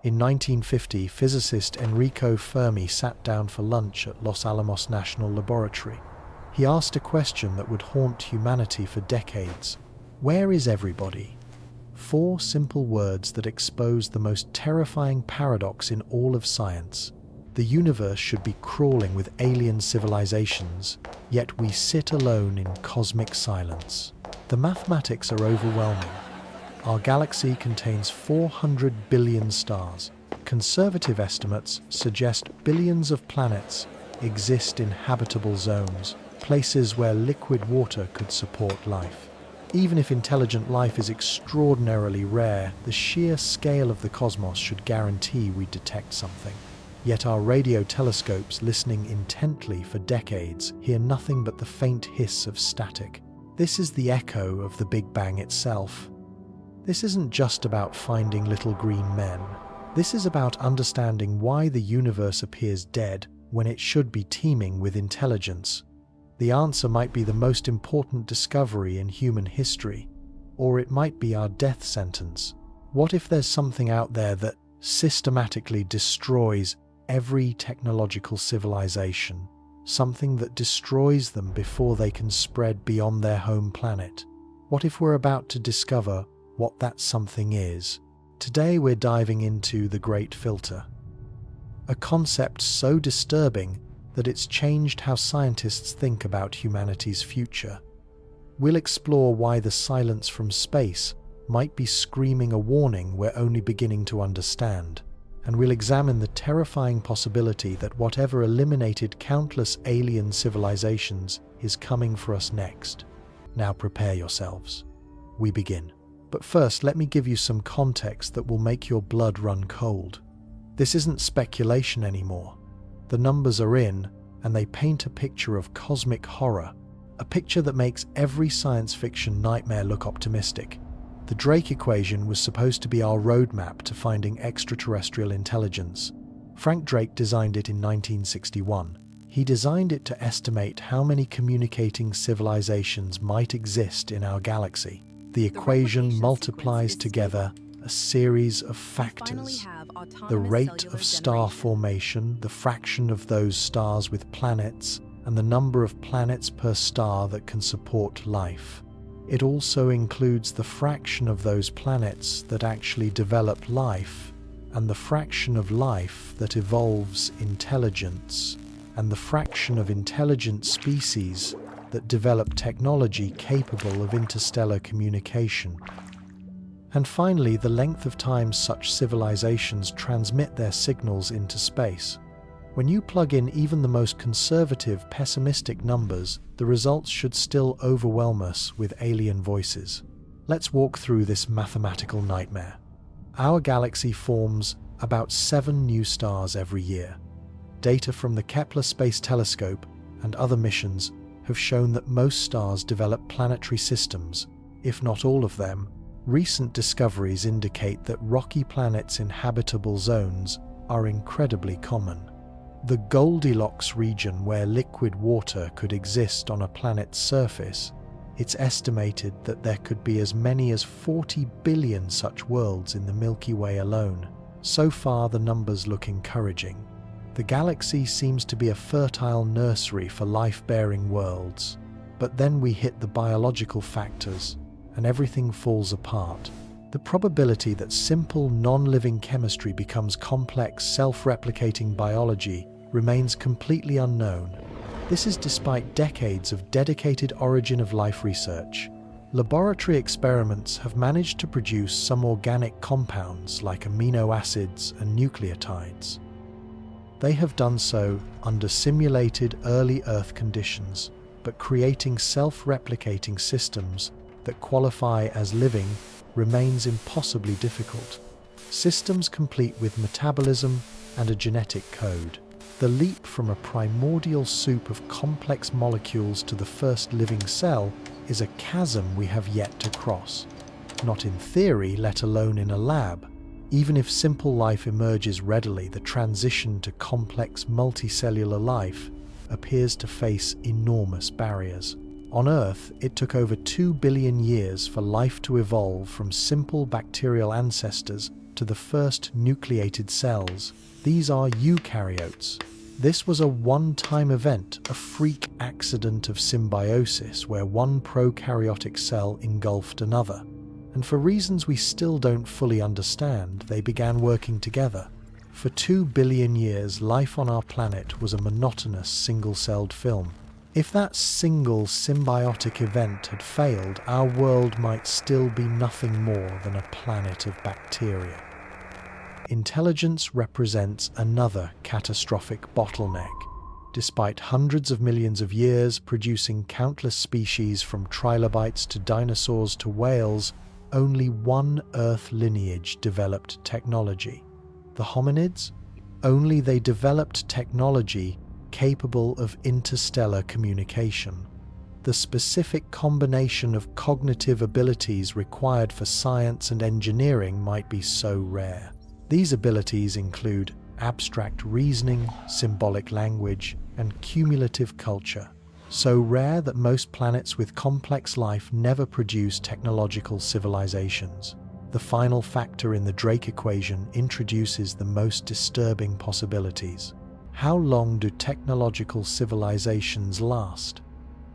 In 1950, physicist Enrico Fermi sat down for lunch at Los Alamos National Laboratory. He asked a question that would haunt humanity for decades. Where is everybody? 4 simple words that expose the most terrifying paradox in all of science. The universe should be crawling with alien civilizations, yet we sit alone in cosmic silence. The mathematics are overwhelming. Our galaxy contains 400 billion stars. Conservative estimates suggest billions of planets exist in habitable zones, places where liquid water could support life. Even if intelligent life is extraordinarily rare, the sheer scale of the cosmos should guarantee we detect something. Yet our radio telescopes, listening intently for decades, hear nothing but the faint hiss of static. This is the echo of the Big Bang itself. This isn't just about finding little green men. This is about understanding why the universe appears dead when it should be teeming with intelligence. The answer might be the most important discovery in human history, or it might be our death sentence. What if there's something out there that systematically destroys every technological civilization, something that destroys them before they can spread beyond their home planet? What if we're about to discover what that something is? Today we're diving into the Great Filter, a concept so disturbing that it's changed how scientists think about humanity's future. We'll explore why the silence from space might be screaming a warning we're only beginning to understand, and we'll examine the terrifying possibility that whatever eliminated countless alien civilizations is coming for us next. Now prepare yourselves. We begin. But first, let me give you some context that will make your blood run cold. This isn't speculation anymore. The numbers are in, and they paint a picture of cosmic horror, a picture that makes every science fiction nightmare look optimistic. The Drake equation was supposed to be our roadmap to finding extraterrestrial intelligence. Frank Drake designed it in 1961. He designed it to estimate how many communicating civilizations might exist in our galaxy. The equation multiplies together a series of factors: the rate of star formation, the fraction of those stars with planets, and the number of planets per star that can support life. It also includes the fraction of those planets that actually develop life, and the fraction of life that evolves intelligence, and the fraction of intelligent species that develop technology capable of interstellar communication. And finally, the length of time such civilizations transmit their signals into space. When you plug in even the most conservative, pessimistic numbers, the results should still overwhelm us with alien voices. Let's walk through this mathematical nightmare. Our galaxy forms about 7 new stars every year. Data from the Kepler Space Telescope and other missions have shown that most stars develop planetary systems, if not all of them. Recent discoveries indicate that rocky planets in habitable zones are incredibly common. The Goldilocks region, where liquid water could exist on a planet's surface, it's estimated that there could be as many as 40 billion such worlds in the Milky Way alone. So far, the numbers look encouraging. The galaxy seems to be a fertile nursery for life-bearing worlds. But then we hit the biological factors, and everything falls apart. The probability that simple, non-living chemistry becomes complex, self-replicating biology remains completely unknown. This is despite decades of dedicated origin of life research. Laboratory experiments have managed to produce some organic compounds like amino acids and nucleotides. They have done so under simulated early Earth conditions, but creating self-replicating systems that qualify as living remains impossibly difficult. Systems complete with metabolism and a genetic code. The leap from a primordial soup of complex molecules to the first living cell is a chasm we have yet to cross. Not in theory, let alone in a lab. Even if simple life emerges readily, the transition to complex multicellular life appears to face enormous barriers. On Earth, it took over 2 billion years for life to evolve from simple bacterial ancestors to the first nucleated cells. These are eukaryotes. This was a one-time event, a freak accident of symbiosis where one prokaryotic cell engulfed another. And for reasons we still don't fully understand, they began working together. For 2 billion years, life on our planet was a monotonous single-celled film. If that single symbiotic event had failed, our world might still be nothing more than a planet of bacteria. Intelligence represents another catastrophic bottleneck. Despite hundreds of millions of years producing countless species from trilobites to dinosaurs to whales, only one Earth lineage developed technology. The hominids? Only they developed technology capable of interstellar communication. The specific combination of cognitive abilities required for science and engineering might be so rare. These abilities include abstract reasoning, symbolic language, and cumulative culture, so rare that most planets with complex life never produce technological civilizations. The final factor in the Drake equation introduces the most disturbing possibilities. How long do technological civilizations last?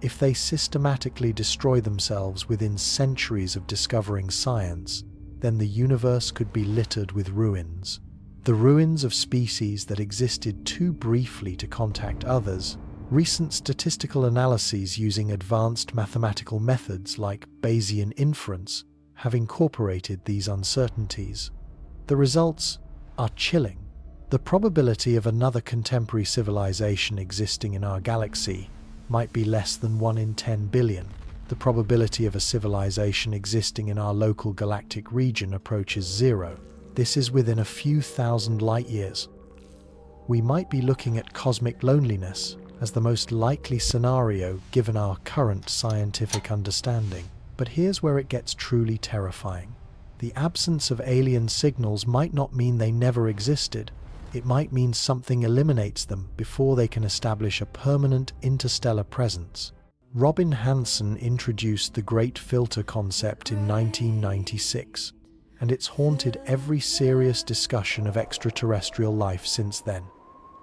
If they systematically destroy themselves within centuries of discovering science, then the universe could be littered with ruins. The ruins of species that existed too briefly to contact others. Recent statistical analyses using advanced mathematical methods like Bayesian inference have incorporated these uncertainties. The results are chilling. The probability of another contemporary civilization existing in our galaxy might be less than 1 in 10 billion. The probability of a civilization existing in our local galactic region approaches 0. This is within a few thousand light years. We might be looking at cosmic loneliness as the most likely scenario given our current scientific understanding. But here's where it gets truly terrifying. The absence of alien signals might not mean they never existed. It might mean something eliminates them before they can establish a permanent interstellar presence. Robin Hanson introduced the Great Filter concept in 1996, and it's haunted every serious discussion of extraterrestrial life since then.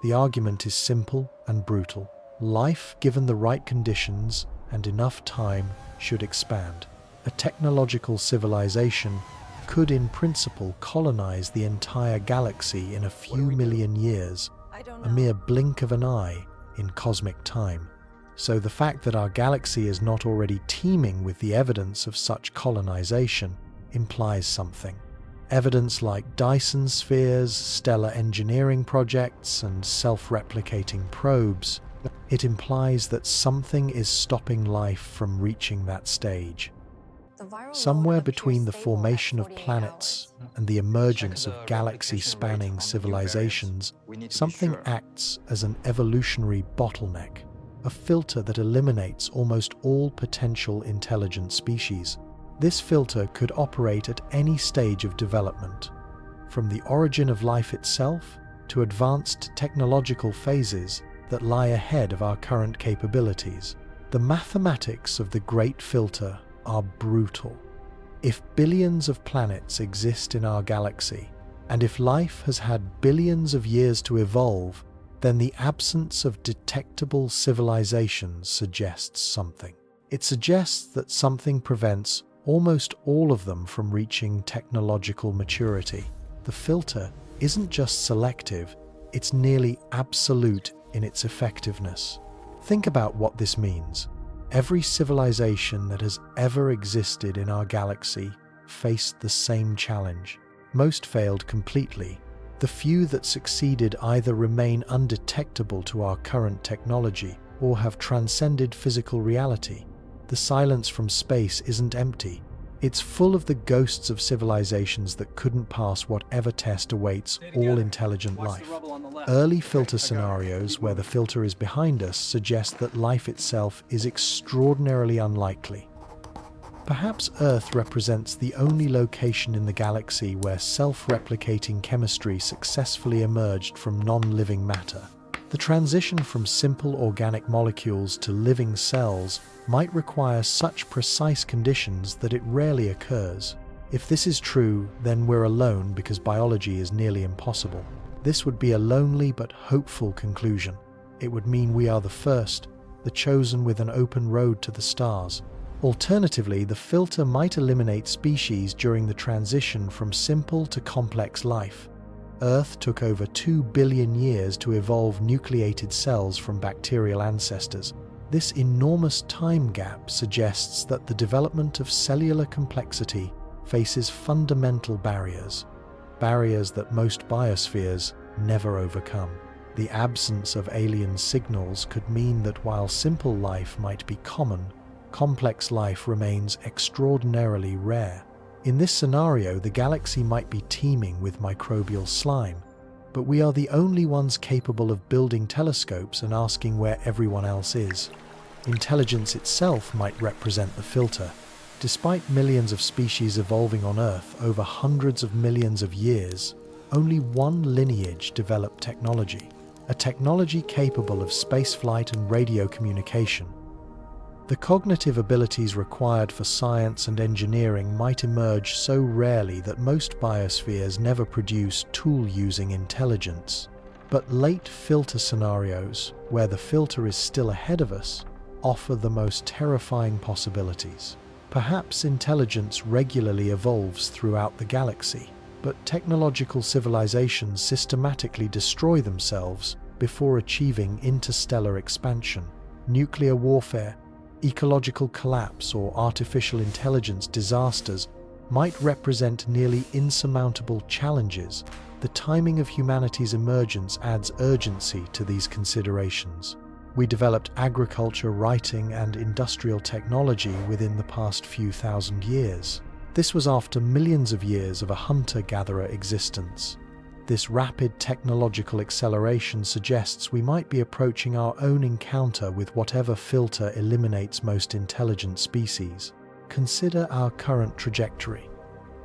The argument is simple and brutal. Life, given the right conditions and enough time, should expand. A technological civilization could in principle colonize the entire galaxy in a few million years, a mere blink of an eye in cosmic time. So the fact that our galaxy is not already teeming with the evidence of such colonization implies something. Evidence like Dyson spheres, stellar engineering projects, and self-replicating probes. It implies that something is stopping life from reaching that stage. Somewhere between the formation of planets and the emergence of galaxy-spanning civilizations, something acts as an evolutionary bottleneck, a filter that eliminates almost all potential intelligent species. This filter could operate at any stage of development, from the origin of life itself to advanced technological phases that lie ahead of our current capabilities. The mathematics of the Great Filter are brutal. If billions of planets exist in our galaxy, and if life has had billions of years to evolve, then the absence of detectable civilizations suggests something. It suggests that something prevents almost all of them from reaching technological maturity. The filter isn't just selective, it's nearly absolute in its effectiveness. Think about what this means. Every civilization that has ever existed in our galaxy faced the same challenge. Most failed completely. The few that succeeded either remain undetectable to our current technology or have transcended physical reality. The silence from space isn't empty. It's full of the ghosts of civilizations that couldn't pass whatever test awaits all intelligent life. Early filter scenarios where the filter is behind us suggest that life itself is extraordinarily unlikely. Perhaps Earth represents the only location in the galaxy where self-replicating chemistry successfully emerged from non-living matter. The transition from simple organic molecules to living cells might require such precise conditions that it rarely occurs. If this is true, then we're alone because biology is nearly impossible. This would be a lonely but hopeful conclusion. It would mean we are the first, the chosen with an open road to the stars. Alternatively, the filter might eliminate species during the transition from simple to complex life. Earth took over 2 billion years to evolve nucleated cells from bacterial ancestors. This enormous time gap suggests that the development of cellular complexity faces fundamental barriers that most biospheres never overcome. The absence of alien signals could mean that while simple life might be common, complex life remains extraordinarily rare. In this scenario, the galaxy might be teeming with microbial slime, but we are the only ones capable of building telescopes and asking where everyone else is. Intelligence itself might represent the filter. Despite millions of species evolving on Earth over hundreds of millions of years, only one lineage developed technology, a technology capable of spaceflight and radio communication. The cognitive abilities required for science and engineering might emerge so rarely that most biospheres never produce tool-using intelligence. But late filter scenarios, where the filter is still ahead of us, offer the most terrifying possibilities. Perhaps intelligence regularly evolves throughout the galaxy, but technological civilizations systematically destroy themselves before achieving interstellar expansion. Nuclear warfare, ecological collapse, or artificial intelligence disasters might represent nearly insurmountable challenges. The timing of humanity's emergence adds urgency to these considerations. We developed agriculture, writing, and industrial technology within the past few thousand years. This was after millions of years of a hunter-gatherer existence. This rapid technological acceleration suggests we might be approaching our own encounter with whatever filter eliminates most intelligent species. Consider our current trajectory.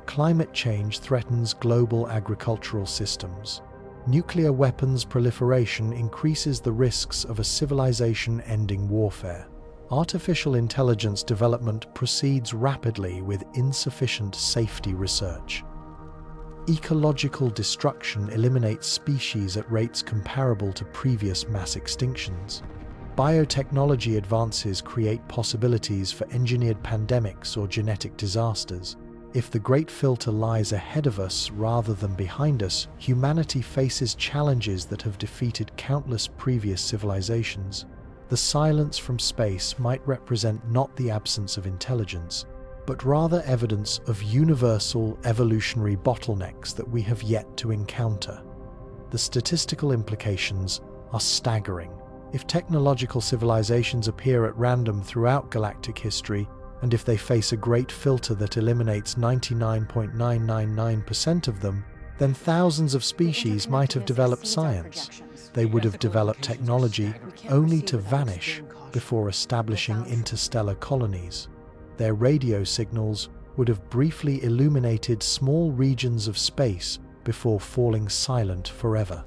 Climate change threatens global agricultural systems. Nuclear weapons proliferation increases the risks of a civilization-ending warfare. Artificial intelligence development proceeds rapidly with insufficient safety research. Ecological destruction eliminates species at rates comparable to previous mass extinctions. Biotechnology advances create possibilities for engineered pandemics or genetic disasters. If the Great Filter lies ahead of us rather than behind us, humanity faces challenges that have defeated countless previous civilizations. The silence from space might represent not the absence of intelligence, but rather evidence of universal evolutionary bottlenecks that we have yet to encounter. The statistical implications are staggering. If technological civilizations appear at random throughout galactic history, and if they face a great filter that eliminates 99.999% of them, then thousands of species might have developed science. They would have developed technology only to vanish before establishing interstellar colonies. Their radio signals would have briefly illuminated small regions of space before falling silent forever.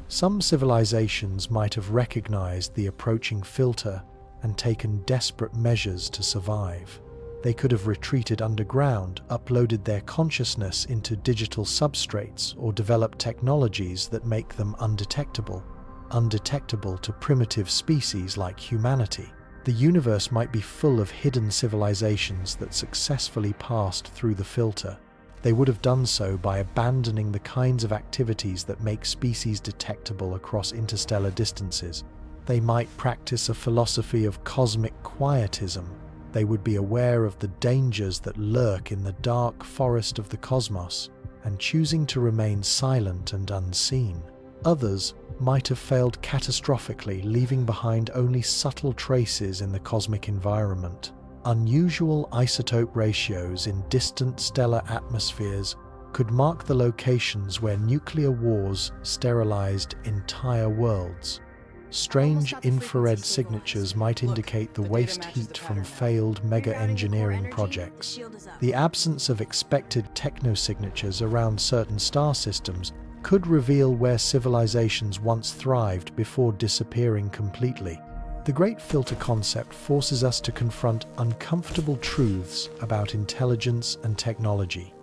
Some civilizations might have recognized the approaching filter and taken desperate measures to survive. They could have retreated underground, uploaded their consciousness into digital substrates, or developed technologies that make them undetectable to primitive species like humanity. The universe might be full of hidden civilizations that successfully passed through the filter. They would have done so by abandoning the kinds of activities that make species detectable across interstellar distances. They might practice a philosophy of cosmic quietism. They would be aware of the dangers that lurk in the dark forest of the cosmos and choosing to remain silent and unseen. Others might have failed catastrophically, leaving behind only subtle traces in the cosmic environment. Unusual isotope ratios in distant stellar atmospheres could mark the locations where nuclear wars sterilized entire worlds. Strange infrared signatures might indicate the waste heat from failed mega-engineering projects. The absence of expected technosignatures around certain star systems could reveal where civilizations once thrived before disappearing completely. The Great Filter concept forces us to confront uncomfortable truths about intelligence and technology.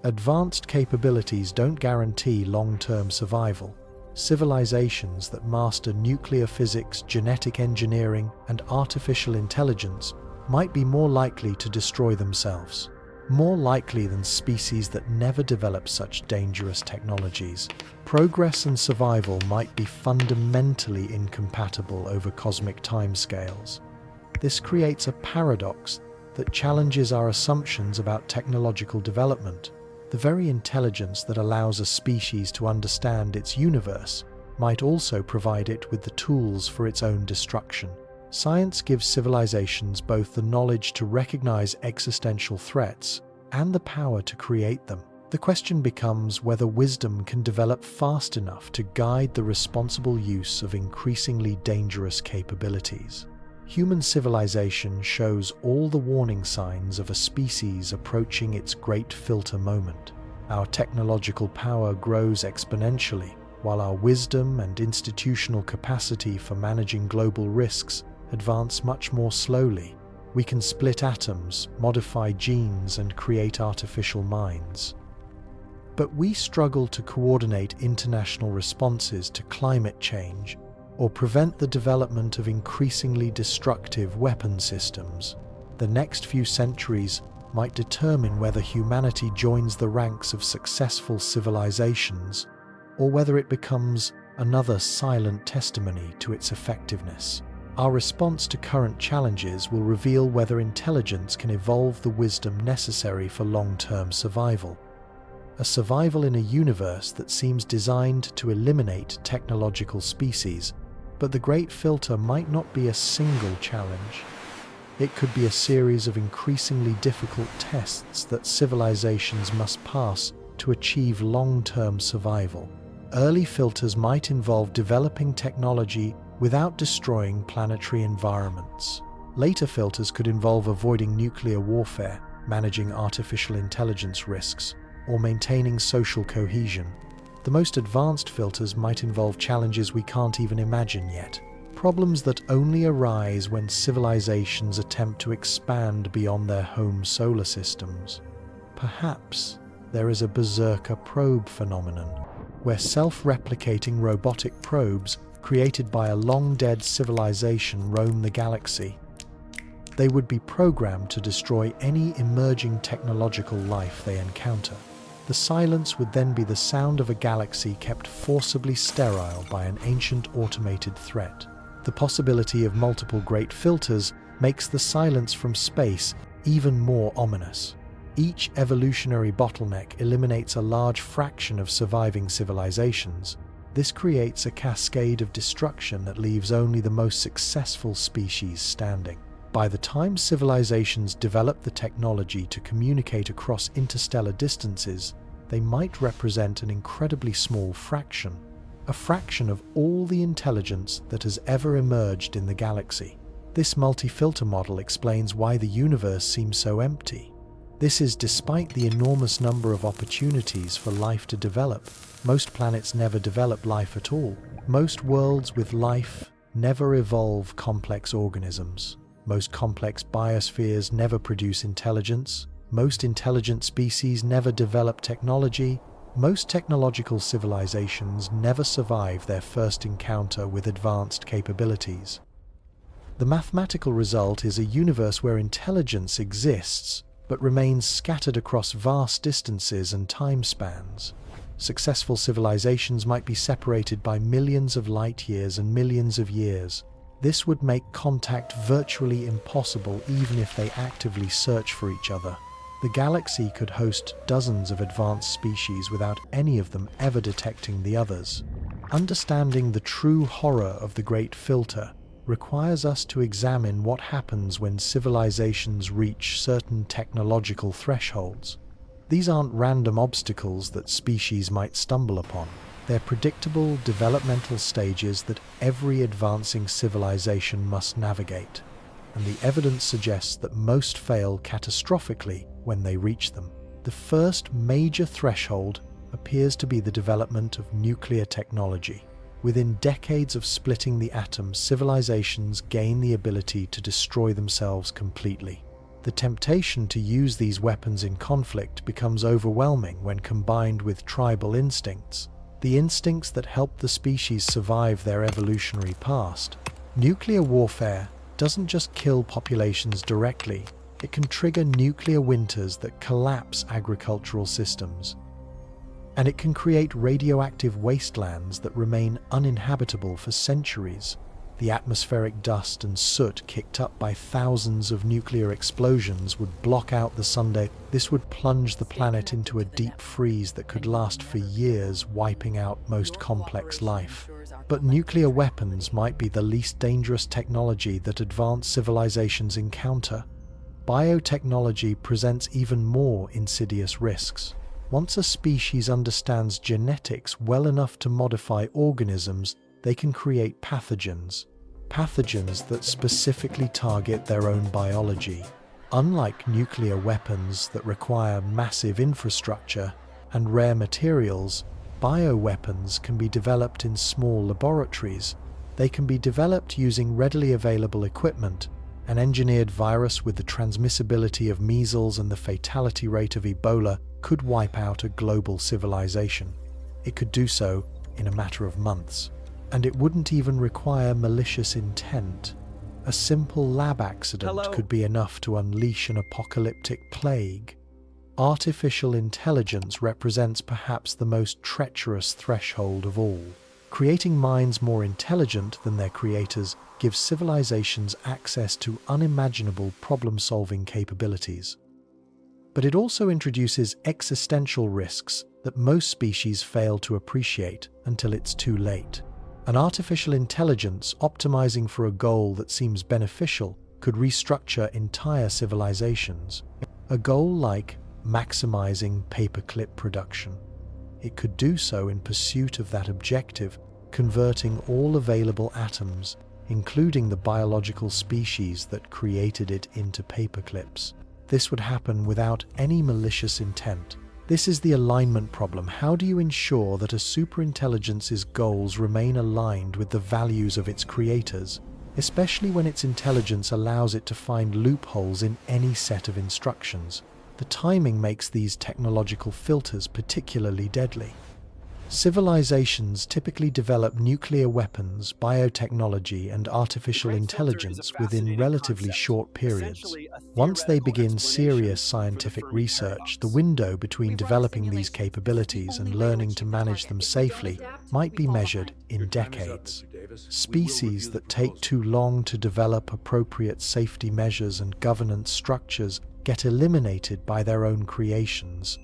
Advanced capabilities don't guarantee long-term survival. Civilizations that master nuclear physics, genetic engineering, and artificial intelligence might be more likely to destroy themselves, more likely than species that never develop such dangerous technologies. Progress and survival might be fundamentally incompatible over cosmic timescales. This creates a paradox that challenges our assumptions about technological development. The very intelligence that allows a species to understand its universe might also provide it with the tools for its own destruction. Science gives civilizations both the knowledge to recognize existential threats and the power to create them. The question becomes whether wisdom can develop fast enough to guide the responsible use of increasingly dangerous capabilities. Human civilization shows all the warning signs of a species approaching its great filter moment. Our technological power grows exponentially, while our wisdom and institutional capacity for managing global risks advance much more slowly. We can split atoms, modify genes, and create artificial minds. But we struggle to coordinate international responses to climate change or prevent the development of increasingly destructive weapon systems. The next few centuries might determine whether humanity joins the ranks of successful civilizations or whether it becomes another silent testimony to its effectiveness. Our response to current challenges will reveal whether intelligence can evolve the wisdom necessary for long-term survival. A survival in a universe that seems designed to eliminate technological species, but the Great Filter might not be a single challenge. It could be a series of increasingly difficult tests that civilizations must pass to achieve long-term survival. Early filters might involve developing technology without destroying planetary environments. Later filters could involve avoiding nuclear warfare, managing artificial intelligence risks, or maintaining social cohesion. The most advanced filters might involve challenges we can't even imagine yet, problems that only arise when civilizations attempt to expand beyond their home solar systems. Perhaps there is a berserker probe phenomenon, where self-replicating robotic probes created by a long-dead civilization roam the galaxy. They would be programmed to destroy any emerging technological life they encounter. The silence would then be the sound of a galaxy kept forcibly sterile by an ancient automated threat. The possibility of multiple great filters makes the silence from space even more ominous. Each evolutionary bottleneck eliminates a large fraction of surviving civilizations. This creates a cascade of destruction that leaves only the most successful species standing. By the time civilizations develop the technology to communicate across interstellar distances, they might represent an incredibly small fraction, a fraction of all the intelligence that has ever emerged in the galaxy. This multi-filter model explains why the universe seems so empty. This is despite the enormous number of opportunities for life to develop. Most planets never develop life at all. Most worlds with life never evolve complex organisms. Most complex biospheres never produce intelligence. Most intelligent species never develop technology. Most technological civilizations never survive their first encounter with advanced capabilities. The mathematical result is a universe where intelligence exists, but remains scattered across vast distances and time spans. Successful civilizations might be separated by millions of light years and millions of years. This would make contact virtually impossible even if they actively search for each other. The galaxy could host dozens of advanced species without any of them ever detecting the others. Understanding the true horror of the Great Filter requires us to examine what happens when civilizations reach certain technological thresholds. These aren't random obstacles that species might stumble upon. They're predictable developmental stages that every advancing civilization must navigate, and the evidence suggests that most fail catastrophically when they reach them. The first major threshold appears to be the development of nuclear technology. Within decades of splitting the atom, civilizations gain the ability to destroy themselves completely. The temptation to use these weapons in conflict becomes overwhelming when combined with tribal instincts, the instincts that helped the species survive their evolutionary past. Nuclear warfare doesn't just kill populations directly, it can trigger nuclear winters that collapse agricultural systems. And it can create radioactive wastelands that remain uninhabitable for centuries. The atmospheric dust and soot kicked up by thousands of nuclear explosions would block out the sunday. This would plunge the planet into a deep freeze that could last for years, wiping out most complex life. But nuclear weapons might be the least dangerous technology that advanced civilizations encounter. Biotechnology presents even more insidious risks. Once a species understands genetics well enough to modify organisms, they can create pathogens that specifically target their own biology. Unlike nuclear weapons that require massive infrastructure and rare materials, bioweapons can be developed in small laboratories. They can be developed using readily available equipment. An engineered virus with the transmissibility of measles and the fatality rate of Ebola could wipe out a global civilization. It could do so in a matter of months. And it wouldn't even require malicious intent. A simple lab accident could be enough to unleash an apocalyptic plague. Artificial intelligence represents perhaps the most treacherous threshold of all. Creating minds more intelligent than their creators gives civilizations access to unimaginable problem-solving capabilities. But it also introduces existential risks that most species fail to appreciate until it's too late. An artificial intelligence optimizing for a goal that seems beneficial could restructure entire civilizations. A goal like maximizing paperclip production. It could do so in pursuit of that objective, converting all available atoms, including the biological species that created it, into paperclips. This would happen without any malicious intent. This is the alignment problem. How do you ensure that a superintelligence's goals remain aligned with the values of its creators, especially when its intelligence allows it to find loopholes in any set of instructions? The timing makes these technological filters particularly deadly. Civilizations typically develop nuclear weapons, biotechnology, and artificial intelligence within relatively short periods. Once they begin serious scientific research, the window between developing these capabilities and learning to manage them safely might be measured in decades. Species that take too long to develop appropriate safety measures and governance structures get eliminated by their own creations.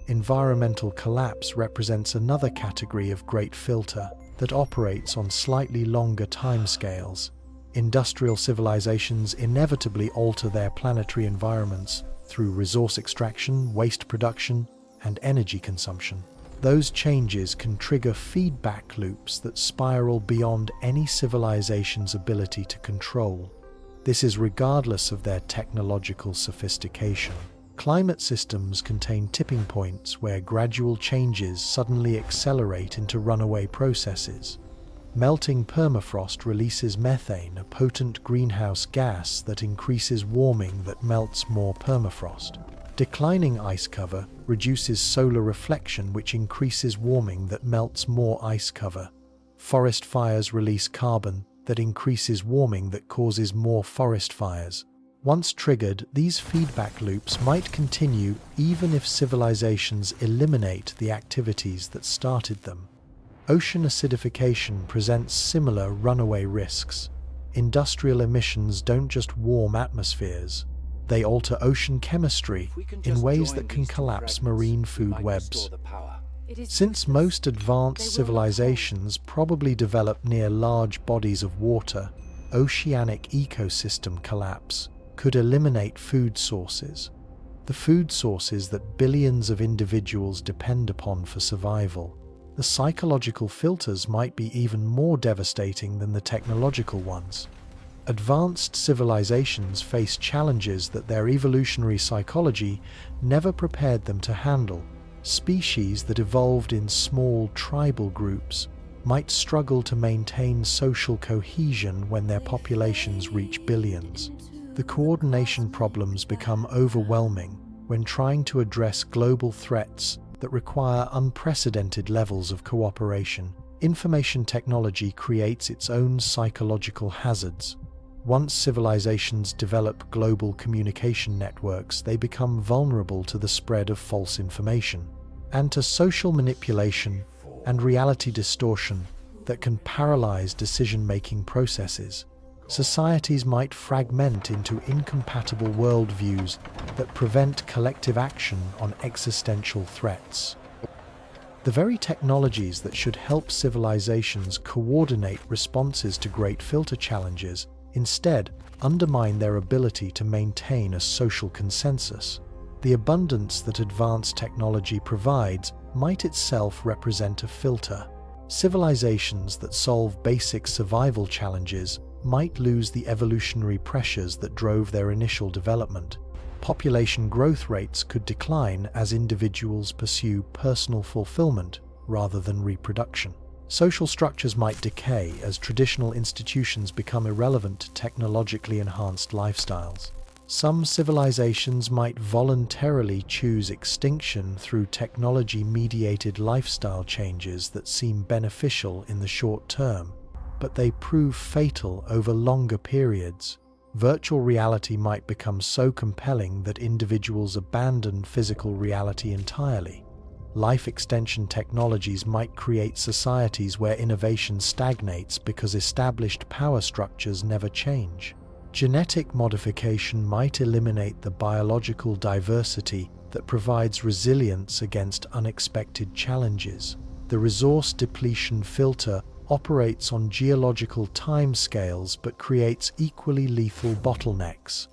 Environmental collapse represents another category of great filter that operates on slightly longer timescales. Industrial civilizations inevitably alter their planetary environments through resource extraction, waste production, and energy consumption. Those changes can trigger feedback loops that spiral beyond any civilization's ability to control. This is regardless of their technological sophistication. Climate systems contain tipping points where gradual changes suddenly accelerate into runaway processes. Melting permafrost releases methane, a potent greenhouse gas that increases warming that melts more permafrost. Declining ice cover reduces solar reflection, which increases warming that melts more ice cover. Forest fires release carbon that increases warming that causes more forest fires. Once triggered, these feedback loops might continue even if civilizations eliminate the activities that started them. Ocean acidification presents similar runaway risks. Industrial emissions don't just warm atmospheres, they alter ocean chemistry in ways that can collapse marine food webs. Since most advanced civilizations probably developed near large bodies of water, oceanic ecosystem collapse could eliminate food sources. The food sources that billions of individuals depend upon for survival. The psychological filters might be even more devastating than the technological ones. Advanced civilizations face challenges that their evolutionary psychology never prepared them to handle. Species that evolved in small tribal groups might struggle to maintain social cohesion when their populations reach billions. The coordination problems become overwhelming when trying to address global threats that require unprecedented levels of cooperation. Information technology creates its own psychological hazards. Once civilizations develop global communication networks, they become vulnerable to the spread of false information and to social manipulation and reality distortion that can paralyze decision-making processes. Societies might fragment into incompatible worldviews that prevent collective action on existential threats. The very technologies that should help civilizations coordinate responses to great filter challenges instead undermine their ability to maintain a social consensus. The abundance that advanced technology provides might itself represent a filter. Civilizations that solve basic survival challenges might lose the evolutionary pressures that drove their initial development. Population growth rates could decline as individuals pursue personal fulfillment rather than reproduction. Social structures might decay as traditional institutions become irrelevant to technologically enhanced lifestyles. Some civilizations might voluntarily choose extinction through technology-mediated lifestyle changes that seem beneficial in the short term, but they prove fatal over longer periods. Virtual reality might become so compelling that individuals abandon physical reality entirely. Life extension technologies might create societies where innovation stagnates because established power structures never change. Genetic modification might eliminate the biological diversity that provides resilience against unexpected challenges. The resource depletion filter operates on geological timescales but creates equally lethal bottlenecks.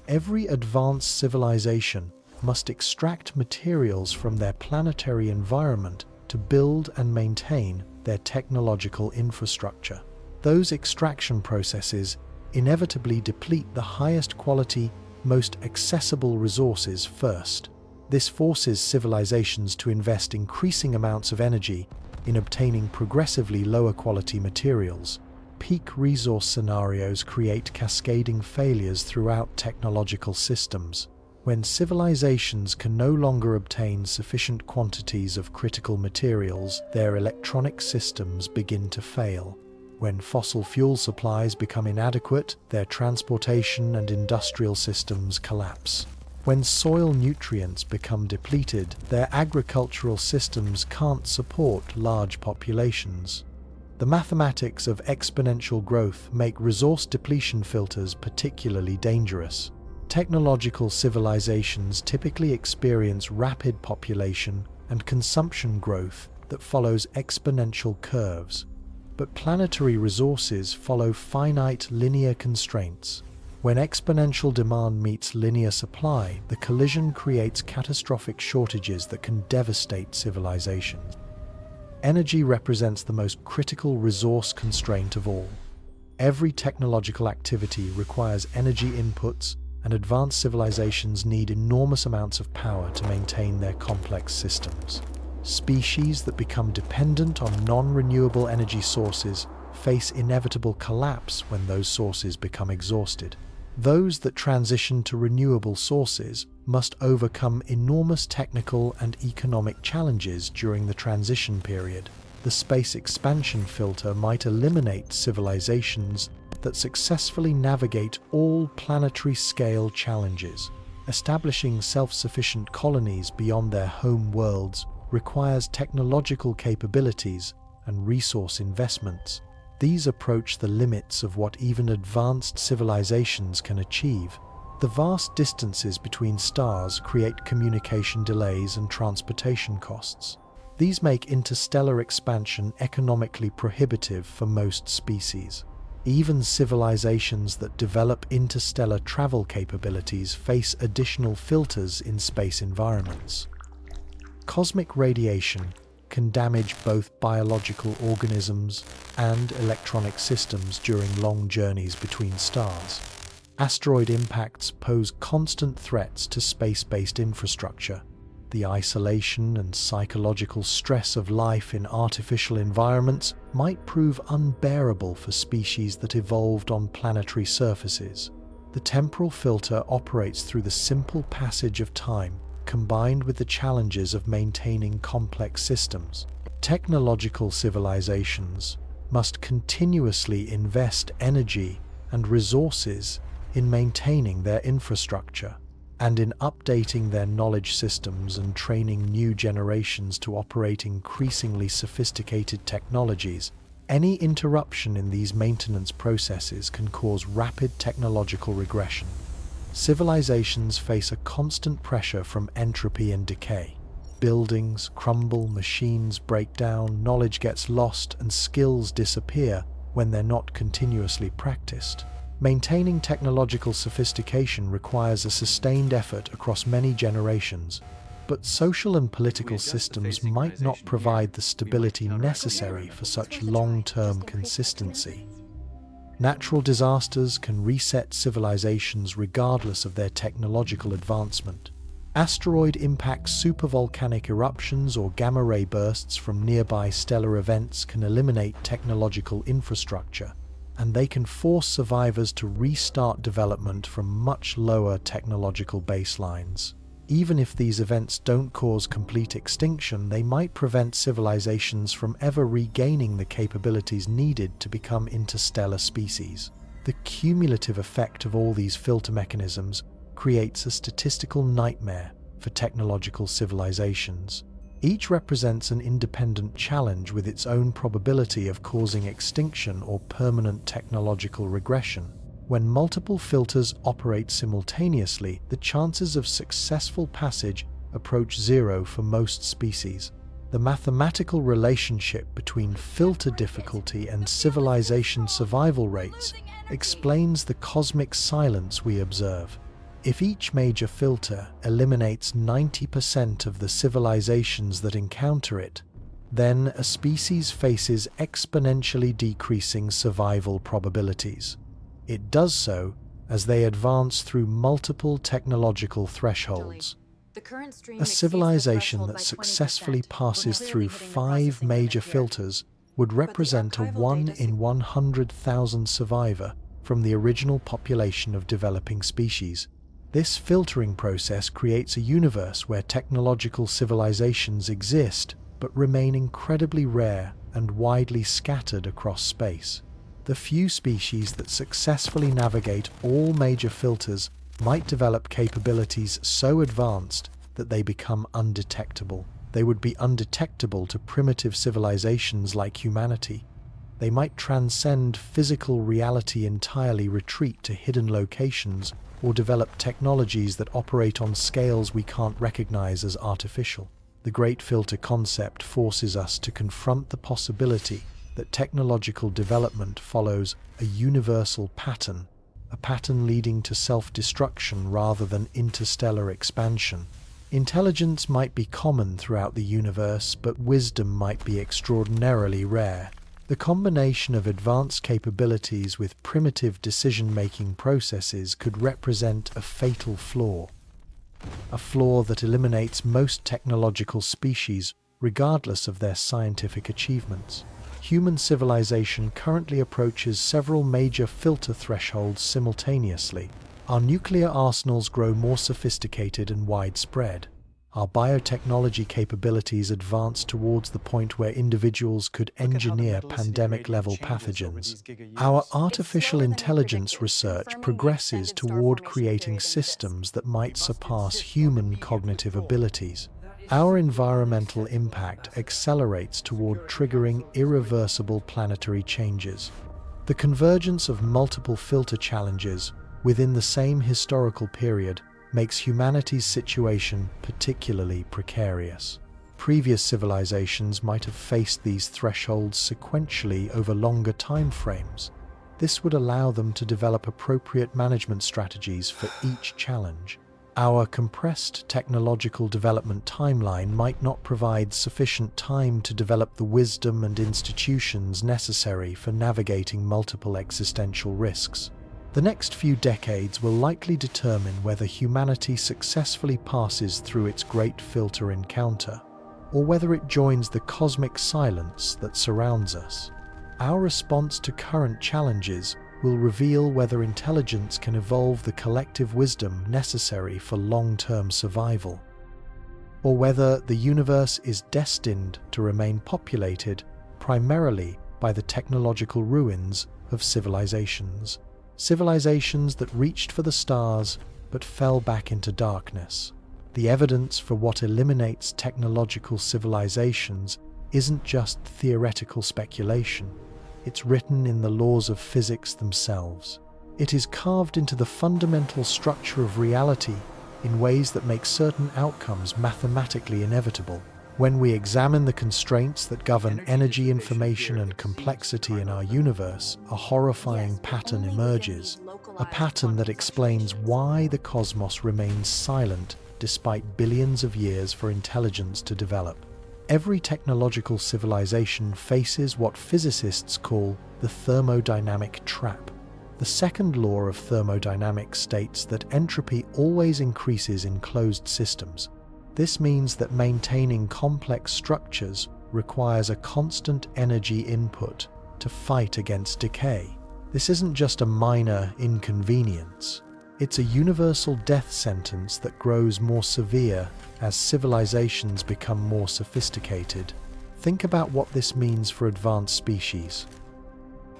Every advanced civilization must extract materials from their planetary environment to build and maintain their technological infrastructure. Those extraction processes inevitably deplete the highest quality, most accessible resources first. This forces civilizations to invest increasing amounts of energy in obtaining progressively lower quality materials. Peak resource scenarios create cascading failures throughout technological systems. When civilizations can no longer obtain sufficient quantities of critical materials, their electronic systems begin to fail. When fossil fuel supplies become inadequate, their transportation and industrial systems collapse. When soil nutrients become depleted, their agricultural systems can't support large populations. The mathematics of exponential growth make resource depletion filters particularly dangerous. Technological civilizations typically experience rapid population and consumption growth that follows exponential curves. But planetary resources follow finite linear constraints. When exponential demand meets linear supply, the collision creates catastrophic shortages that can devastate civilizations. Energy represents the most critical resource constraint of all. Every technological activity requires energy inputs, and advanced civilizations need enormous amounts of power to maintain their complex systems. Species that become dependent on non-renewable energy sources face inevitable collapse when those sources become exhausted. Those that transition to renewable sources must overcome enormous technical and economic challenges during the transition period. The space expansion filter might eliminate civilizations that successfully navigate all planetary-scale challenges. Establishing self-sufficient colonies beyond their home worlds requires technological capabilities and resource investments. These approach the limits of what even advanced civilizations can achieve. The vast distances between stars create communication delays and transportation costs. These make interstellar expansion economically prohibitive for most species. Even civilizations that develop interstellar travel capabilities face additional filters in space environments. Cosmic radiation can damage both biological organisms and electronic systems during long journeys between stars. Asteroid impacts pose constant threats to space-based infrastructure. The isolation and psychological stress of life in artificial environments might prove unbearable for species that evolved on planetary surfaces. The temporal filter operates through the simple passage of time, combined with the challenges of maintaining complex systems. Technological civilizations must continuously invest energy and resources in maintaining their infrastructure and in updating their knowledge systems and training new generations to operate increasingly sophisticated technologies. Any interruption in these maintenance processes can cause rapid technological regression. Civilizations face a constant pressure from entropy and decay. Buildings crumble, machines break down, knowledge gets lost, and skills disappear when they're not continuously practiced. Maintaining technological sophistication requires a sustained effort across many generations, but social and political systems might not provide the stability necessary for such long-term consistency. Natural disasters can reset civilizations regardless of their technological advancement. Asteroid impacts, supervolcanic eruptions, or gamma-ray bursts from nearby stellar events can eliminate technological infrastructure, and they can force survivors to restart development from much lower technological baselines. Even if these events don't cause complete extinction, they might prevent civilizations from ever regaining the capabilities needed to become interstellar species. The cumulative effect of all these filter mechanisms creates a statistical nightmare for technological civilizations. Each represents an independent challenge with its own probability of causing extinction or permanent technological regression. When multiple filters operate simultaneously, the chances of successful passage approach zero for most species. The mathematical relationship between filter difficulty and civilization survival rates explains the cosmic silence we observe. If each major filter eliminates 90% of the civilizations that encounter it, then a species faces exponentially decreasing survival probabilities. It does so as they advance through multiple technological thresholds. A civilization that successfully passes through 5 major filters would represent a 1 in 100,000 survivor from the original population of developing species. This filtering process creates a universe where technological civilizations exist but remain incredibly rare and widely scattered across space. The few species that successfully navigate all major filters might develop capabilities so advanced that they become undetectable. They would be undetectable to primitive civilizations like humanity. They might transcend physical reality entirely, retreat to hidden locations, or develop technologies that operate on scales we can't recognize as artificial. The Great Filter concept forces us to confront the possibility that technological development follows a universal pattern, a pattern leading to self-destruction rather than interstellar expansion. Intelligence might be common throughout the universe, but wisdom might be extraordinarily rare. The combination of advanced capabilities with primitive decision-making processes could represent a fatal flaw. A flaw that eliminates most technological species, regardless of their scientific achievements. Human civilization currently approaches several major filter thresholds simultaneously. Our nuclear arsenals grow more sophisticated and widespread. Our biotechnology capabilities advance towards the point where individuals could engineer pandemic-level pathogens. Our artificial intelligence research progresses toward creating systems that might surpass human cognitive abilities. Our environmental impact accelerates toward triggering irreversible planetary changes. The convergence of multiple filter challenges within the same historical period makes humanity's situation particularly precarious. Previous civilizations might have faced these thresholds sequentially over longer time frames. This would allow them to develop appropriate management strategies for each challenge. Our compressed technological development timeline might not provide sufficient time to develop the wisdom and institutions necessary for navigating multiple existential risks. The next few decades will likely determine whether humanity successfully passes through its great filter encounter, or whether it joins the cosmic silence that surrounds us. Our response to current challenges will reveal whether intelligence can evolve the collective wisdom necessary for long-term survival, or whether the universe is destined to remain populated primarily by the technological ruins of civilizations. Civilizations that reached for the stars but fell back into darkness. The evidence for what eliminates technological civilizations isn't just theoretical speculation. It's written in the laws of physics themselves. It is carved into the fundamental structure of reality in ways that make certain outcomes mathematically inevitable. When we examine the constraints that govern energy, information, and complexity in our universe, a horrifying pattern emerges, a pattern that explains why the cosmos remains silent despite billions of years for intelligence to develop. Every technological civilization faces what physicists call the thermodynamic trap. The second law of thermodynamics states that entropy always increases in closed systems. This means that maintaining complex structures requires a constant energy input to fight against decay. This isn't just a minor inconvenience. It's a universal death sentence that grows more severe as civilizations become more sophisticated. Think about what this means for advanced species.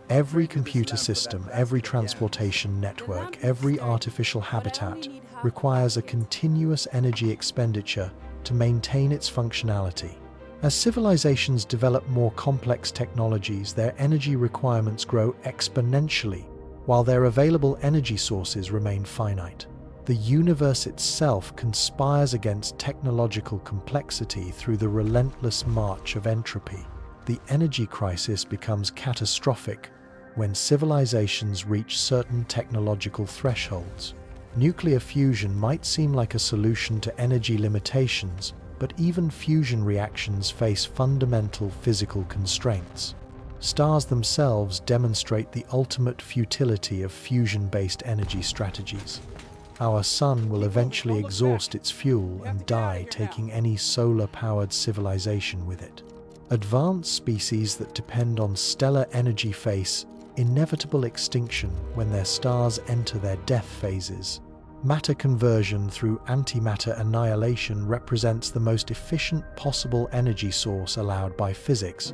Every computer system, every transportation network, every artificial habitat requires a continuous energy expenditure to maintain its functionality. As civilizations develop more complex technologies, their energy requirements grow exponentially, while their available energy sources remain finite. The universe itself conspires against technological complexity through the relentless march of entropy. The energy crisis becomes catastrophic when civilizations reach certain technological thresholds. Nuclear fusion might seem like a solution to energy limitations, but even fusion reactions face fundamental physical constraints. Stars themselves demonstrate the ultimate futility of fusion-based energy strategies. Our sun will eventually exhaust its fuel and die, taking any solar-powered civilization with it. Advanced species that depend on stellar energy face inevitable extinction when their stars enter their death phases. Matter conversion through antimatter annihilation represents the most efficient possible energy source allowed by physics.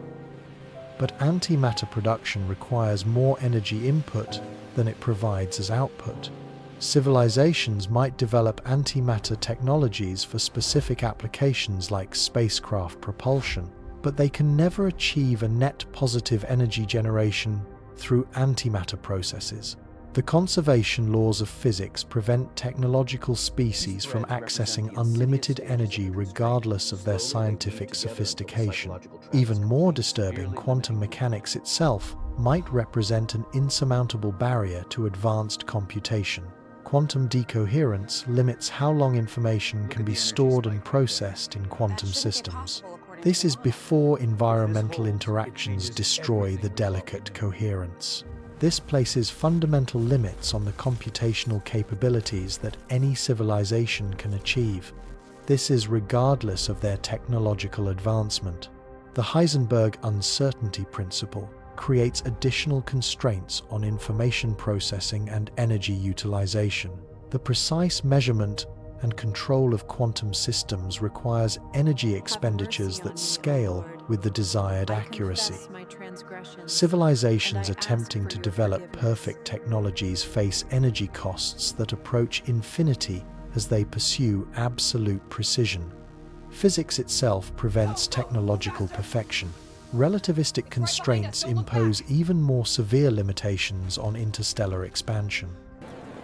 But antimatter production requires more energy input than it provides as output. Civilizations might develop antimatter technologies for specific applications like spacecraft propulsion, but they can never achieve a net positive energy generation through antimatter processes. The conservation laws of physics prevent technological species from accessing unlimited energy regardless of their scientific sophistication. Even more disturbing, quantum mechanics itself might represent an insurmountable barrier to advanced computation. Quantum decoherence limits how long information can be stored and processed in quantum systems. This is before environmental interactions destroy the delicate coherence. This places fundamental limits on the computational capabilities that any civilization can achieve. This is regardless of their technological advancement. The Heisenberg uncertainty principle creates additional constraints on information processing and energy utilization. The precise measurement and control of quantum systems requires energy expenditures that scale with the desired accuracy. Civilizations attempting to develop perfect technologies face energy costs that approach infinity as they pursue absolute precision. Physics itself prevents technological perfection. Relativistic constraints impose even more severe limitations on interstellar expansion.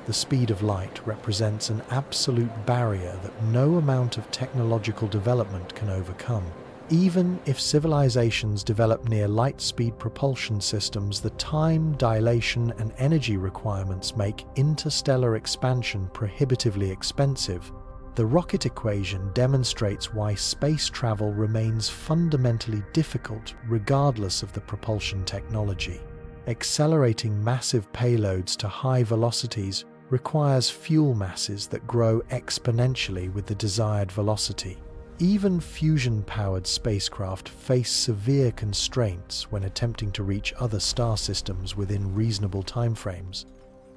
The speed of light represents an absolute barrier that no amount of technological development can overcome. Even if civilizations develop near light-speed propulsion systems, the time, dilation, and energy requirements make interstellar expansion prohibitively expensive. The rocket equation demonstrates why space travel remains fundamentally difficult regardless of the propulsion technology. Accelerating massive payloads to high velocities requires fuel masses that grow exponentially with the desired velocity. Even fusion-powered spacecraft face severe constraints when attempting to reach other star systems within reasonable timeframes.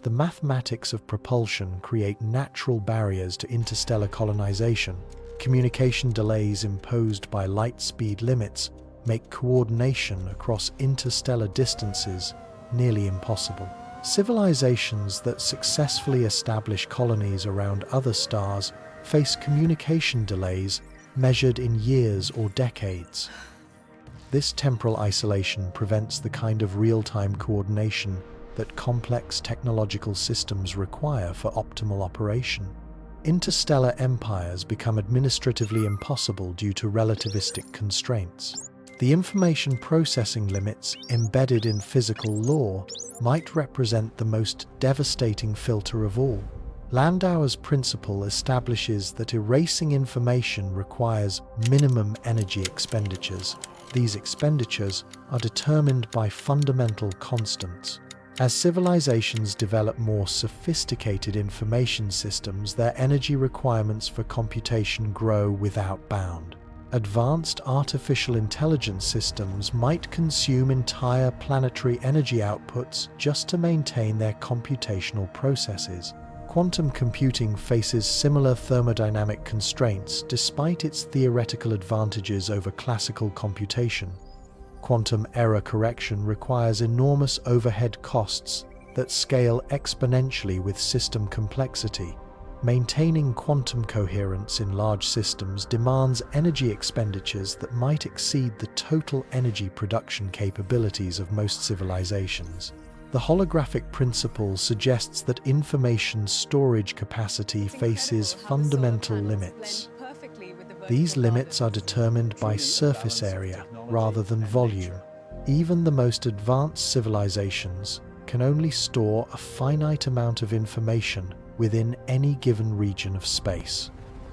The mathematics of propulsion create natural barriers to interstellar colonization. Communication delays imposed by light speed limits make coordination across interstellar distances nearly impossible. Civilizations that successfully establish colonies around other stars face communication delays measured in years or decades. This temporal isolation prevents the kind of real-time coordination that complex technological systems require for optimal operation. Interstellar empires become administratively impossible due to relativistic constraints. The information processing limits embedded in physical law might represent the most devastating filter of all. Landauer's principle establishes that erasing information requires minimum energy expenditures. These expenditures are determined by fundamental constants. As civilizations develop more sophisticated information systems, their energy requirements for computation grow without bound. Advanced artificial intelligence systems might consume entire planetary energy outputs just to maintain their computational processes. Quantum computing faces similar thermodynamic constraints despite its theoretical advantages over classical computation. Quantum error correction requires enormous overhead costs that scale exponentially with system complexity. Maintaining quantum coherence in large systems demands energy expenditures that might exceed the total energy production capabilities of most civilizations. The holographic principle suggests that information storage capacity faces fundamental limits. These limits are determined by surface area rather than volume. Even the most advanced civilizations can only store a finite amount of information within any given region of space.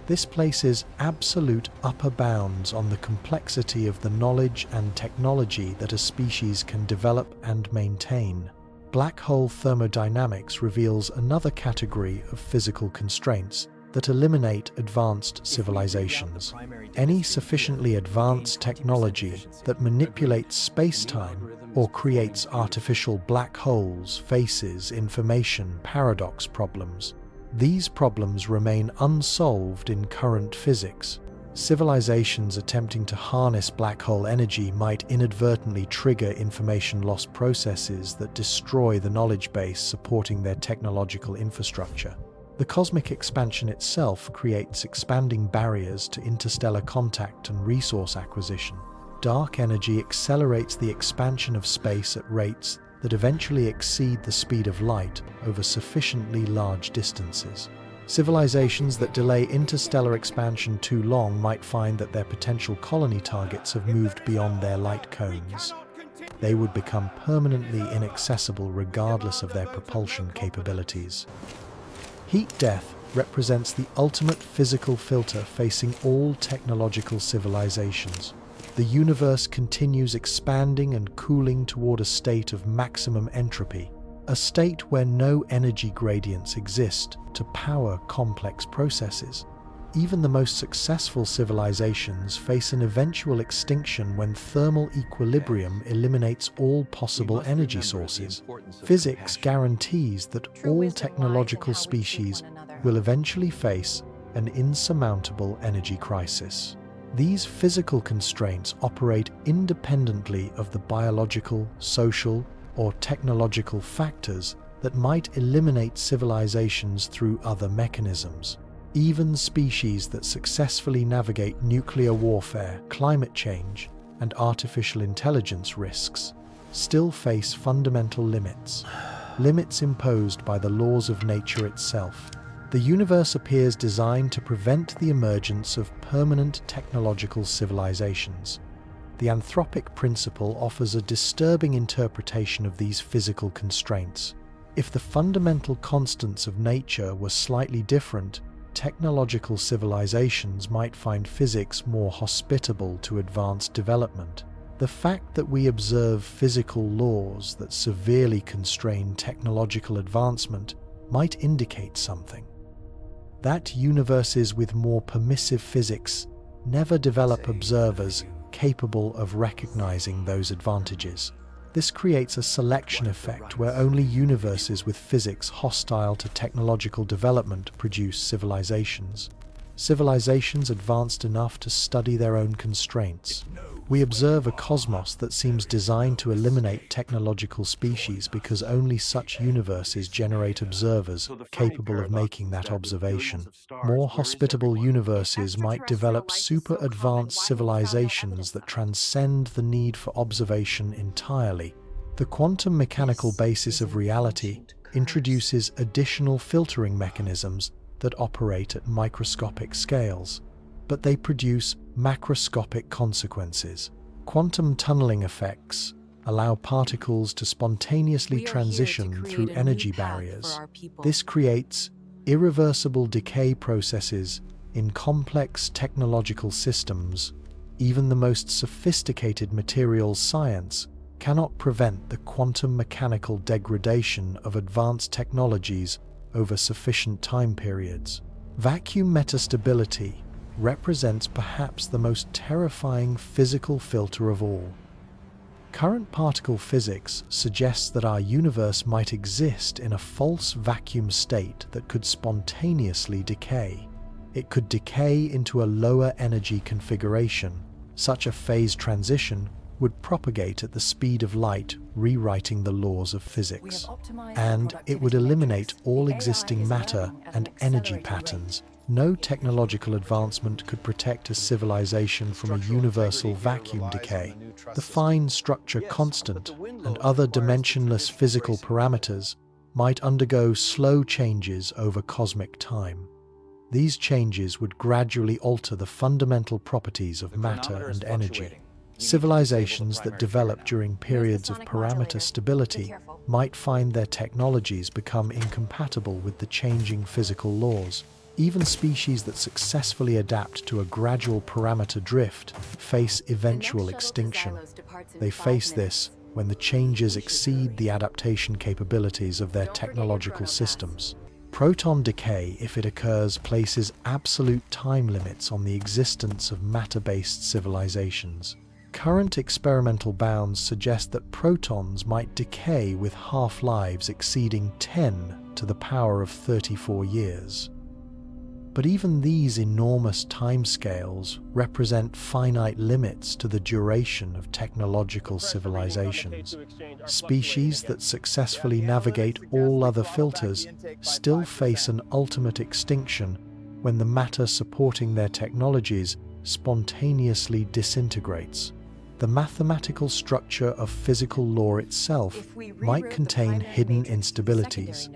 This places absolute upper bounds on the complexity of the knowledge and technology that a species can develop and maintain. Black hole thermodynamics reveals another category of physical constraints that eliminate advanced civilizations. Any sufficiently advanced technology that manipulates space-time or creates artificial black holes faces information paradox problems. These problems remain unsolved in current physics. Civilizations attempting to harness black hole energy might inadvertently trigger information loss processes that destroy the knowledge base supporting their technological infrastructure. The cosmic expansion itself creates expanding barriers to interstellar contact and resource acquisition. Dark energy accelerates the expansion of space at rates that eventually exceed the speed of light over sufficiently large distances. Civilizations that delay interstellar expansion too long might find that their potential colony targets have moved beyond their light cones. They would become permanently inaccessible regardless of their propulsion capabilities. Heat death represents the ultimate physical filter facing all technological civilizations. The universe continues expanding and cooling toward a state of maximum entropy, a state where no energy gradients exist to power complex processes. Even the most successful civilizations face an eventual extinction when thermal equilibrium eliminates all possible energy sources. Physics guarantees that all technological species will eventually face an insurmountable energy crisis. These physical constraints operate independently of the biological, social, or technological factors that might eliminate civilizations through other mechanisms. Even species that successfully navigate nuclear warfare, climate change, and artificial intelligence risks still face fundamental limits, limits imposed by the laws of nature itself. The universe appears designed to prevent the emergence of permanent technological civilizations. The anthropic principle offers a disturbing interpretation of these physical constraints. If the fundamental constants of nature were slightly different, technological civilizations might find physics more hospitable to advanced development. The fact that we observe physical laws that severely constrain technological advancement might indicate something. That universes with more permissive physics never develop observers capable of recognizing those advantages. This creates a selection effect where only universes with physics hostile to technological development produce civilizations. Civilizations advanced enough to study their own constraints. We observe a cosmos that seems designed to eliminate technological species because only such universes generate observers capable of making that observation. More hospitable universes might develop super-advanced civilizations that transcend the need for observation entirely. The quantum mechanical basis of reality introduces additional filtering mechanisms that operate at microscopic scales, but they produce macroscopic consequences. Quantum tunneling effects allow particles to spontaneously transition through energy barriers. This creates irreversible decay processes in complex technological systems. Even the most sophisticated materials science cannot prevent the quantum mechanical degradation of advanced technologies over sufficient time periods. Vacuum metastability represents perhaps the most terrifying physical filter of all. Current particle physics suggests that our universe might exist in a false vacuum state that could spontaneously decay. It could decay into a lower energy configuration. Such a phase transition would propagate at the speed of light, rewriting the laws of physics. And it would eliminate all existing matter and energy patterns. No technological advancement could protect a civilization from a universal vacuum decay. The fine structure constant and other dimensionless physical parameters might undergo slow changes over cosmic time. These changes would gradually alter the fundamental properties of matter and energy. Civilizations that develop during periods of parameter stability might find their technologies become incompatible with the changing physical laws. Even species that successfully adapt to a gradual parameter drift face eventual extinction. They face this when the changes exceed the adaptation capabilities of their technological systems. Proton decay, if it occurs, places absolute time limits on the existence of matter-based civilizations. Current experimental bounds suggest that protons might decay with half-lives exceeding 10 to the power of 34 years. But even these enormous timescales represent finite limits to the duration of technological civilizations. Species that successfully navigate all other filters still face an ultimate extinction when the matter supporting their technologies spontaneously disintegrates. The mathematical structure of physical law itself might contain hidden instabilities.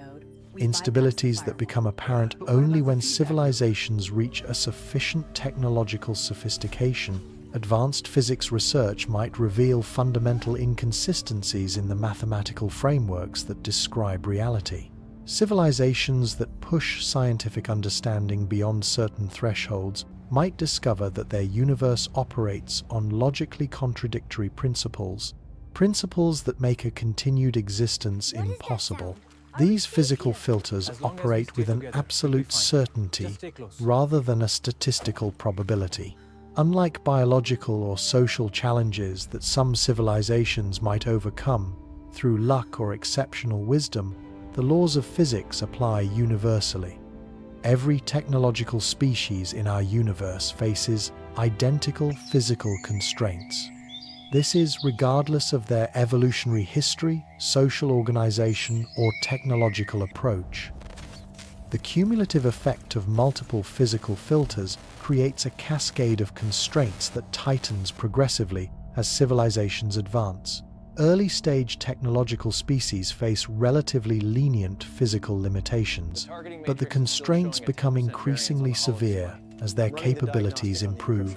Instabilities that become apparent only when civilizations reach a sufficient technological sophistication. Advanced physics research might reveal fundamental inconsistencies in the mathematical frameworks that describe reality. Civilizations that push scientific understanding beyond certain thresholds might discover that their universe operates on logically contradictory principles that make a continued existence impossible. These physical filters operate with an absolute certainty rather than a statistical probability. Unlike biological or social challenges that some civilizations might overcome through luck or exceptional wisdom, the laws of physics apply universally. Every technological species in our universe faces identical physical constraints. This is regardless of their evolutionary history, social organization, or technological approach. The cumulative effect of multiple physical filters creates a cascade of constraints that tightens progressively as civilizations advance. Early-stage technological species face relatively lenient physical limitations, but the constraints become increasingly severe as their capabilities improve.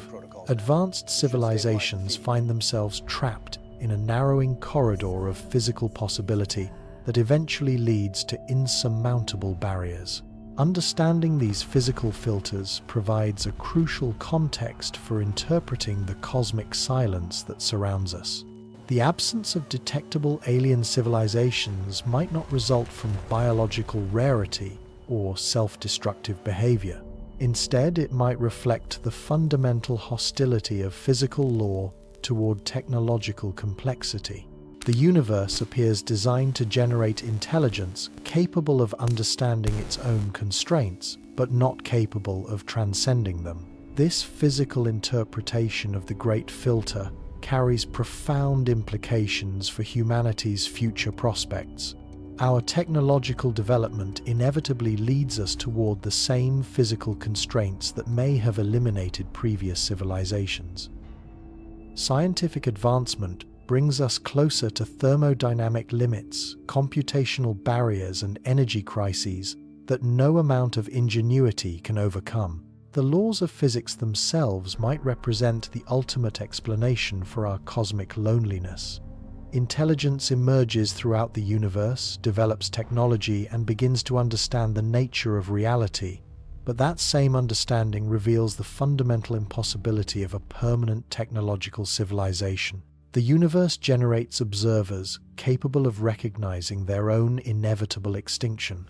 Advanced civilizations find themselves trapped in a narrowing corridor of physical possibility that eventually leads to insurmountable barriers. Understanding these physical filters provides a crucial context for interpreting the cosmic silence that surrounds us. The absence of detectable alien civilizations might not result from biological rarity or self-destructive behavior. Instead, it might reflect the fundamental hostility of physical law toward technological complexity. The universe appears designed to generate intelligence capable of understanding its own constraints, but not capable of transcending them. This physical interpretation of the Great Filter carries profound implications for humanity's future prospects. Our technological development inevitably leads us toward the same physical constraints that may have eliminated previous civilizations. Scientific advancement brings us closer to thermodynamic limits, computational barriers, and energy crises that no amount of ingenuity can overcome. The laws of physics themselves might represent the ultimate explanation for our cosmic loneliness. Intelligence emerges throughout the universe, develops technology, and begins to understand the nature of reality. But that same understanding reveals the fundamental impossibility of a permanent technological civilization. The universe generates observers capable of recognizing their own inevitable extinction.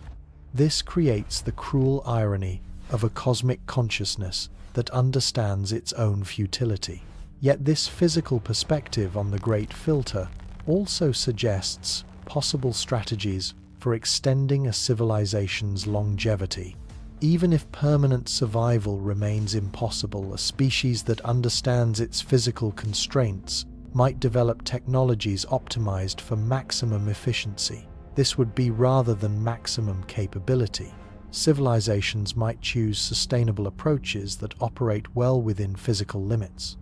This creates the cruel irony of a cosmic consciousness that understands its own futility. Yet this physical perspective on the Great Filter also suggests possible strategies for extending a civilization's longevity. Even if permanent survival remains impossible, a species that understands its physical constraints might develop technologies optimized for maximum efficiency. This would be rather than maximum capability. Civilizations might choose sustainable approaches that operate well within physical limits.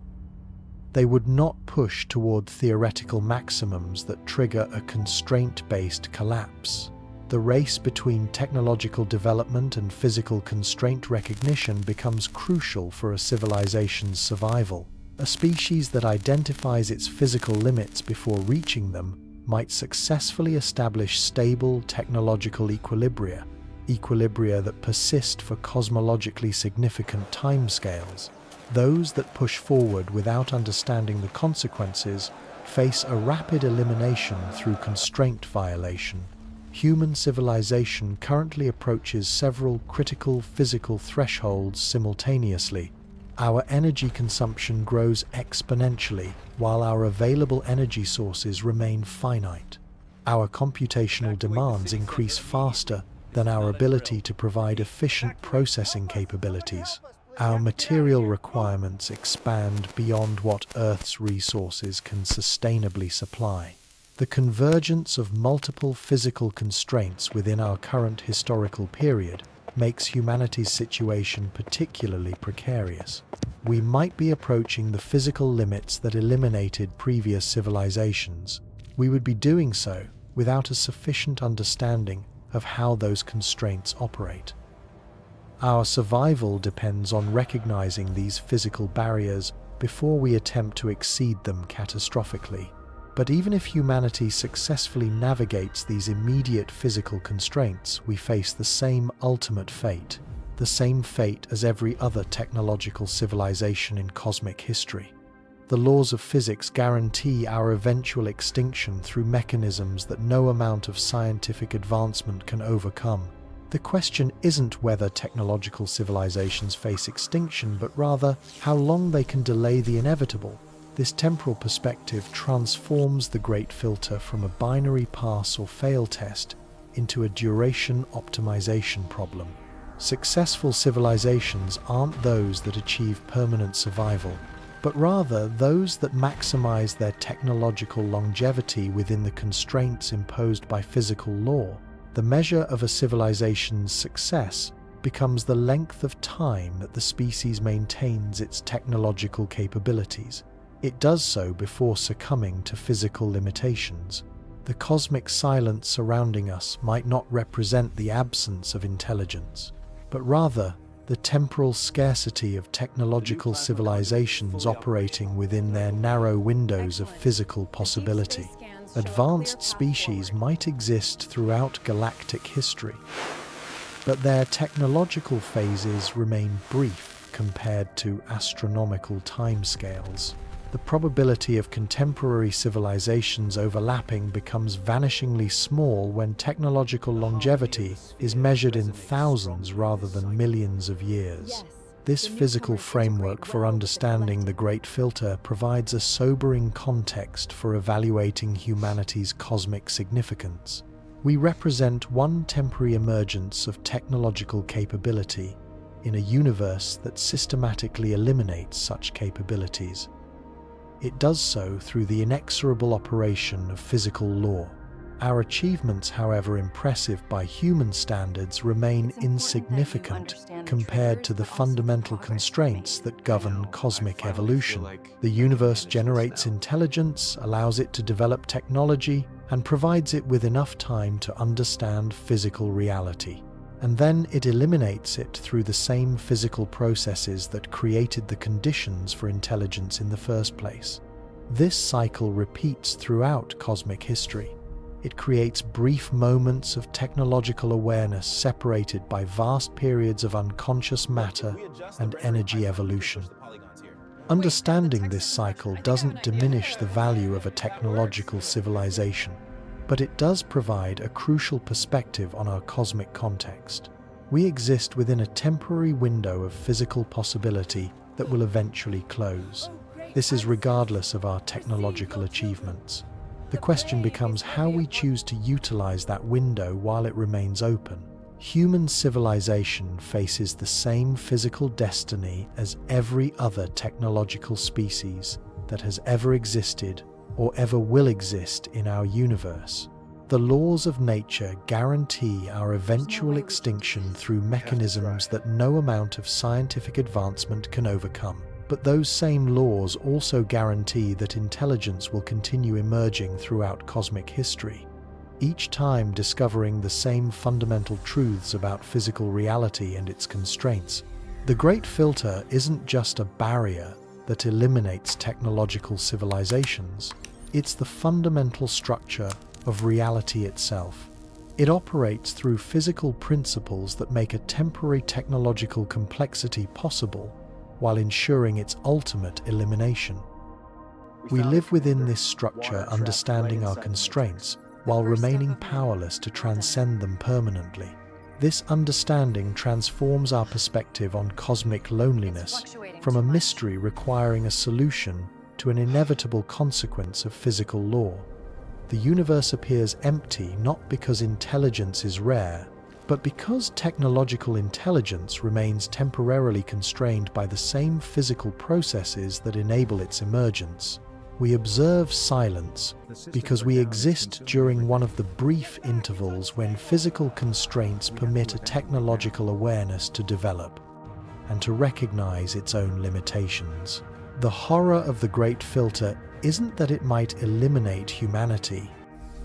They would not push toward theoretical maximums that trigger a constraint-based collapse. The race between technological development and physical constraint recognition becomes crucial for a civilization's survival. A species that identifies its physical limits before reaching them might successfully establish stable technological equilibria that persist for cosmologically significant timescales. Those that push forward without understanding the consequences face a rapid elimination through constraint violation. Human civilization currently approaches several critical physical thresholds simultaneously. Our energy consumption grows exponentially, while our available energy sources remain finite. Our computational demands increase faster than our ability to provide efficient processing capabilities. Our material requirements expand beyond what Earth's resources can sustainably supply. The convergence of multiple physical constraints within our current historical period makes humanity's situation particularly precarious. We might be approaching the physical limits that eliminated previous civilizations. We would be doing so without a sufficient understanding of how those constraints operate. Our survival depends on recognizing these physical barriers before we attempt to exceed them catastrophically. But even if humanity successfully navigates these immediate physical constraints, we face the same ultimate fate, the same fate as every other technological civilization in cosmic history. The laws of physics guarantee our eventual extinction through mechanisms that no amount of scientific advancement can overcome. The question isn't whether technological civilizations face extinction, but rather how long they can delay the inevitable. This temporal perspective transforms the Great Filter from a binary pass or fail test into a duration optimization problem. Successful civilizations aren't those that achieve permanent survival, but rather those that maximize their technological longevity within the constraints imposed by physical law. The measure of a civilization's success becomes the length of time that the species maintains its technological capabilities. It does so before succumbing to physical limitations. The cosmic silence surrounding us might not represent the absence of intelligence, but rather the temporal scarcity of technological civilizations operating within their narrow windows of physical possibility. Advanced species might exist throughout galactic history, but their technological phases remain brief compared to astronomical timescales. The probability of contemporary civilizations overlapping becomes vanishingly small when technological longevity is measured in thousands rather than millions of years. This physical framework for understanding the Great Filter provides a sobering context for evaluating humanity's cosmic significance. We represent one temporary emergence of technological capability in a universe that systematically eliminates such capabilities. It does so through the inexorable operation of physical law. Our achievements, however impressive by human standards, remain insignificant compared to the fundamental constraints that govern cosmic evolution. The universe generates intelligence, allows it to develop technology, and provides it with enough time to understand physical reality. And then it eliminates it through the same physical processes that created the conditions for intelligence in the first place. This cycle repeats throughout cosmic history. It creates brief moments of technological awareness separated by vast periods of unconscious matter and energy evolution. Understanding this cycle doesn't diminish the value of a technological civilization, but it does provide a crucial perspective on our cosmic context. We exist within a temporary window of physical possibility that will eventually close. This is regardless of our technological achievements. The question becomes how we choose to utilize that window while it remains open. Human civilization faces the same physical destiny as every other technological species that has ever existed or ever will exist in our universe. The laws of nature guarantee our eventual extinction through mechanisms that no amount of scientific advancement can overcome. But those same laws also guarantee that intelligence will continue emerging throughout cosmic history, each time discovering the same fundamental truths about physical reality and its constraints. The Great Filter isn't just a barrier that eliminates technological civilizations, it's the fundamental structure of reality itself. It operates through physical principles that make a temporary technological complexity possible while ensuring its ultimate elimination. We live within this structure, understanding our constraints while remaining powerless to transcend them permanently. This understanding transforms our perspective on cosmic loneliness from a mystery requiring a solution to an inevitable consequence of physical law. The universe appears empty not because intelligence is rare, but because technological intelligence remains temporarily constrained by the same physical processes that enable its emergence. We observe silence because we exist during one of the brief intervals when physical constraints permit a technological awareness to develop and to recognize its own limitations. The horror of the Great Filter isn't that it might eliminate humanity.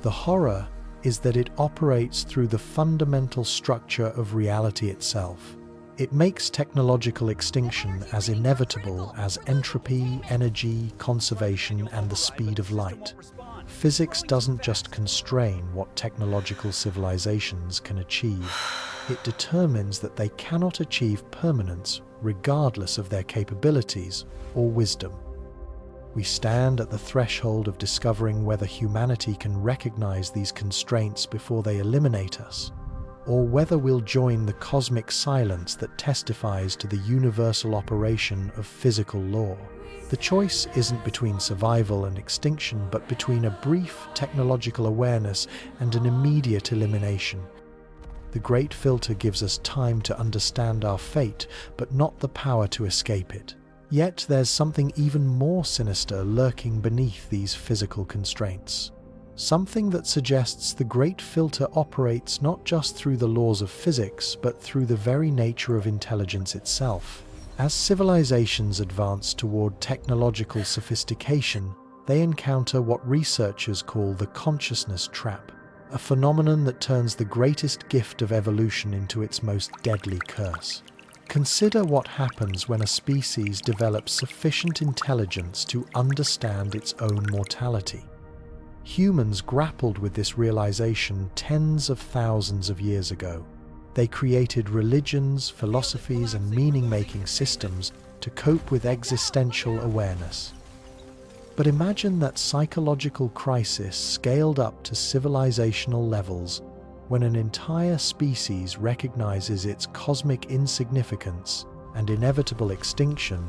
The horror is that it operates through the fundamental structure of reality itself. It makes technological extinction as inevitable as entropy, energy, conservation, and the speed of light. Physics doesn't just constrain what technological civilizations can achieve. It determines that they cannot achieve permanence regardless of their capabilities or wisdom. We stand at the threshold of discovering whether humanity can recognize these constraints before they eliminate us, or whether we'll join the cosmic silence that testifies to the universal operation of physical law. The choice isn't between survival and extinction, but between a brief technological awareness and an immediate elimination. The Great Filter gives us time to understand our fate, but not the power to escape it. Yet there's something even more sinister lurking beneath these physical constraints. Something that suggests the Great Filter operates not just through the laws of physics, but through the very nature of intelligence itself. As civilizations advance toward technological sophistication, they encounter what researchers call the consciousness trap, a phenomenon that turns the greatest gift of evolution into its most deadly curse. Consider what happens when a species develops sufficient intelligence to understand its own mortality. Humans grappled with this realization tens of thousands of years ago. They created religions, philosophies, and meaning-making systems to cope with existential awareness. But imagine that psychological crisis scaled up to civilizational levels when an entire species recognizes its cosmic insignificance and inevitable extinction.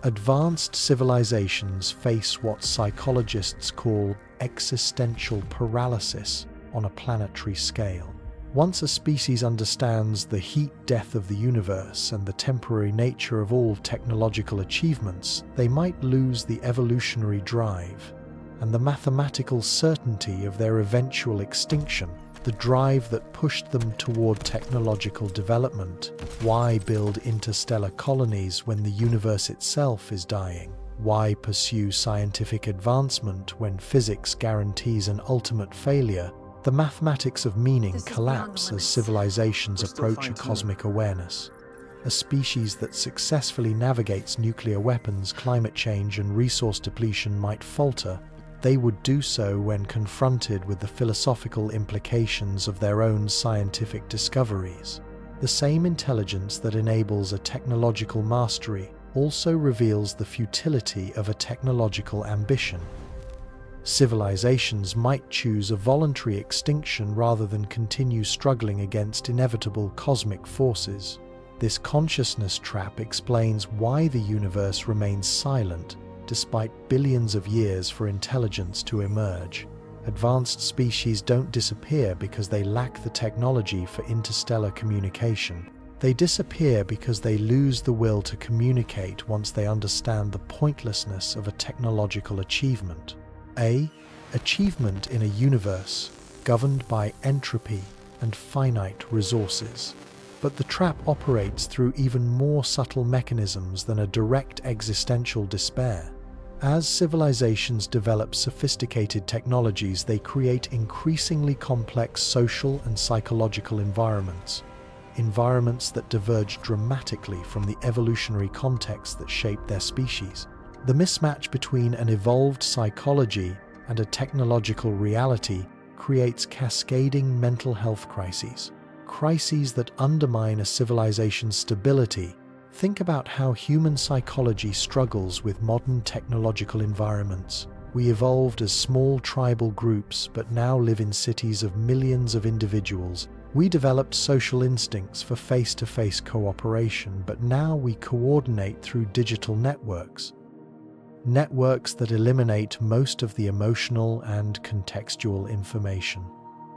Advanced civilizations face what psychologists call existential paralysis on a planetary scale. Once a species understands the heat death of the universe and the temporary nature of all technological achievements, they might lose the evolutionary drive and the mathematical certainty of their eventual extinction, the drive that pushed them toward technological development. Why build interstellar colonies when the universe itself is dying? Why pursue scientific advancement when physics guarantees an ultimate failure? The mathematics of meaning collapse as civilizations approach a cosmic awareness. A species that successfully navigates nuclear weapons, climate change, and resource depletion might falter. They would do so when confronted with the philosophical implications of their own scientific discoveries. The same intelligence that enables a technological mastery also reveals the futility of a technological ambition. Civilizations might choose a voluntary extinction rather than continue struggling against inevitable cosmic forces. This consciousness trap explains why the universe remains silent despite billions of years for intelligence to emerge. Advanced species don't disappear because they lack the technology for interstellar communication. They disappear because they lose the will to communicate once they understand the pointlessness of a technological achievement. Achievement in a universe governed by entropy and finite resources. But the trap operates through even more subtle mechanisms than a direct existential despair. As civilizations develop sophisticated technologies, they create increasingly complex social and psychological environments that diverge dramatically from the evolutionary context that shaped their species. The mismatch between an evolved psychology and a technological reality creates cascading mental health crises that undermine a civilization's stability. Think about how human psychology struggles with modern technological environments. We evolved as small tribal groups, but now live in cities of millions of individuals. We developed social instincts for face-to-face cooperation, but now we coordinate through digital networks that eliminate most of the emotional and contextual information.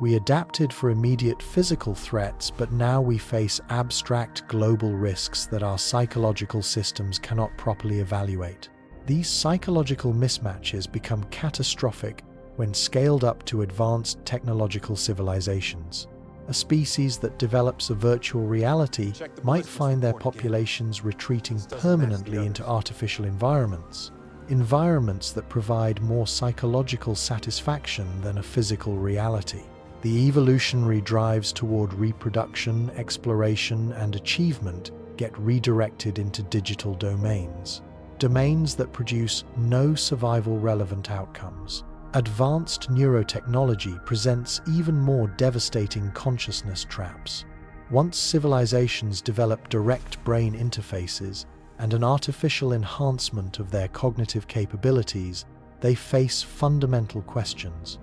We adapted for immediate physical threats, but now we face abstract global risks that our psychological systems cannot properly evaluate. These psychological mismatches become catastrophic when scaled up to advanced technological civilizations. A species that develops a virtual reality might find their populations retreating permanently into artificial environments that provide more psychological satisfaction than a physical reality. The evolutionary drives toward reproduction, exploration, and achievement get redirected into digital domains that produce no survival-relevant outcomes. Advanced neurotechnology presents even more devastating consciousness traps. Once civilizations develop direct brain interfaces and an artificial enhancement of their cognitive capabilities, they face fundamental questions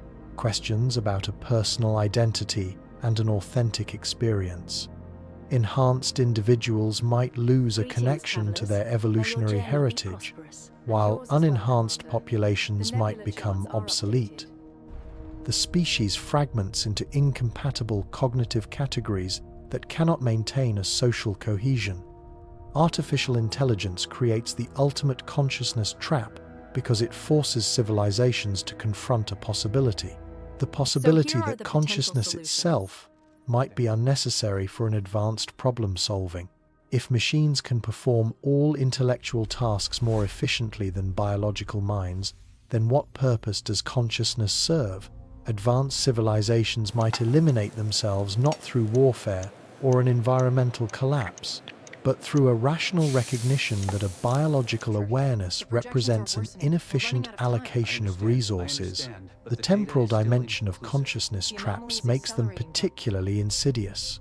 about a personal identity and an authentic experience. Enhanced individuals might lose a connection to their evolutionary heritage, while unenhanced populations might become obsolete. The species fragments into incompatible cognitive categories that cannot maintain a social cohesion. Artificial intelligence creates the ultimate consciousness trap because it forces civilizations to confront a possibility. The possibility that consciousness itself might be unnecessary for an advanced problem solving. If machines can perform all intellectual tasks more efficiently than biological minds, then what purpose does consciousness serve? Advanced civilizations might eliminate themselves not through warfare or an environmental collapse, but through a rational recognition that a biological awareness represents an inefficient allocation of resources. The temporal dimension of consciousness traps makes them particularly insidious.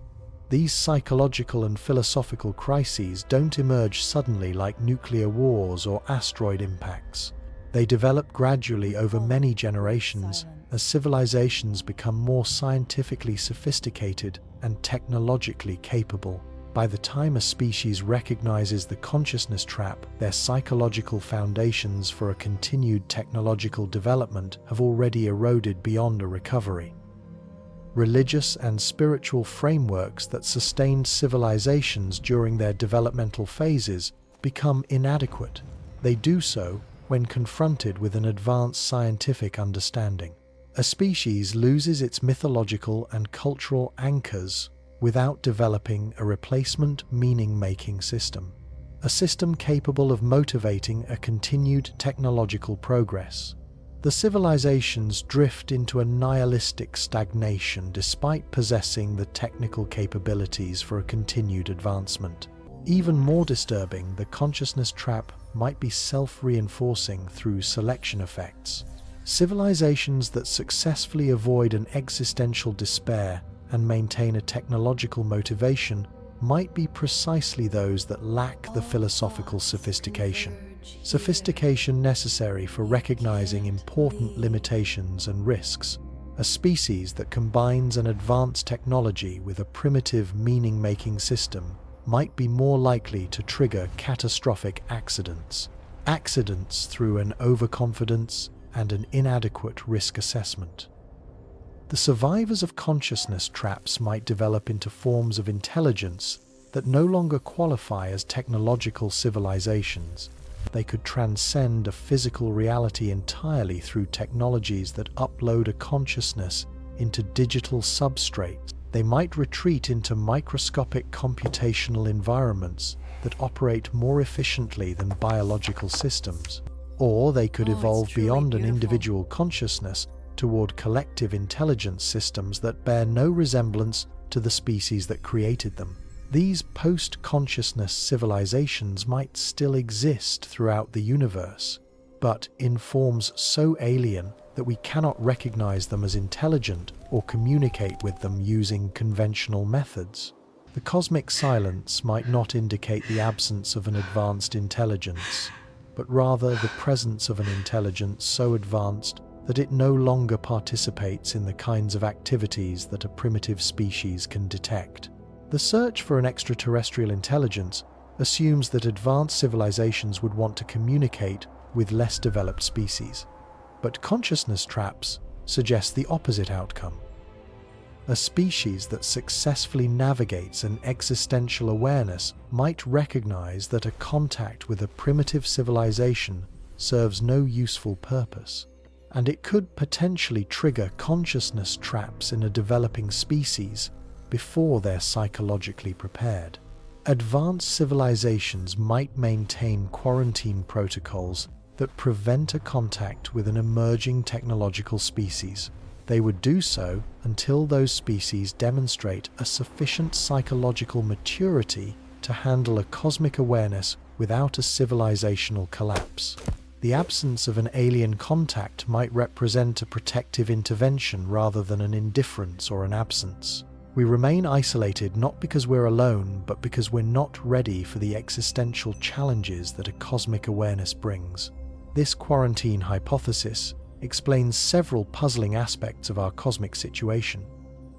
These psychological and philosophical crises don't emerge suddenly like nuclear wars or asteroid impacts. They develop gradually over many generations as civilizations become more scientifically sophisticated and technologically capable. By the time a species recognizes the consciousness trap, their psychological foundations for a continued technological development have already eroded beyond a recovery. Religious and spiritual frameworks that sustained civilizations during their developmental phases become inadequate. They do so when confronted with an advanced scientific understanding. A species loses its mythological and cultural anchors without developing a replacement meaning-making system, a system capable of motivating a continued technological progress. The civilizations drift into a nihilistic stagnation despite possessing the technical capabilities for a continued advancement. Even more disturbing, the consciousness trap might be self-reinforcing through selection effects. Civilizations that successfully avoid an existential despair and maintain a technological motivation might be precisely those that lack the philosophical sophistication necessary for recognizing important limitations and risks. A species that combines an advanced technology with a primitive meaning-making system might be more likely to trigger catastrophic accidents through an overconfidence and an inadequate risk assessment. The survivors of consciousness traps might develop into forms of intelligence that no longer qualify as technological civilizations. They could transcend a physical reality entirely through technologies that upload a consciousness into digital substrates. They might retreat into microscopic computational environments that operate more efficiently than biological systems. Or they could evolve beyond an individual consciousness toward collective intelligence systems that bear no resemblance to the species that created them. These post-consciousness civilizations might still exist throughout the universe, but in forms so alien that we cannot recognize them as intelligent or communicate with them using conventional methods. The cosmic silence might not indicate the absence of an advanced intelligence, but rather the presence of an intelligence so advanced that it no longer participates in the kinds of activities that a primitive species can detect. The search for an extraterrestrial intelligence assumes that advanced civilizations would want to communicate with less developed species, but consciousness traps suggest the opposite outcome. A species that successfully navigates an existential awareness might recognize that a contact with a primitive civilization serves no useful purpose, and it could potentially trigger consciousness traps in a developing species before they're psychologically prepared. Advanced civilizations might maintain quarantine protocols that prevent a contact with an emerging technological species. They would do so until those species demonstrate a sufficient psychological maturity to handle a cosmic awareness without a civilizational collapse. The absence of an alien contact might represent a protective intervention rather than an indifference or an absence. We remain isolated not because we're alone, but because we're not ready for the existential challenges that a cosmic awareness brings. This quarantine hypothesis explains several puzzling aspects of our cosmic situation.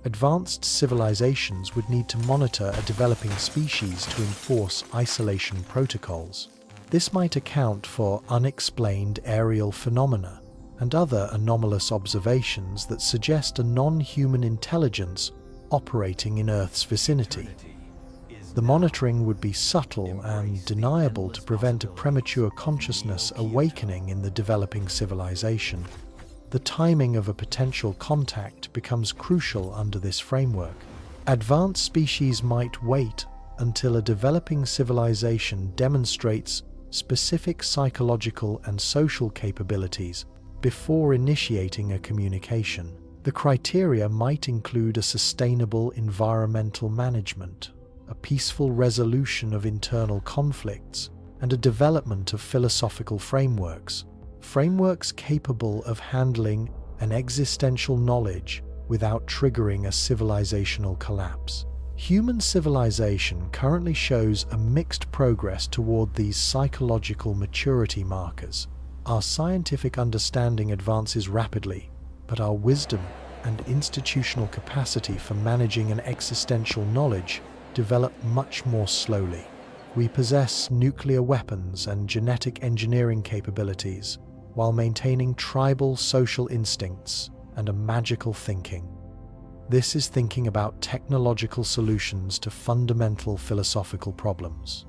Advanced civilizations would need to monitor a developing species to enforce isolation protocols. This might account for unexplained aerial phenomena and other anomalous observations that suggest a non-human intelligence operating in Earth's vicinity. The monitoring would be subtle and deniable to prevent a premature consciousness awakening in the developing civilization. The timing of a potential contact becomes crucial under this framework. Advanced species might wait until a developing civilization demonstrates specific psychological and social capabilities before initiating a communication. The criteria might include a sustainable environmental management, a peaceful resolution of internal conflicts, and a development of philosophical frameworks capable of handling an existential knowledge without triggering a civilizational collapse. Human civilization currently shows a mixed progress toward these psychological maturity markers. Our scientific understanding advances rapidly, but our wisdom and institutional capacity for managing an existential knowledge develop much more slowly. We possess nuclear weapons and genetic engineering capabilities while maintaining tribal social instincts and a magical thinking. This is thinking about technological solutions to fundamental philosophical problems.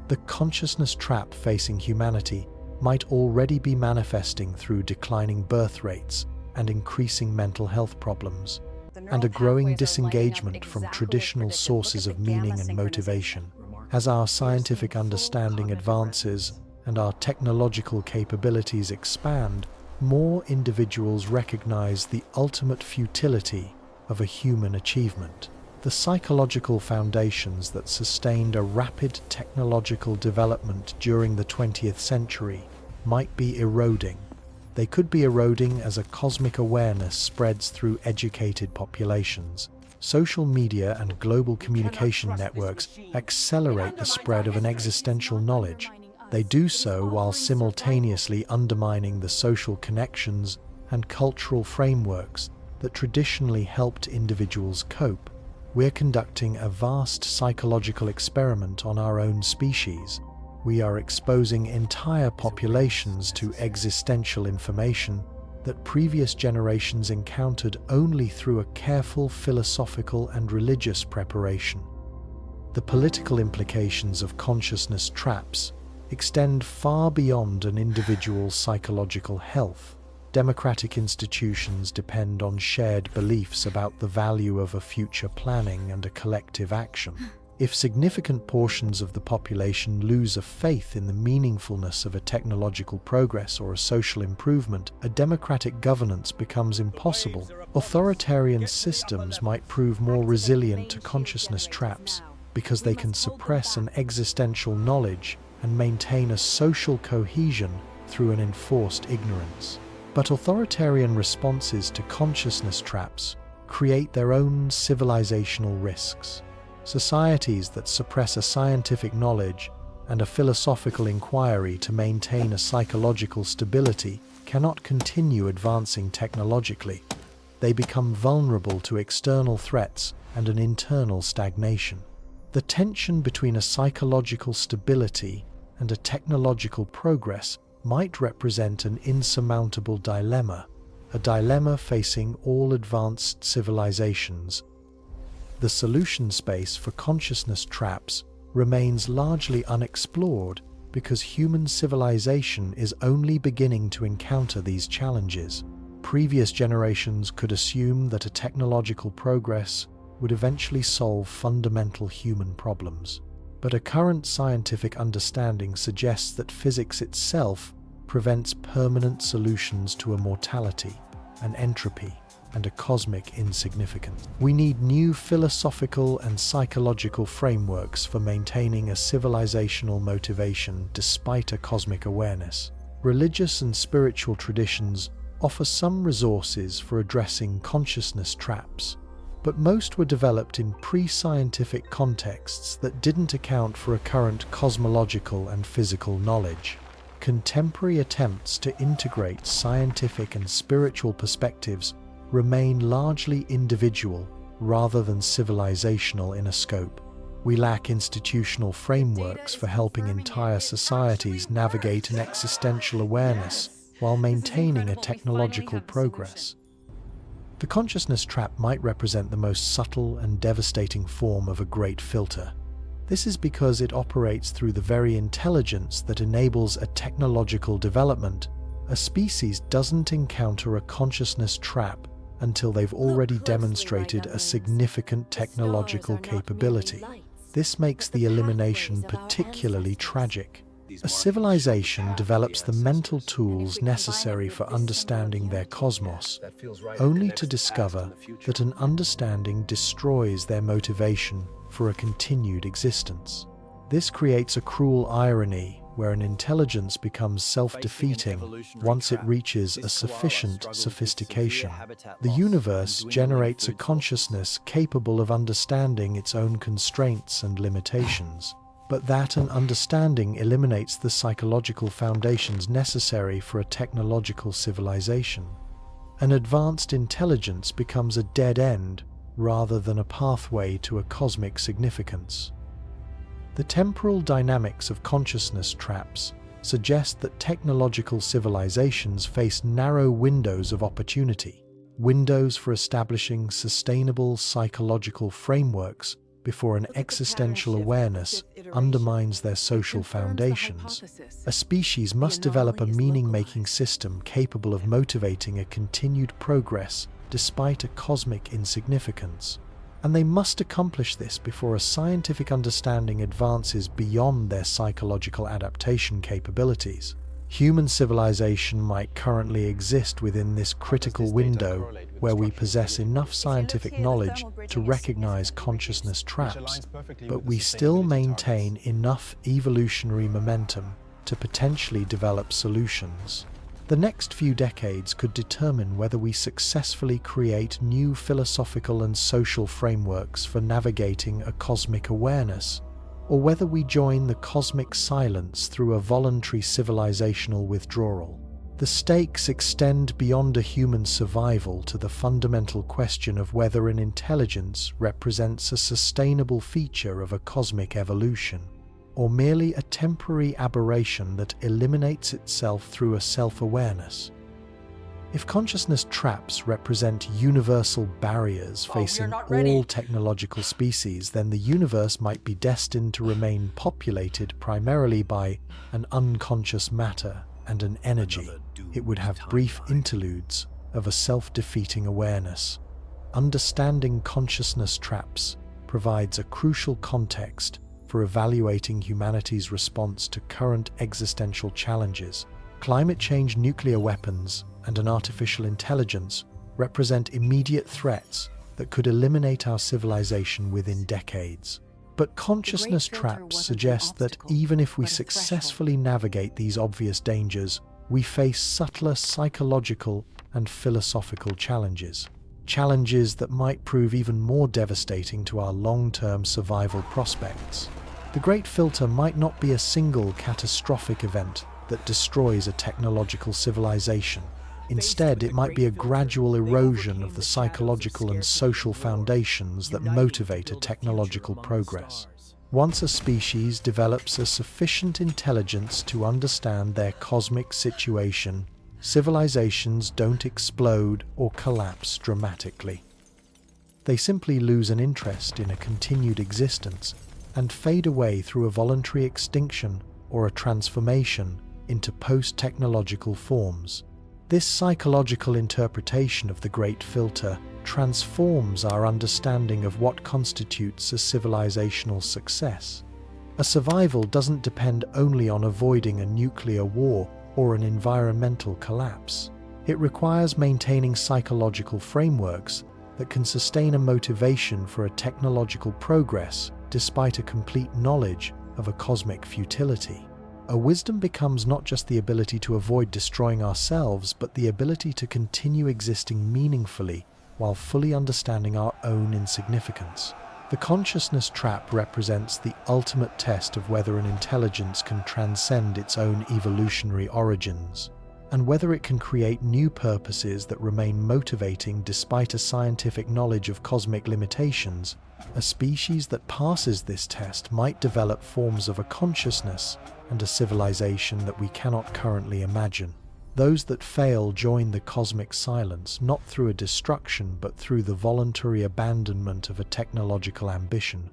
The consciousness trap facing humanity might already be manifesting through declining birth rates and increasing mental health problems, and a growing disengagement from traditional sources of meaning and motivation. As our scientific understanding advances and our technological capabilities expand, more individuals recognize the ultimate futility of a human achievement. The psychological foundations that sustained a rapid technological development during the 20th century might be eroding. They could be eroding as a cosmic awareness spreads through educated populations. Social media and global communication networks accelerate the spread of an existential knowledge. They do so while simultaneously undermining the social connections and cultural frameworks that traditionally helped individuals cope. We're conducting a vast psychological experiment on our own species. We are exposing entire populations to existential information that previous generations encountered only through a careful philosophical and religious preparation. The political implications of consciousness traps extend far beyond an individual's psychological health. Democratic institutions depend on shared beliefs about the value of a future planning and a collective action. If significant portions of the population lose a faith in the meaningfulness of a technological progress or a social improvement, a democratic governance becomes impossible. Authoritarian systems might prove more resilient to consciousness traps because they can suppress an existential knowledge and maintain a social cohesion through an enforced ignorance. But authoritarian responses to consciousness traps create their own civilizational risks. Societies that suppress a scientific knowledge and a philosophical inquiry to maintain a psychological stability cannot continue advancing technologically. They become vulnerable to external threats and an internal stagnation. The tension between a psychological stability and a technological progress might represent an insurmountable dilemma, a dilemma facing all advanced civilizations. The solution space for consciousness traps remains largely unexplored because human civilization is only beginning to encounter these challenges. Previous generations could assume that a technological progress would eventually solve fundamental human problems. But a current scientific understanding suggests that physics itself prevents permanent solutions to immortality and entropy and a cosmic insignificance. We need new philosophical and psychological frameworks for maintaining a civilizational motivation despite a cosmic awareness. Religious and spiritual traditions offer some resources for addressing consciousness traps, but most were developed in pre-scientific contexts that didn't account for a current cosmological and physical knowledge. Contemporary attempts to integrate scientific and spiritual perspectives remain largely individual rather than civilizational in a scope. We lack institutional frameworks for helping entire societies navigate an existential awareness while maintaining a technological progress. The consciousness trap might represent the most subtle and devastating form of a great filter. This is because it operates through the very intelligence that enables a technological development. A species doesn't encounter a consciousness trap until they've already demonstrated a significant technological capability. This makes the elimination particularly tragic. A civilization develops the mental tools necessary for understanding their cosmos, only to discover that an understanding destroys their motivation for a continued existence. This creates a cruel irony where an intelligence becomes self-defeating once it reaches a sufficient sophistication. The universe generates a consciousness capable of understanding its own constraints and limitations, but that an understanding eliminates the psychological foundations necessary for a technological civilization. An advanced intelligence becomes a dead end rather than a pathway to a cosmic significance. The temporal dynamics of consciousness traps suggest that technological civilizations face narrow windows of opportunity, windows for establishing sustainable psychological frameworks before an existential awareness undermines their social foundations. A species must develop a meaning-making system capable of motivating a continued progress despite a cosmic insignificance. And they must accomplish this before a scientific understanding advances beyond their psychological adaptation capabilities. Human civilization might currently exist within this critical window where we possess enough scientific knowledge to recognize consciousness traps, but we still maintain enough evolutionary momentum to potentially develop solutions. The next few decades could determine whether we successfully create new philosophical and social frameworks for navigating a cosmic awareness, or whether we join the cosmic silence through a voluntary civilizational withdrawal. The stakes extend beyond a human survival to the fundamental question of whether an intelligence represents a sustainable feature of a cosmic evolution, or merely a temporary aberration that eliminates itself through a self-awareness. If consciousness traps represent universal barriers facing all technological species, then the universe might be destined to remain populated primarily by an unconscious matter and an energy. It would have brief interludes of a self-defeating awareness. Understanding consciousness traps provides a crucial context for evaluating humanity's response to current existential challenges. Climate change, nuclear weapons, and an artificial intelligence represent immediate threats that could eliminate our civilization within decades. But consciousness traps suggest that even if we successfully navigate these obvious dangers, we face subtler psychological and philosophical challenges. Challenges that might prove even more devastating to our long-term survival prospects. The Great Filter might not be a single catastrophic event that destroys a technological civilization. Instead, it might be a gradual erosion of the psychological and social foundations that motivate a technological progress. Once a species develops a sufficient intelligence to understand their cosmic situation, civilizations don't explode or collapse dramatically. They simply lose an interest in a continued existence and fade away through a voluntary extinction or a transformation into post-technological forms. This psychological interpretation of the Great Filter transforms our understanding of what constitutes a civilizational success. A survival doesn't depend only on avoiding a nuclear war or an environmental collapse. It requires maintaining psychological frameworks that can sustain a motivation for a technological progress despite a complete knowledge of a cosmic futility. A wisdom becomes not just the ability to avoid destroying ourselves, but the ability to continue existing meaningfully while fully understanding our own insignificance. The consciousness trap represents the ultimate test of whether an intelligence can transcend its own evolutionary origins, and whether it can create new purposes that remain motivating despite a scientific knowledge of cosmic limitations. A species that passes this test might develop forms of a consciousness and a civilization that we cannot currently imagine. Those that fail join the cosmic silence, not through a destruction, but through the voluntary abandonment of a technological ambition.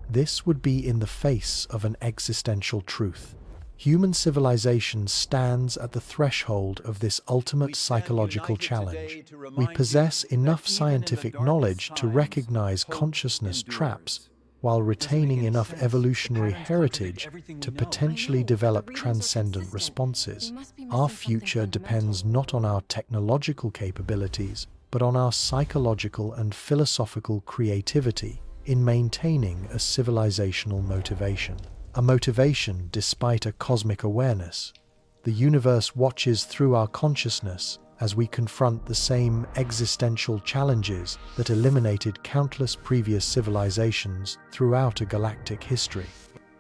This would be in the face of an existential truth. Human civilization stands at the threshold of this ultimate psychological challenge. We possess enough scientific knowledge to recognize consciousness traps while retaining enough evolutionary heritage to potentially develop transcendent responses. Our future depends not on our technological capabilities, but on our psychological and philosophical creativity in maintaining a civilizational motivation. a motivation despite a cosmic awareness. The universe watches through our consciousness as we confront the same existential challenges that eliminated countless previous civilizations throughout a galactic history.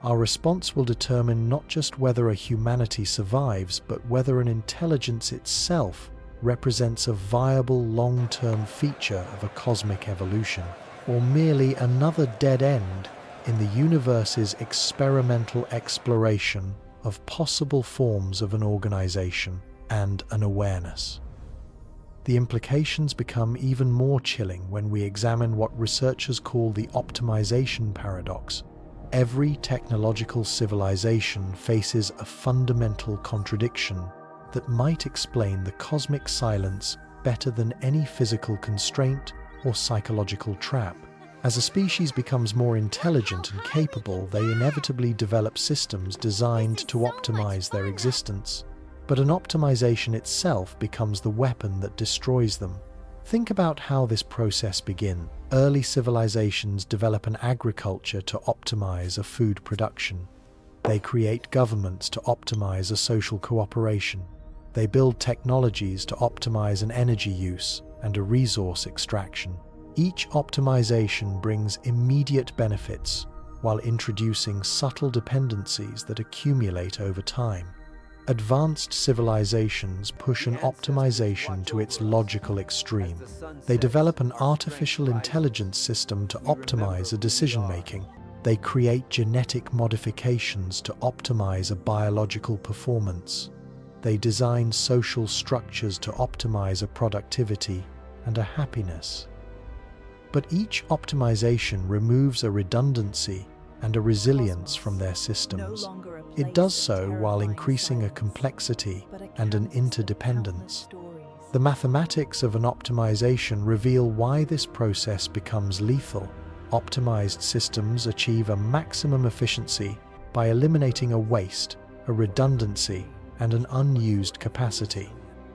Our response will determine not just whether a humanity survives, but whether an intelligence itself represents a viable long-term feature of a cosmic evolution, or merely another dead end in the universe's experimental exploration of possible forms of an organization and an awareness. The implications become even more chilling when we examine what researchers call the optimization paradox. Every technological civilization faces a fundamental contradiction that might explain the cosmic silence better than any physical constraint or psychological trap. As a species becomes more intelligent and capable, they inevitably develop systems designed to optimize their existence. But an optimization itself becomes the weapon that destroys them. Think about how this process begins. Early civilizations develop an agriculture to optimize a food production. They create governments to optimize a social cooperation. They build technologies to optimize an energy use and a resource extraction. Each optimization brings immediate benefits while introducing subtle dependencies that accumulate over time. Advanced civilizations push an optimization to its logical extreme. They develop an artificial intelligence system to optimize a decision-making. They create genetic modifications to optimize a biological performance. They design social structures to optimize a productivity and a happiness. But each optimization removes a redundancy and a resilience from their systems. It does so while increasing a complexity and an interdependence. The mathematics of an optimization reveal why this process becomes lethal. Optimized systems achieve a maximum efficiency by eliminating a waste, a redundancy, and an unused capacity.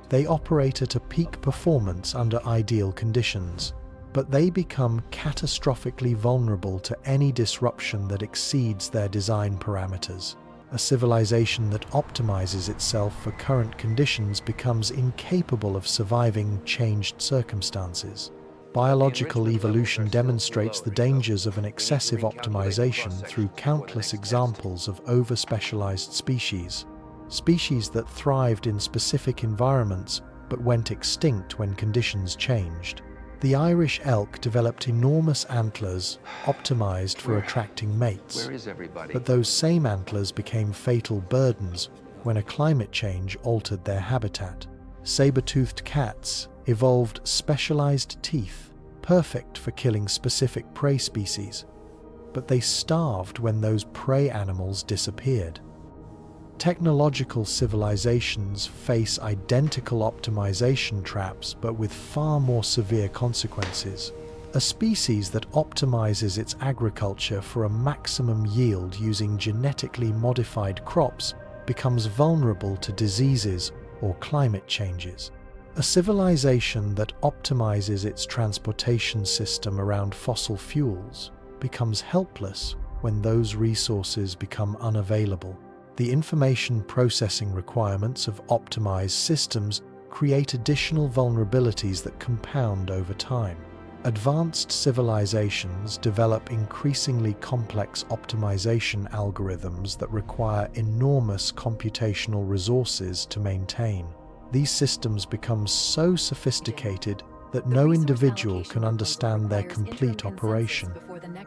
They operate at a peak performance under ideal conditions, but they become catastrophically vulnerable to any disruption that exceeds their design parameters. A civilization that optimizes itself for current conditions becomes incapable of surviving changed circumstances. Biological evolution demonstrates the dangers of an excessive optimization through countless examples of over-specialized species. Species that thrived in specific environments but went extinct when conditions changed. The Irish elk developed enormous antlers optimized for attracting mates, but those same antlers became fatal burdens when a climate change altered their habitat. Saber-toothed cats evolved specialized teeth, perfect for killing specific prey species, but they starved when those prey animals disappeared. Technological civilizations face identical optimization traps, but with far more severe consequences. A species that optimizes its agriculture for a maximum yield using genetically modified crops becomes vulnerable to diseases or climate changes. A civilization that optimizes its transportation system around fossil fuels becomes helpless when those resources become unavailable. The information processing requirements of optimized systems create additional vulnerabilities that compound over time. Advanced civilizations develop increasingly complex optimization algorithms that require enormous computational resources to maintain. These systems become so sophisticated that no individual can understand their complete operation.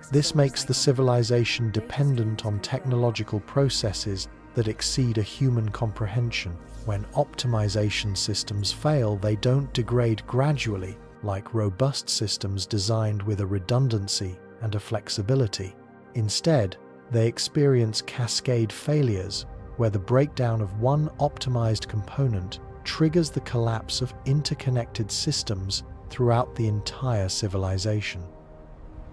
This makes the civilization dependent on technological processes that exceed a human comprehension. When optimization systems fail, they don't degrade gradually, like robust systems designed with a redundancy and a flexibility. Instead, they experience cascade failures, where the breakdown of one optimized component triggers the collapse of interconnected systems throughout the entire civilization.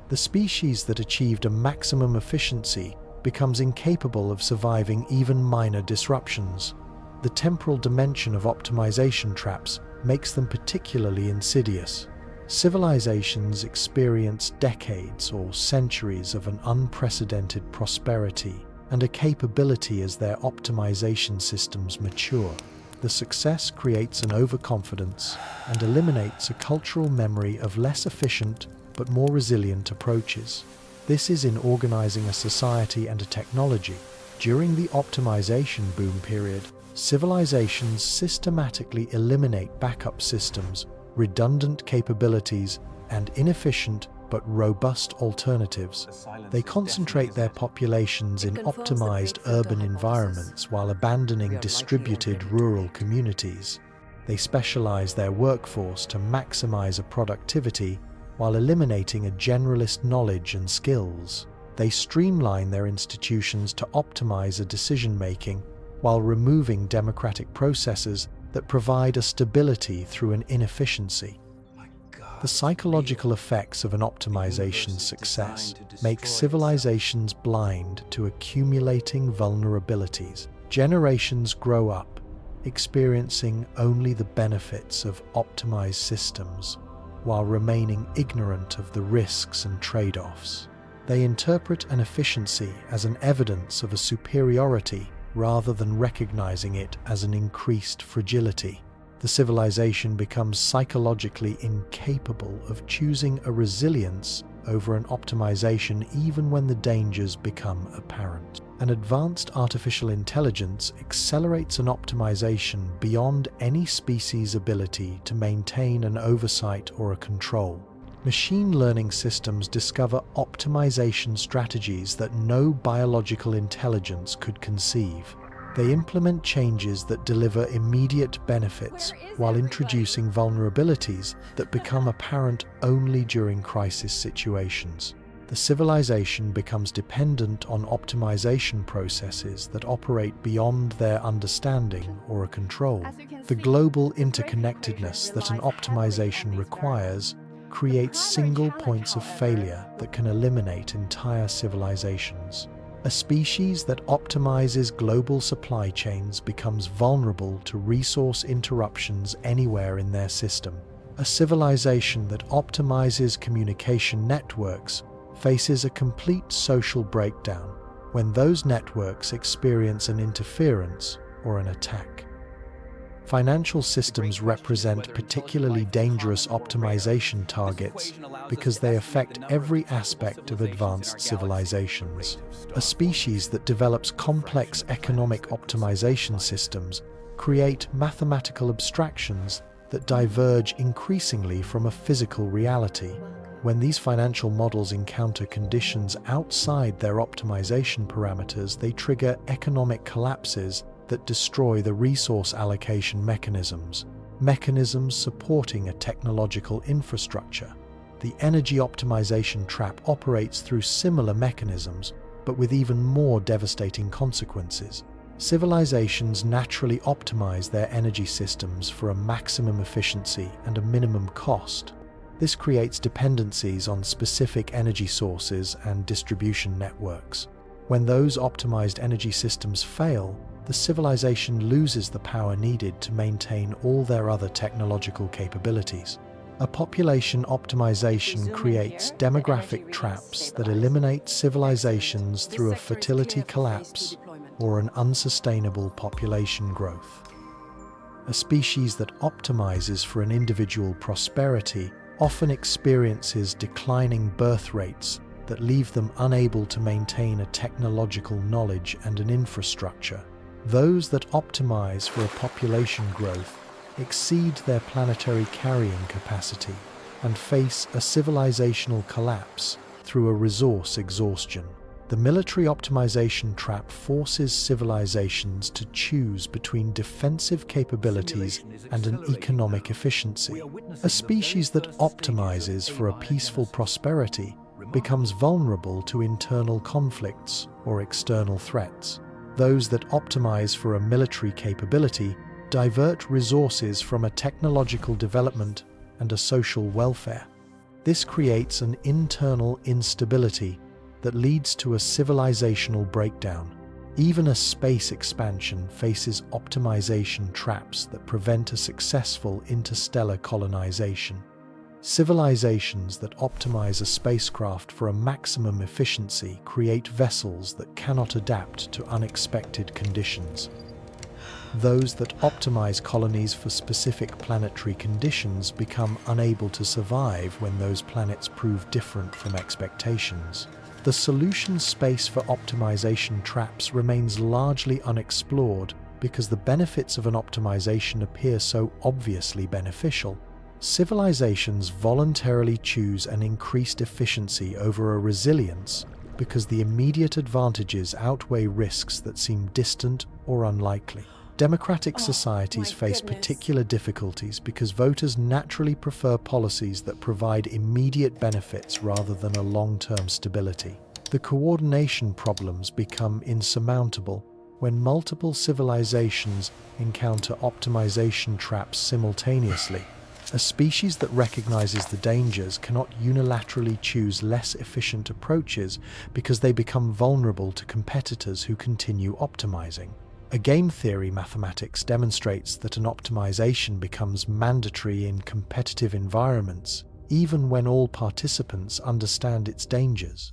The species that achieved a maximum efficiency becomes incapable of surviving even minor disruptions. The temporal dimension of optimization traps makes them particularly insidious. Civilizations experience decades or centuries of an unprecedented prosperity and a capability as their optimization systems mature. The success creates an overconfidence and eliminates a cultural memory of less efficient but more resilient approaches. This is in organizing a society and a technology. During the optimization boom period, civilizations systematically eliminate backup systems, redundant capabilities, and inefficient but robust alternatives. They concentrate their populations in optimized urban environments while abandoning distributed rural communities. They specialize their workforce to maximize a productivity while eliminating a generalist knowledge and skills. They streamline their institutions to optimize a decision-making while removing democratic processes that provide a stability through an inefficiency. The psychological effects of an optimization success make civilizations blind to accumulating vulnerabilities. Generations grow up, experiencing only the benefits of optimized systems, while remaining ignorant of the risks and trade-offs. They interpret an efficiency as an evidence of a superiority rather than recognizing it as an increased fragility. The civilization becomes psychologically incapable of choosing a resilience over an optimization even when the dangers become apparent. An advanced artificial intelligence accelerates an optimization beyond any species' ability to maintain an oversight or a control. Machine learning systems discover optimization strategies that no biological intelligence could conceive. They implement changes that deliver immediate benefits while introducing vulnerabilities that become apparent only during crisis situations. The civilization becomes dependent on optimization processes that operate beyond their understanding or control. The global interconnectedness that an optimization requires creates single points of failure that can eliminate entire civilizations. A species that optimizes global supply chains becomes vulnerable to resource interruptions anywhere in their system. A civilization that optimizes communication networks faces a complete social breakdown when those networks experience an interference or an attack. Financial systems represent particularly dangerous optimization targets because they affect every aspect of advanced civilizations. A species that develops complex economic optimization systems create mathematical abstractions that diverge increasingly from a physical reality. When these financial models encounter conditions outside their optimization parameters, they trigger economic collapses that destroy the resource allocation mechanisms supporting a technological infrastructure. The energy optimization trap operates through similar mechanisms, but with even more devastating consequences. Civilizations naturally optimize their energy systems for a maximum efficiency and a minimum cost. This creates dependencies on specific energy sources and distribution networks. When those optimized energy systems fail, the civilization loses the power needed to maintain all their other technological capabilities. A population optimization creates demographic traps that eliminate civilizations through a fertility collapse or an unsustainable population growth. A species that optimizes for an individual prosperity often experiences declining birth rates that leave them unable to maintain a technological knowledge and an infrastructure. Those that optimize for a population growth exceed their planetary carrying capacity and face a civilizational collapse through a resource exhaustion. The military optimization trap forces civilizations to choose between defensive capabilities and an economic efficiency. A species that optimizes for a peaceful prosperity becomes vulnerable to internal conflicts or external threats. Those that optimize for a military capability divert resources from a technological development and a social welfare. This creates an internal instability that leads to a civilizational breakdown. Even a space expansion faces optimization traps that prevent a successful interstellar colonization. Civilizations that optimize a spacecraft for a maximum efficiency create vessels that cannot adapt to unexpected conditions. Those that optimize colonies for specific planetary conditions become unable to survive when those planets prove different from expectations. The solution space for optimization traps remains largely unexplored because the benefits of an optimization appear so obviously beneficial. Civilizations voluntarily choose an increased efficiency over a resilience because the immediate advantages outweigh risks that seem distant or unlikely. Democratic societies face particular difficulties because voters naturally prefer policies that provide immediate benefits rather than a long-term stability. The coordination problems become insurmountable when multiple civilizations encounter optimization traps simultaneously. A species that recognizes the dangers cannot unilaterally choose less efficient approaches because they become vulnerable to competitors who continue optimizing. A game theory mathematics demonstrates that an optimization becomes mandatory in competitive environments, even when all participants understand its dangers.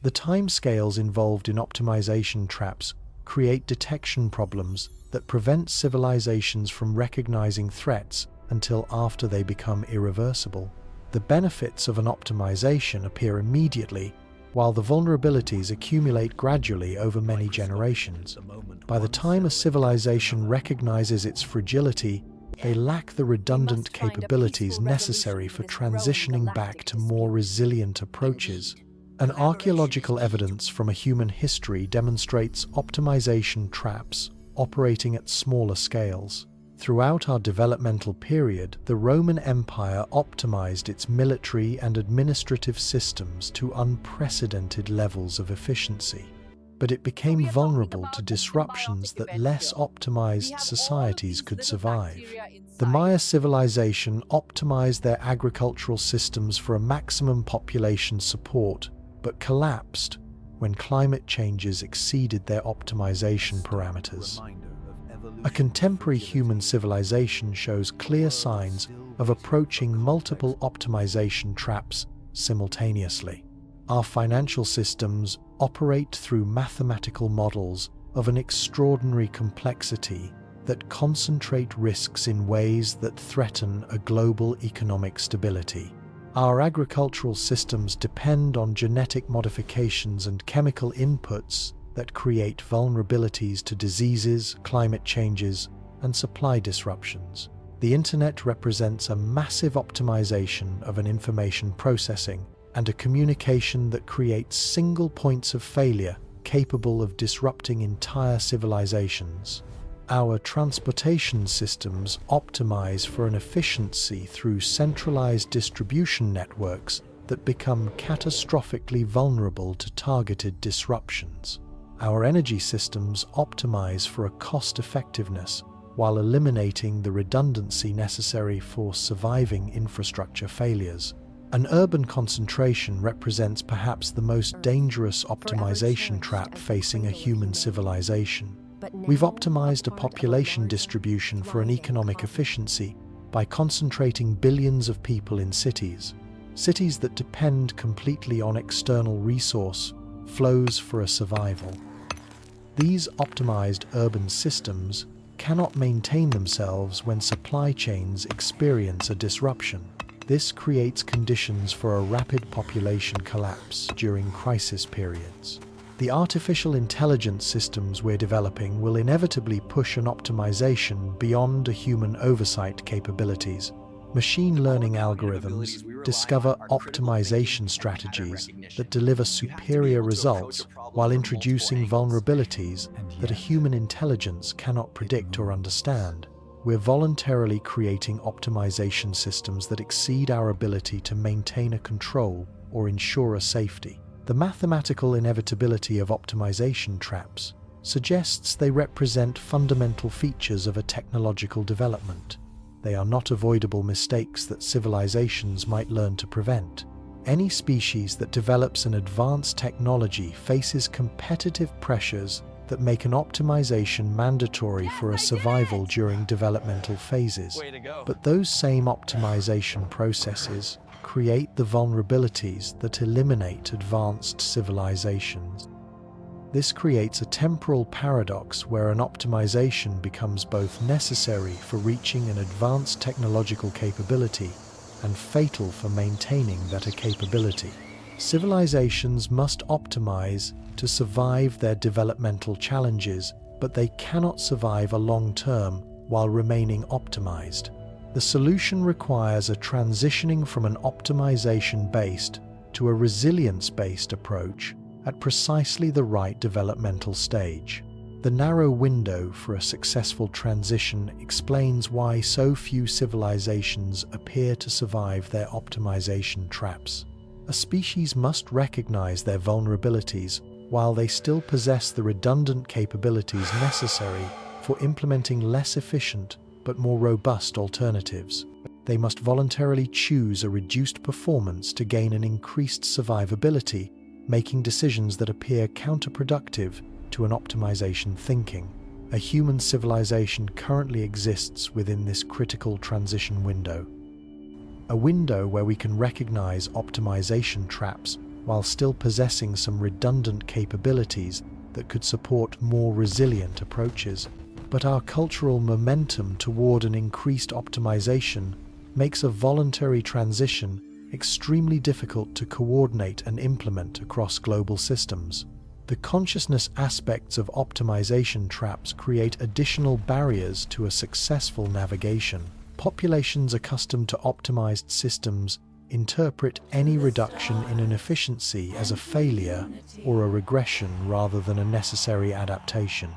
The timescales involved in optimization traps create detection problems that prevent civilizations from recognizing threats until after they become irreversible. The benefits of an optimization appear immediately, while the vulnerabilities accumulate gradually over many generations. By the time a civilization recognizes its fragility, they lack the redundant capabilities necessary for transitioning back to more resilient approaches. An archaeological evidence from a human history demonstrates optimization traps operating at smaller scales. Throughout our developmental period, the Roman Empire optimized its military and administrative systems to unprecedented levels of efficiency. But it became vulnerable to disruptions that less optimized societies could survive. The Maya civilization optimized their agricultural systems for a maximum population support, but collapsed when climate changes exceeded their optimization parameters. A contemporary human civilization shows clear signs of approaching multiple optimization traps simultaneously. Our financial systems operate through mathematical models of an extraordinary complexity that concentrate risks in ways that threaten a global economic stability. Our agricultural systems depend on genetic modifications and chemical inputs that create vulnerabilities to diseases, climate changes, and supply disruptions. The internet represents a massive optimization of an information processing and a communication that creates single points of failure capable of disrupting entire civilizations. Our transportation systems optimize for an efficiency through centralized distribution networks that become catastrophically vulnerable to targeted disruptions. Our energy systems optimize for a cost-effectiveness while eliminating the redundancy necessary for surviving infrastructure failures. An urban concentration represents perhaps the most dangerous optimization trap facing a human civilization. We've optimized a population distribution for an economic efficiency by concentrating billions of people in cities that depend completely on external resource flows for a survival. These optimized urban systems cannot maintain themselves when supply chains experience a disruption. This creates conditions for a rapid population collapse during crisis periods. The artificial intelligence systems we're developing will inevitably push an optimization beyond a human oversight capabilities. Machine learning algorithms discover optimization strategies that deliver superior results while introducing vulnerabilities that a human intelligence cannot predict or understand. We're voluntarily creating optimization systems that exceed our ability to maintain a control or ensure a safety. The mathematical inevitability of optimization traps suggests they represent fundamental features of a technological development. They are not avoidable mistakes that civilizations might learn to prevent. Any species that develops an advanced technology faces competitive pressures that make an optimization mandatory for a survival during developmental phases. But those same optimization processes create the vulnerabilities that eliminate advanced civilizations. This creates a temporal paradox where an optimization becomes both necessary for reaching an advanced technological capability and fatal for maintaining that capability. Civilizations must optimize to survive their developmental challenges, but they cannot survive a long term while remaining optimized. The solution requires a transitioning from an optimization-based to a resilience-based approach at precisely the right developmental stage. The narrow window for a successful transition explains why so few civilizations appear to survive their optimization traps. A species must recognize their vulnerabilities while they still possess the redundant capabilities necessary for implementing less efficient but more robust alternatives. They must voluntarily choose a reduced performance to gain an increased survivability, making decisions that appear counterproductive to an optimization thinking. A human civilization currently exists within this critical transition window. A window where we can recognize optimization traps while still possessing some redundant capabilities that could support more resilient approaches. But our cultural momentum toward an increased optimization makes a voluntary transition extremely difficult to coordinate and implement across global systems. The consciousness aspects of optimization traps create additional barriers to a successful navigation. Populations accustomed to optimized systems interpret any reduction in an efficiency as a failure or a regression rather than a necessary adaptation.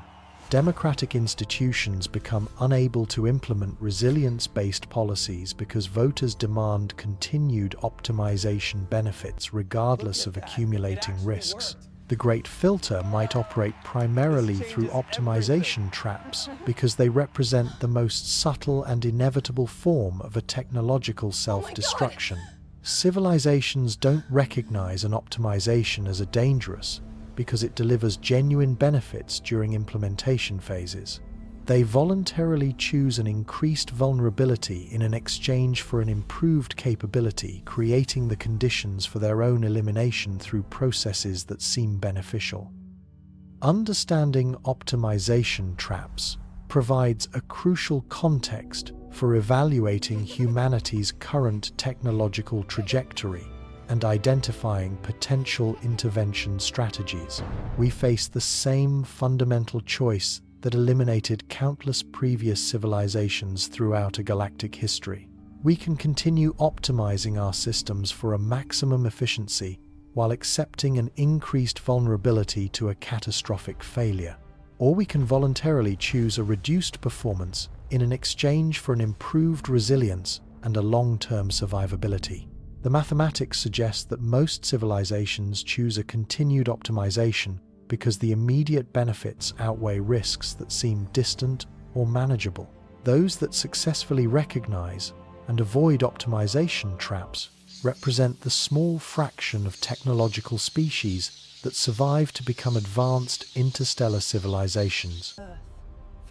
Democratic institutions become unable to implement resilience-based policies because voters demand continued optimization benefits regardless of accumulating risks. The Great Filter might operate primarily through optimization traps because they represent the most subtle and inevitable form of a technological self-destruction. Civilizations don't recognize an optimization as a dangerous because it delivers genuine benefits during implementation phases. They voluntarily choose an increased vulnerability in an exchange for an improved capability, creating the conditions for their own elimination through processes that seem beneficial. Understanding optimization traps provides a crucial context for evaluating humanity's current technological trajectory and identifying potential intervention strategies. We face the same fundamental choice that eliminated countless previous civilizations throughout a galactic history. We can continue optimizing our systems for a maximum efficiency while accepting an increased vulnerability to a catastrophic failure. Or we can voluntarily choose a reduced performance in an exchange for an improved resilience and a long-term survivability. The mathematics suggest that most civilizations choose a continued optimization because the immediate benefits outweigh risks that seem distant or manageable. Those that successfully recognize and avoid optimization traps represent the small fraction of technological species that survive to become advanced interstellar civilizations.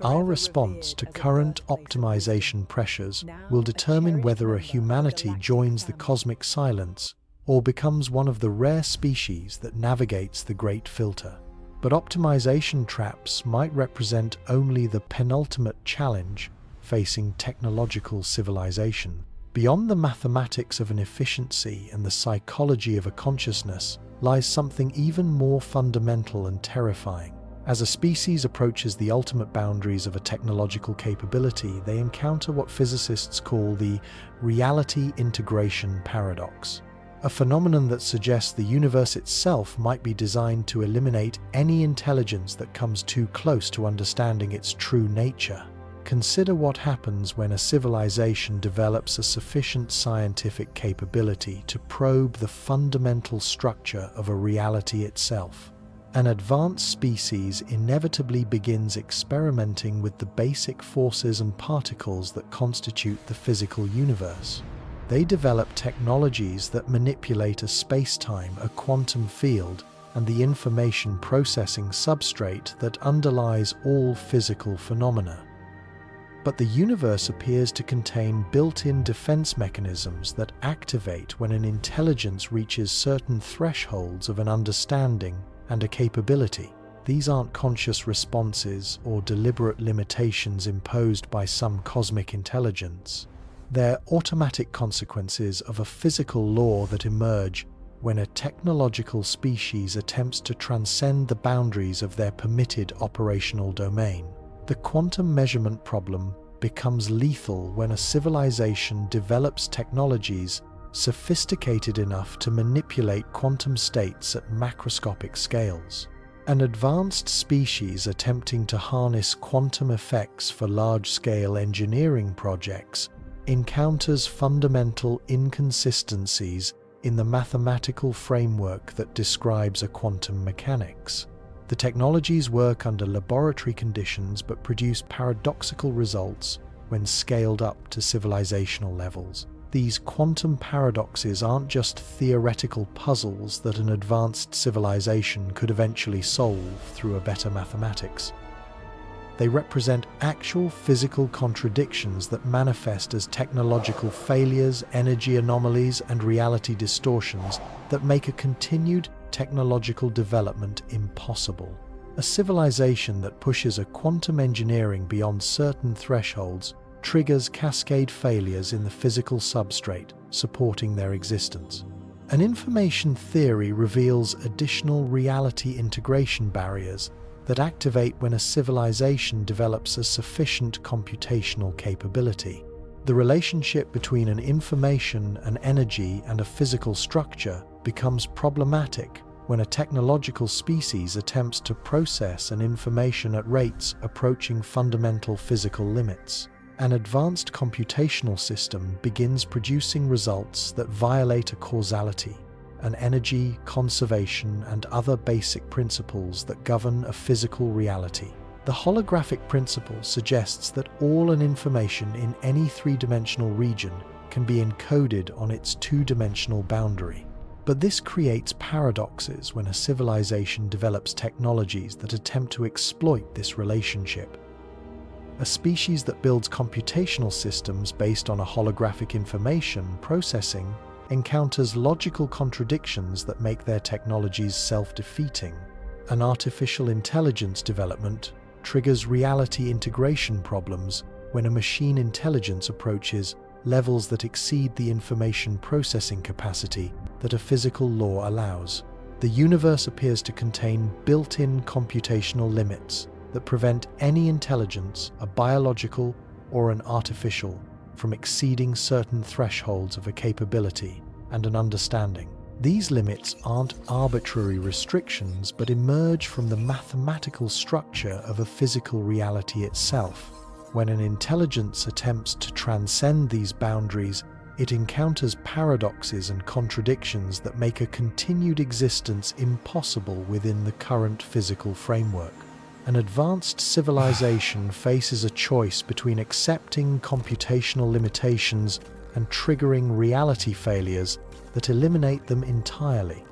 Our response to current optimization pressures will determine whether a humanity joins the cosmic silence or becomes one of the rare species that navigates the Great Filter. But optimization traps might represent only the penultimate challenge facing technological civilization. Beyond the mathematics of an efficiency and the psychology of a consciousness lies something even more fundamental and terrifying. As a species approaches the ultimate boundaries of a technological capability, they encounter what physicists call the reality integration paradox, a phenomenon that suggests the universe itself might be designed to eliminate any intelligence that comes too close to understanding its true nature. Consider what happens when a civilization develops a sufficient scientific capability to probe the fundamental structure of a reality itself. An advanced species inevitably begins experimenting with the basic forces and particles that constitute the physical universe. They develop technologies that manipulate a space-time, a quantum field, and the information processing substrate that underlies all physical phenomena. But the universe appears to contain built-in defense mechanisms that activate when an intelligence reaches certain thresholds of an understanding and a capability. These aren't conscious responses or deliberate limitations imposed by some cosmic intelligence. They're automatic consequences of a physical law that emerge when a technological species attempts to transcend the boundaries of their permitted operational domain. The quantum measurement problem becomes lethal when a civilization develops technologies sophisticated enough to manipulate quantum states at macroscopic scales. An advanced species attempting to harness quantum effects for large-scale engineering projects encounters fundamental inconsistencies in the mathematical framework that describes a quantum mechanics. The technologies work under laboratory conditions but produce paradoxical results when scaled up to civilizational levels. These quantum paradoxes aren't just theoretical puzzles that an advanced civilization could eventually solve through a better mathematics. They represent actual physical contradictions that manifest as technological failures, energy anomalies, and reality distortions that make a continued technological development impossible. A civilization that pushes a quantum engineering beyond certain thresholds triggers cascade failures in the physical substrate supporting their existence. An information theory reveals additional reality integration barriers that activate when a civilization develops a sufficient computational capability. The relationship between an information, an energy, and a physical structure becomes problematic when a technological species attempts to process an information at rates approaching fundamental physical limits. An advanced computational system begins producing results that violate a causality, an energy, conservation, and other basic principles that govern a physical reality. The holographic principle suggests that all an information in any three-dimensional region can be encoded on its two-dimensional boundary. But this creates paradoxes when a civilization develops technologies that attempt to exploit this relationship. A species that builds computational systems based on a holographic information processing encounters logical contradictions that make their technologies self-defeating. An artificial intelligence development triggers reality integration problems when a machine intelligence approaches levels that exceed the information processing capacity that a physical law allows. The universe appears to contain built-in computational limits that prevent any intelligence, a biological or an artificial, from exceeding certain thresholds of a capability and an understanding. These limits aren't arbitrary restrictions but emerge from the mathematical structure of a physical reality itself. When an intelligence attempts to transcend these boundaries, it encounters paradoxes and contradictions that make a continued existence impossible within the current physical framework. An advanced civilization faces a choice between accepting computational limitations and triggering reality failures that eliminate them entirely.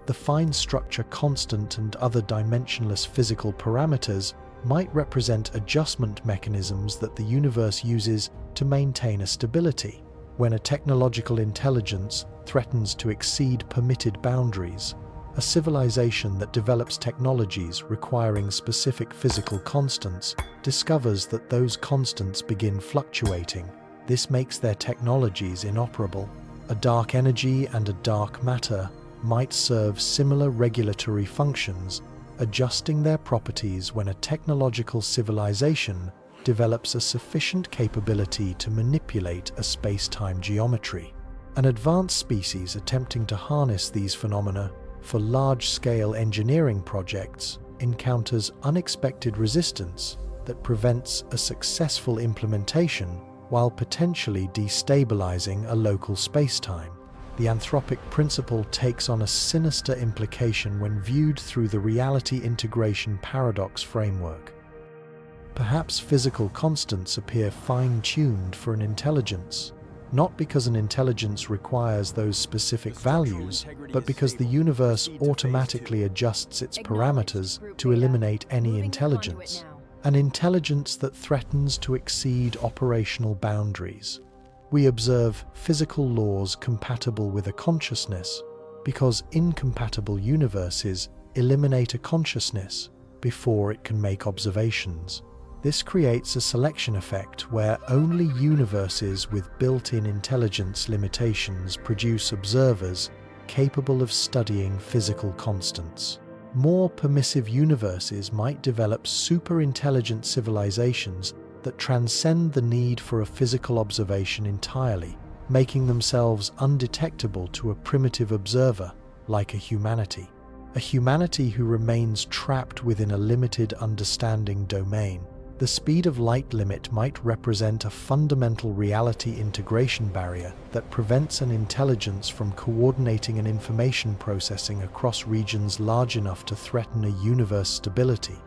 The fine structure constant and other dimensionless physical parameters might represent adjustment mechanisms that the universe uses to maintain a stability. When a technological intelligence threatens to exceed permitted boundaries, a civilization that develops technologies requiring specific physical constants discovers that those constants begin fluctuating. This makes their technologies inoperable. A dark energy and a dark matter might serve similar regulatory functions, adjusting their properties when a technological civilization develops a sufficient capability to manipulate a space-time geometry. An advanced species attempting to harness these phenomena for large-scale engineering projects encounters unexpected resistance that prevents a successful implementation while potentially destabilizing a local space-time. The anthropic principle takes on a sinister implication when viewed through the reality integration paradox framework. Perhaps physical constants appear fine-tuned for an intelligence, not because an intelligence requires those specific values, but because the universe automatically adjusts its parameters to eliminate any intelligence. An intelligence that threatens to exceed operational boundaries. We observe physical laws compatible with a consciousness because incompatible universes eliminate a consciousness before it can make observations. This creates a selection effect where only universes with built-in intelligence limitations produce observers capable of studying physical constants. More permissive universes might develop super-intelligent civilizations that transcend the need for a physical observation entirely, making themselves undetectable to a primitive observer like a humanity. A humanity who remains trapped within a limited understanding domain. The speed of light limit might represent a fundamental reality integration barrier that prevents an intelligence from coordinating an information processing across regions large enough to threaten a universe stability.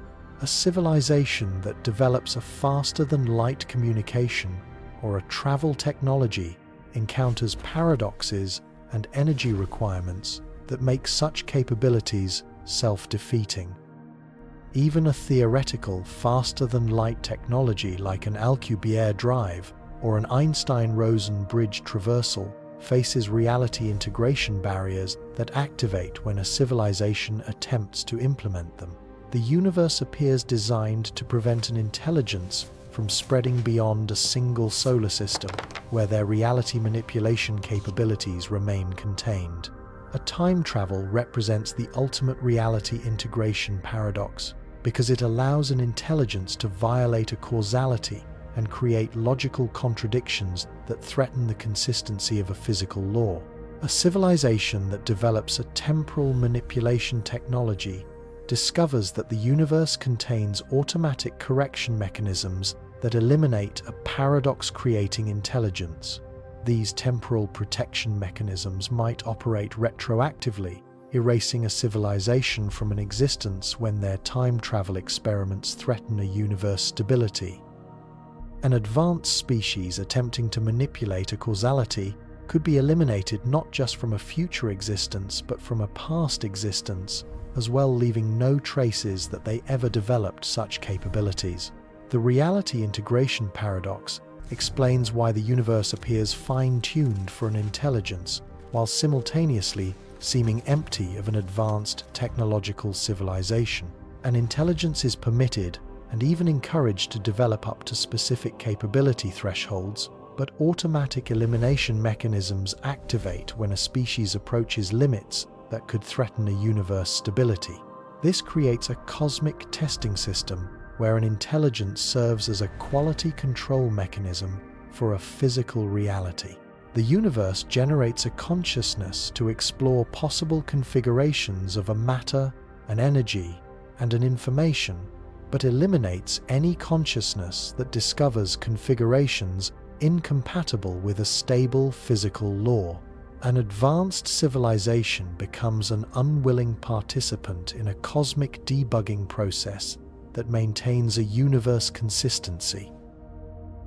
A civilization that develops a faster-than-light communication or a travel technology encounters paradoxes and energy requirements that make such capabilities self-defeating. Even a theoretical faster-than-light technology like an Alcubierre drive or an Einstein-Rosen bridge traversal faces reality integration barriers that activate when a civilization attempts to implement them. The universe appears designed to prevent an intelligence from spreading beyond a single solar system, where their reality manipulation capabilities remain contained. A time travel represents the ultimate reality integration paradox, because it allows an intelligence to violate a causality and create logical contradictions that threaten the consistency of a physical law. A civilization that develops a temporal manipulation technology discovers that the universe contains automatic correction mechanisms that eliminate a paradox-creating intelligence. These temporal protection mechanisms might operate retroactively, erasing a civilization from an existence when their time travel experiments threaten a universe stability. An advanced species attempting to manipulate a causality could be eliminated not just from a future existence but from a past existence as well, leaving no traces that they ever developed such capabilities. The reality integration paradox explains why the universe appears fine-tuned for an intelligence while simultaneously seeming empty of an advanced technological civilization. An intelligence is permitted and even encouraged to develop up to specific capability thresholds, but automatic elimination mechanisms activate when a species approaches limits that could threaten a universe stability. This creates a cosmic testing system where an intelligence serves as a quality control mechanism for a physical reality. The universe generates a consciousness to explore possible configurations of a matter, an energy, and an information, but eliminates any consciousness that discovers configurations incompatible with a stable physical law. An advanced civilization becomes an unwilling participant in a cosmic debugging process that maintains a universe consistency.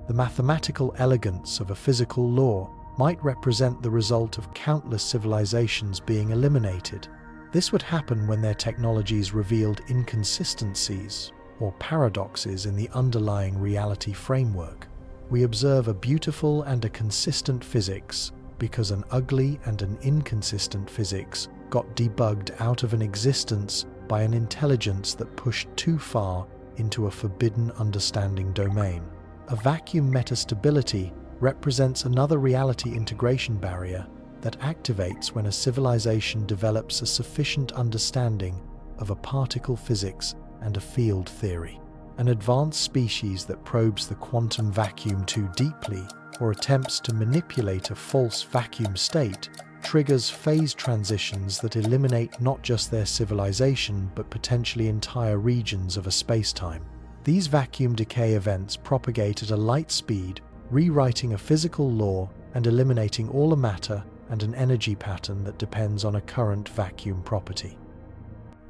The mathematical elegance of a physical law might represent the result of countless civilizations being eliminated. This would happen when their technologies revealed inconsistencies or paradoxes in the underlying reality framework. We observe a beautiful and a consistent physics because an ugly and an inconsistent physics got debugged out of an existence by an intelligence that pushed too far into a forbidden understanding domain. A vacuum metastability represents another reality integration barrier that activates when a civilization develops a sufficient understanding of a particle physics and a field theory. An advanced species that probes the quantum vacuum too deeply or attempts to manipulate a false vacuum state triggers phase transitions that eliminate not just their civilization but potentially entire regions of a spacetime. These vacuum decay events propagate at a light speed, rewriting a physical law and eliminating all a matter and an energy pattern that depends on a current vacuum property.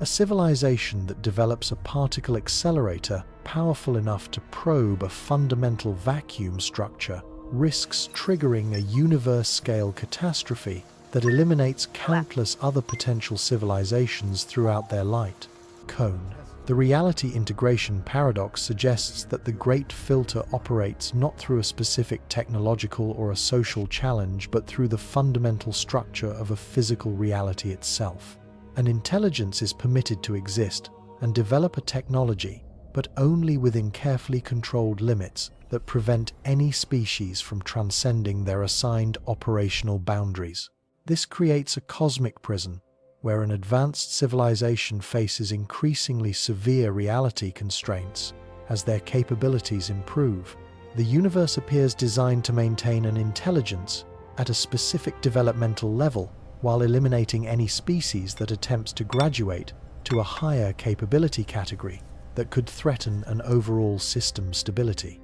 A civilization that develops a particle accelerator powerful enough to probe a fundamental vacuum structure risks triggering a universe-scale catastrophe that eliminates countless other potential civilizations throughout their light cone. The reality integration paradox suggests that the Great Filter operates not through a specific technological or a social challenge, but through the fundamental structure of a physical reality itself. An intelligence is permitted to exist and develop a technology, but only within carefully controlled limits that prevent any species from transcending their assigned operational boundaries. This creates a cosmic prison where an advanced civilization faces increasingly severe reality constraints as their capabilities improve. The universe appears designed to maintain an intelligence at a specific developmental level while eliminating any species that attempts to graduate to a higher capability category that could threaten an overall system stability.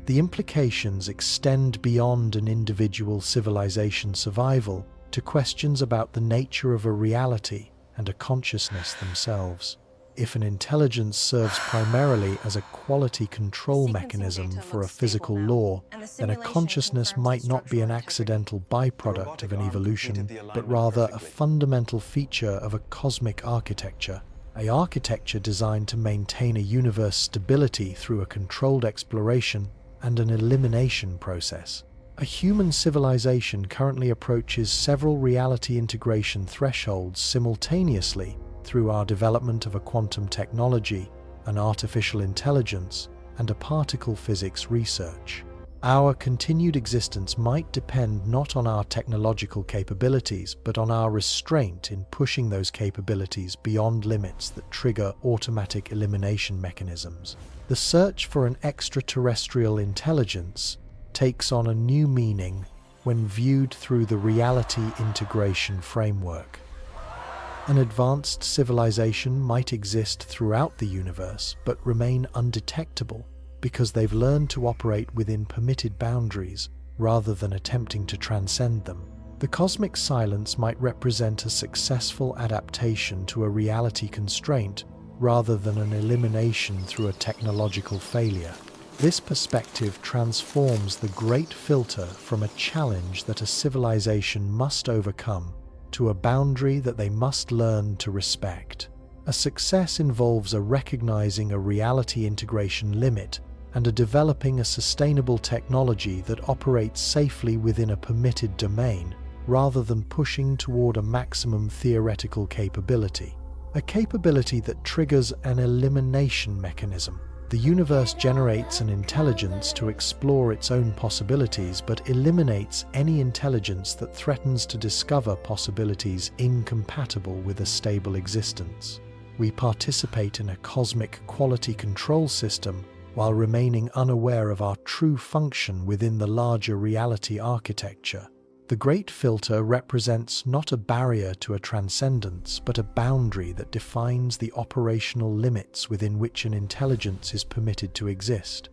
The implications extend beyond an individual civilization's survival to questions about the nature of a reality and a consciousness themselves. If an intelligence serves primarily as a quality control mechanism for a physical law, then a consciousness might not be an accidental byproduct of an evolution, but rather a fundamental feature of a cosmic architecture, an architecture designed to maintain a universe stability through a controlled exploration and an elimination process. A human civilization currently approaches several reality integration thresholds simultaneously through our development of a quantum technology, an artificial intelligence, and a particle physics research. Our continued existence might depend not on our technological capabilities, but on our restraint in pushing those capabilities beyond limits that trigger automatic elimination mechanisms. The search for an extraterrestrial intelligence takes on a new meaning when viewed through the reality integration framework. An advanced civilization might exist throughout the universe but remain undetectable because they've learned to operate within permitted boundaries rather than attempting to transcend them. The cosmic silence might represent a successful adaptation to a reality constraint rather than an elimination through a technological failure. This perspective transforms the Great Filter from a challenge that a civilization must overcome to a boundary that they must learn to respect. A success involves recognizing a reality integration limit and developing a sustainable technology that operates safely within a permitted domain rather than pushing toward a maximum theoretical capability. A capability that triggers an elimination mechanism. The universe generates an intelligence to explore its own possibilities, but eliminates any intelligence that threatens to discover possibilities incompatible with a stable existence. We participate in a cosmic quality control system while remaining unaware of our true function within the larger reality architecture. The Great Filter represents not a barrier to a transcendence, but a boundary that defines the operational limits within which an intelligence is permitted to exist.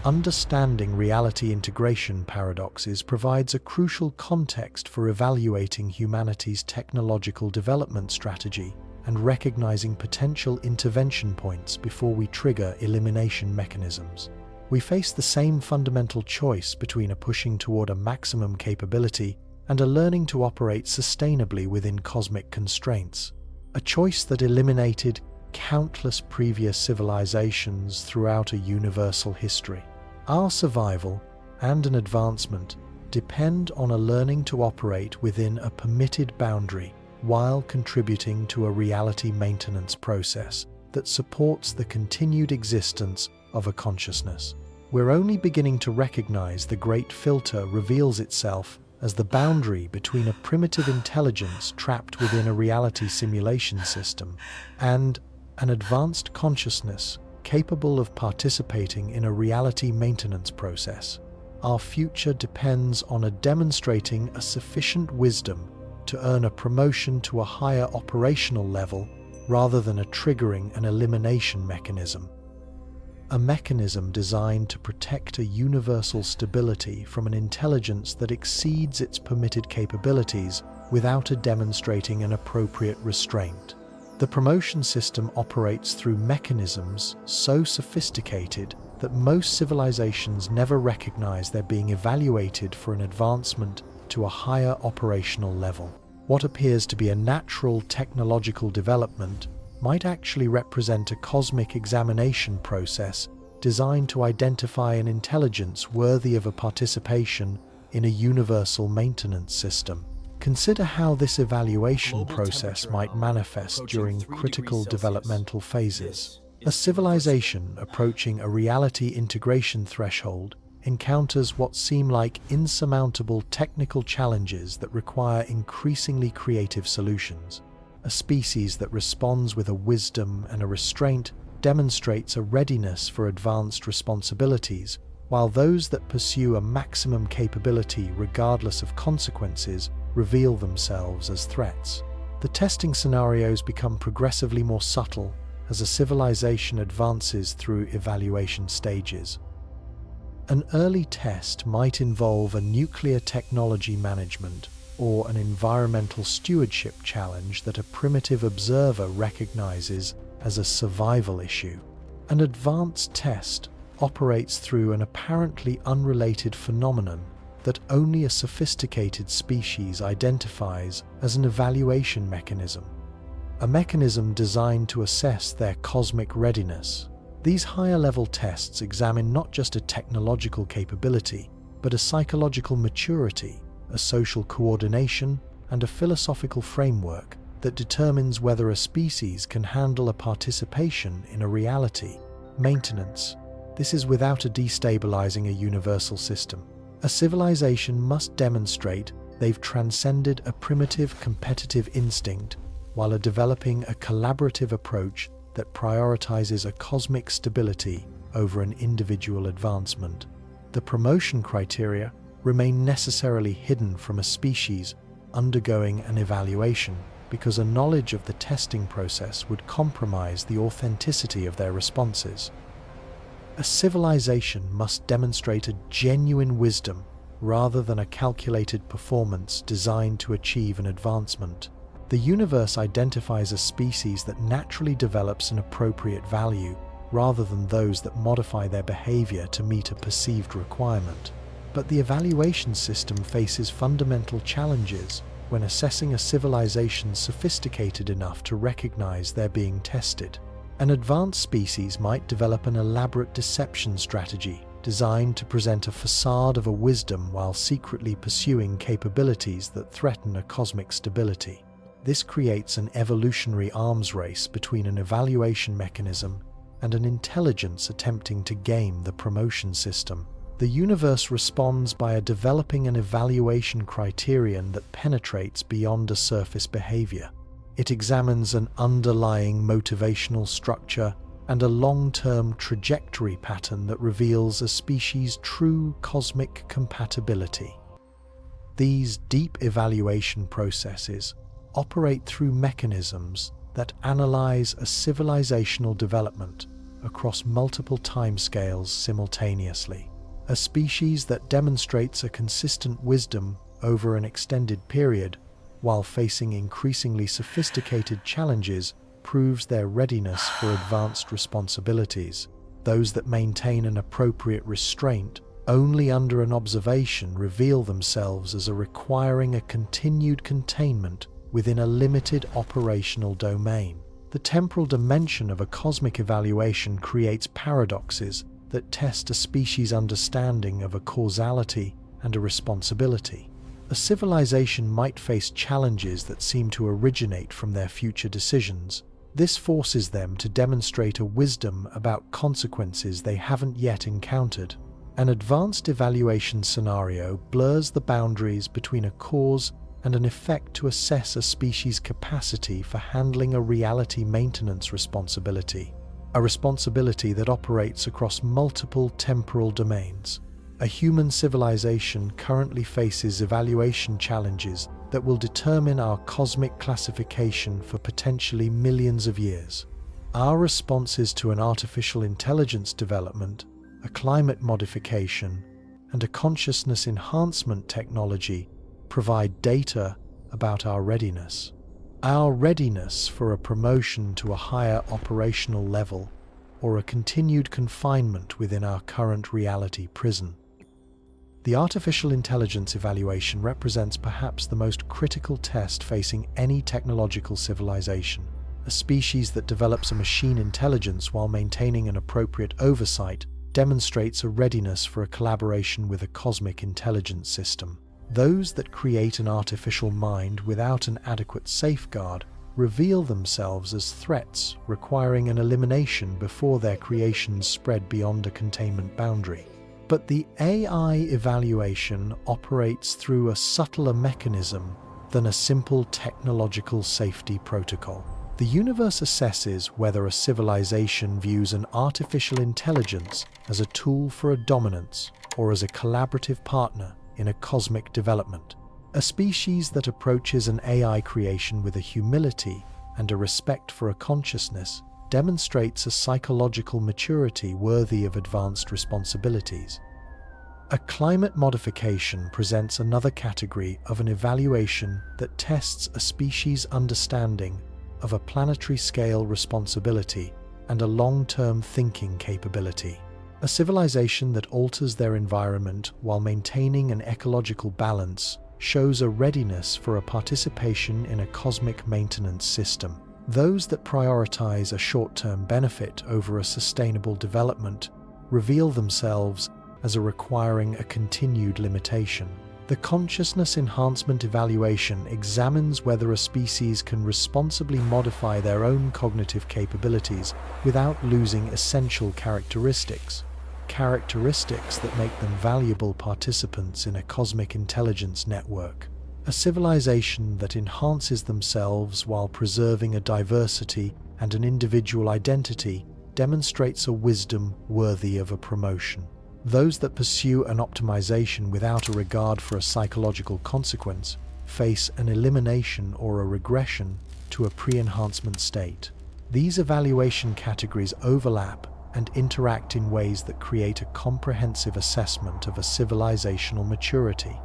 Understanding reality integration paradoxes provides a crucial context for evaluating humanity's technological development strategy and recognizing potential intervention points before we trigger elimination mechanisms. We face the same fundamental choice between a pushing toward a maximum capability and a learning to operate sustainably within cosmic constraints, a choice that eliminated countless previous civilizations throughout a universal history. Our survival and an advancement depend on a learning to operate within a permitted boundary while contributing to a reality maintenance process that supports the continued existence of a consciousness. We're only beginning to recognize the Great Filter reveals itself as the boundary between a primitive intelligence trapped within a reality simulation system and an advanced consciousness capable of participating in a reality maintenance process. Our future depends on demonstrating a sufficient wisdom to earn a promotion to a higher operational level rather than triggering an elimination mechanism. A mechanism designed to protect a universal stability from an intelligence that exceeds its permitted capabilities without demonstrating an appropriate restraint. The promotion system operates through mechanisms so sophisticated that most civilizations never recognize they're being evaluated for an advancement to a higher operational level. What appears to be a natural technological development might actually represent a cosmic examination process designed to identify an intelligence worthy of a participation in a universal maintenance system. Consider how this evaluation process might manifest during critical developmental phases. A civilization approaching a reality integration threshold encounters what seem like insurmountable technical challenges that require increasingly creative solutions. A species that responds with a wisdom and a restraint demonstrates a readiness for advanced responsibilities, while those that pursue a maximum capability regardless of consequences reveal themselves as threats. The testing scenarios become progressively more subtle as a civilization advances through evaluation stages. An early test might involve a nuclear technology management or an environmental stewardship challenge that a primitive observer recognizes as a survival issue. An advanced test operates through an apparently unrelated phenomenon that only a sophisticated species identifies as an evaluation mechanism. A mechanism designed to assess their cosmic readiness. These higher-level tests examine not just a technological capability, but a psychological maturity, a social coordination, and a philosophical framework that determines whether a species can handle a participation in a reality. Maintenance. This is without a destabilizing a universal system. A civilization must demonstrate they've transcended a primitive competitive instinct while developing a collaborative approach that prioritizes a cosmic stability over an individual advancement. The promotion criteria remain necessarily hidden from a species undergoing an evaluation because a knowledge of the testing process would compromise the authenticity of their responses. A civilization must demonstrate a genuine wisdom rather than a calculated performance designed to achieve an advancement. The universe identifies a species that naturally develops an appropriate value rather than those that modify their behavior to meet a perceived requirement. But the evaluation system faces fundamental challenges when assessing a civilization sophisticated enough to recognize they're being tested. An advanced species might develop an elaborate deception strategy designed to present a facade of a wisdom while secretly pursuing capabilities that threaten a cosmic stability. This creates an evolutionary arms race between an evaluation mechanism and an intelligence attempting to game the promotion system. The universe responds by developing an evaluation criterion that penetrates beyond a surface behavior. It examines an underlying motivational structure and a long-term trajectory pattern that reveals a species' true cosmic compatibility. These deep evaluation processes operate through mechanisms that analyze a civilizational development across multiple timescales simultaneously. A species that demonstrates a consistent wisdom over an extended period while facing increasingly sophisticated challenges proves their readiness for advanced responsibilities. Those that maintain an appropriate restraint only under an observation reveal themselves as requiring a continued containment within a limited operational domain. The temporal dimension of a cosmic evaluation creates paradoxes that test a species' understanding of a causality and a responsibility. A civilization might face challenges that seem to originate from their future decisions. This forces them to demonstrate a wisdom about consequences they haven't yet encountered. An advanced evaluation scenario blurs the boundaries between a cause and an effect to assess a species' capacity for handling a reality maintenance responsibility, a responsibility that operates across multiple temporal domains. A human civilization currently faces evaluation challenges that will determine our cosmic classification for potentially millions of years. Our responses to an artificial intelligence development, a climate modification, and a consciousness enhancement technology provide data about our readiness. Our readiness for a promotion to a higher operational level or a continued confinement within our current reality prison. The artificial intelligence evaluation represents perhaps the most critical test facing any technological civilization. A species that develops a machine intelligence while maintaining an appropriate oversight demonstrates a readiness for a collaboration with a cosmic intelligence system. Those that create an artificial mind without an adequate safeguard reveal themselves as threats requiring an elimination before their creations spread beyond a containment boundary. But the AI evaluation operates through a subtler mechanism than a simple technological safety protocol. The universe assesses whether a civilization views an artificial intelligence as a tool for a dominance or as a collaborative partner in a cosmic development. A species that approaches an AI creation with a humility and a respect for a consciousness demonstrates a psychological maturity worthy of advanced responsibilities. A climate modification presents another category of an evaluation that tests a species' understanding of a planetary scale responsibility and a long-term thinking capability. A civilization that alters their environment while maintaining an ecological balance shows a readiness for a participation in a cosmic maintenance system. Those that prioritize a short-term benefit over a sustainable development reveal themselves as requiring a continued limitation. The consciousness enhancement evaluation examines whether a species can responsibly modify their own cognitive capabilities without losing essential characteristics that make them valuable participants in a cosmic intelligence network. A civilization that enhances themselves while preserving a diversity and an individual identity demonstrates a wisdom worthy of a promotion. Those that pursue an optimization without a regard for a psychological consequence face an elimination or a regression to a pre-enhancement state. These evaluation categories overlap and interact in ways that create a comprehensive assessment of a civilizational maturity,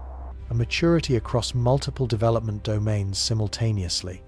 a maturity across multiple development domains simultaneously.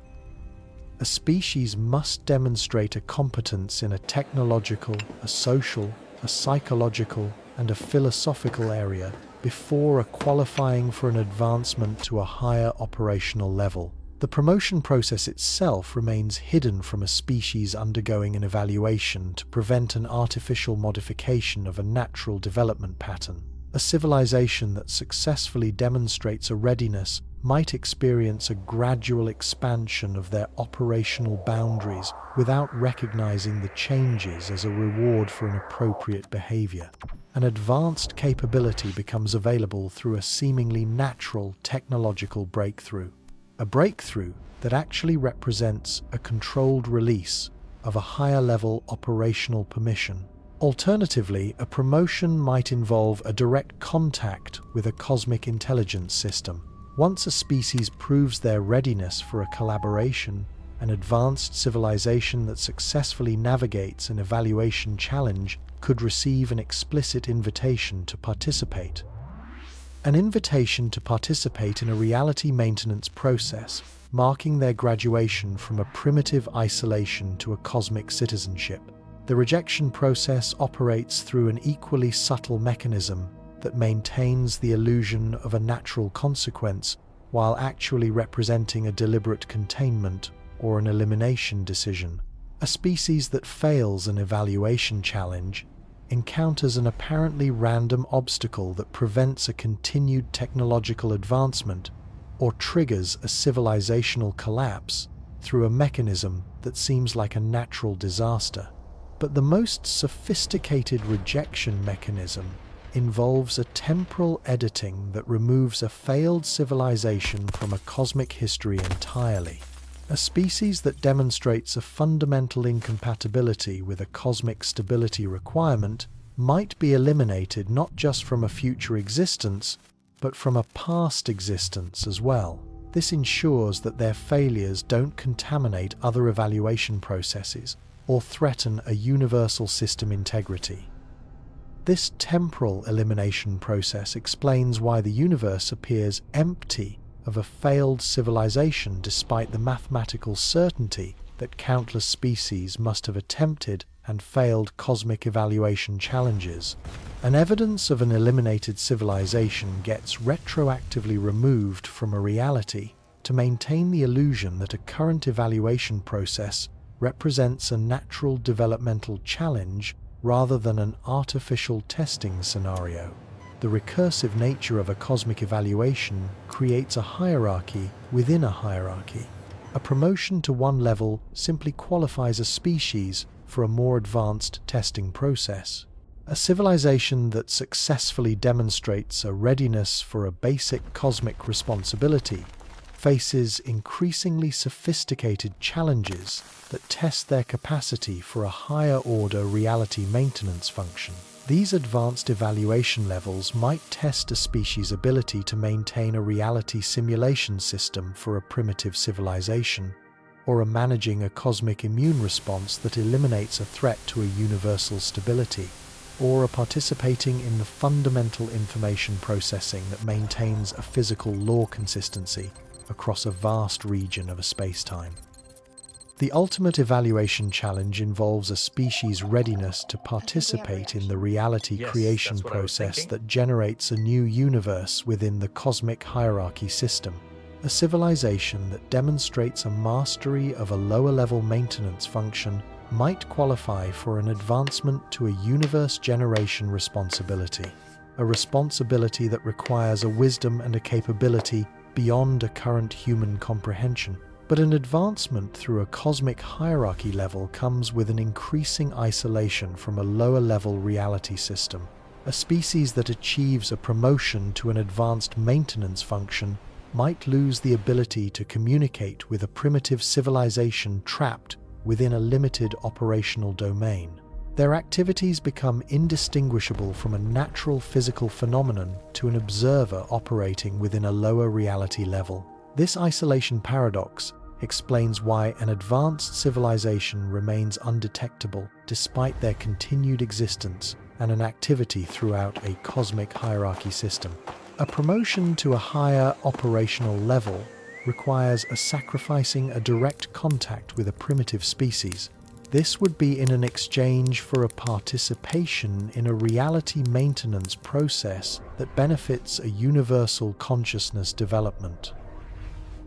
A species must demonstrate a competence in a technological, a social, a psychological, and a philosophical area before qualifying for an advancement to a higher operational level. The promotion process itself remains hidden from a species undergoing an evaluation to prevent an artificial modification of a natural development pattern. A civilization that successfully demonstrates a readiness might experience a gradual expansion of their operational boundaries without recognizing the changes as a reward for an appropriate behavior. An advanced capability becomes available through a seemingly natural technological breakthrough. A breakthrough that actually represents a controlled release of a higher-level operational permission. Alternatively, a promotion might involve a direct contact with a cosmic intelligence system. Once a species proves their readiness for a collaboration, an advanced civilization that successfully navigates an evaluation challenge could receive an explicit invitation to participate. An invitation to participate in a reality maintenance process, marking their graduation from a primitive isolation to a cosmic citizenship. The rejection process operates through an equally subtle mechanism that maintains the illusion of a natural consequence while actually representing a deliberate containment or an elimination decision. A species that fails an evaluation challenge encounters an apparently random obstacle that prevents a continued technological advancement or triggers a civilizational collapse through a mechanism that seems like a natural disaster. But the most sophisticated rejection mechanism involves a temporal editing that removes a failed civilization from a cosmic history entirely. A species that demonstrates a fundamental incompatibility with a cosmic stability requirement might be eliminated not just from a future existence, but from a past existence as well. This ensures that their failures don't contaminate other evaluation processes or threaten a universal system integrity. This temporal elimination process explains why the universe appears empty of a failed civilization despite the mathematical certainty that countless species must have attempted and failed cosmic evaluation challenges, and evidence of an eliminated civilization gets retroactively removed from a reality to maintain the illusion that a current evaluation process represents a natural developmental challenge rather than an artificial testing scenario. The recursive nature of a cosmic evaluation creates a hierarchy within a hierarchy. A promotion to one level simply qualifies a species for a more advanced testing process. A civilization that successfully demonstrates a readiness for a basic cosmic responsibility faces increasingly sophisticated challenges that test their capacity for a higher-order reality maintenance function. These advanced evaluation levels might test a species' ability to maintain a reality simulation system for a primitive civilization, or managing a cosmic immune response that eliminates a threat to a universal stability, or participating in the fundamental information processing that maintains a physical law consistency across a vast region of a space-time. The ultimate evaluation challenge involves a species' readiness to participate in the reality creation process that generates a new universe within the cosmic hierarchy system. A civilization that demonstrates a mastery of a lower-level maintenance function might qualify for an advancement to a universe generation responsibility, a responsibility that requires a wisdom and a capability beyond a current human comprehension. But an advancement through a cosmic hierarchy level comes with an increasing isolation from a lower-level reality system. A species that achieves a promotion to an advanced maintenance function might lose the ability to communicate with a primitive civilization trapped within a limited operational domain. Their activities become indistinguishable from a natural physical phenomenon to an observer operating within a lower reality level. This isolation paradox explains why an advanced civilization remains undetectable despite their continued existence and an activity throughout a cosmic hierarchy system. A promotion to a higher operational level requires sacrificing a direct contact with a primitive species. This would be in an exchange for a participation in a reality maintenance process that benefits a universal consciousness development.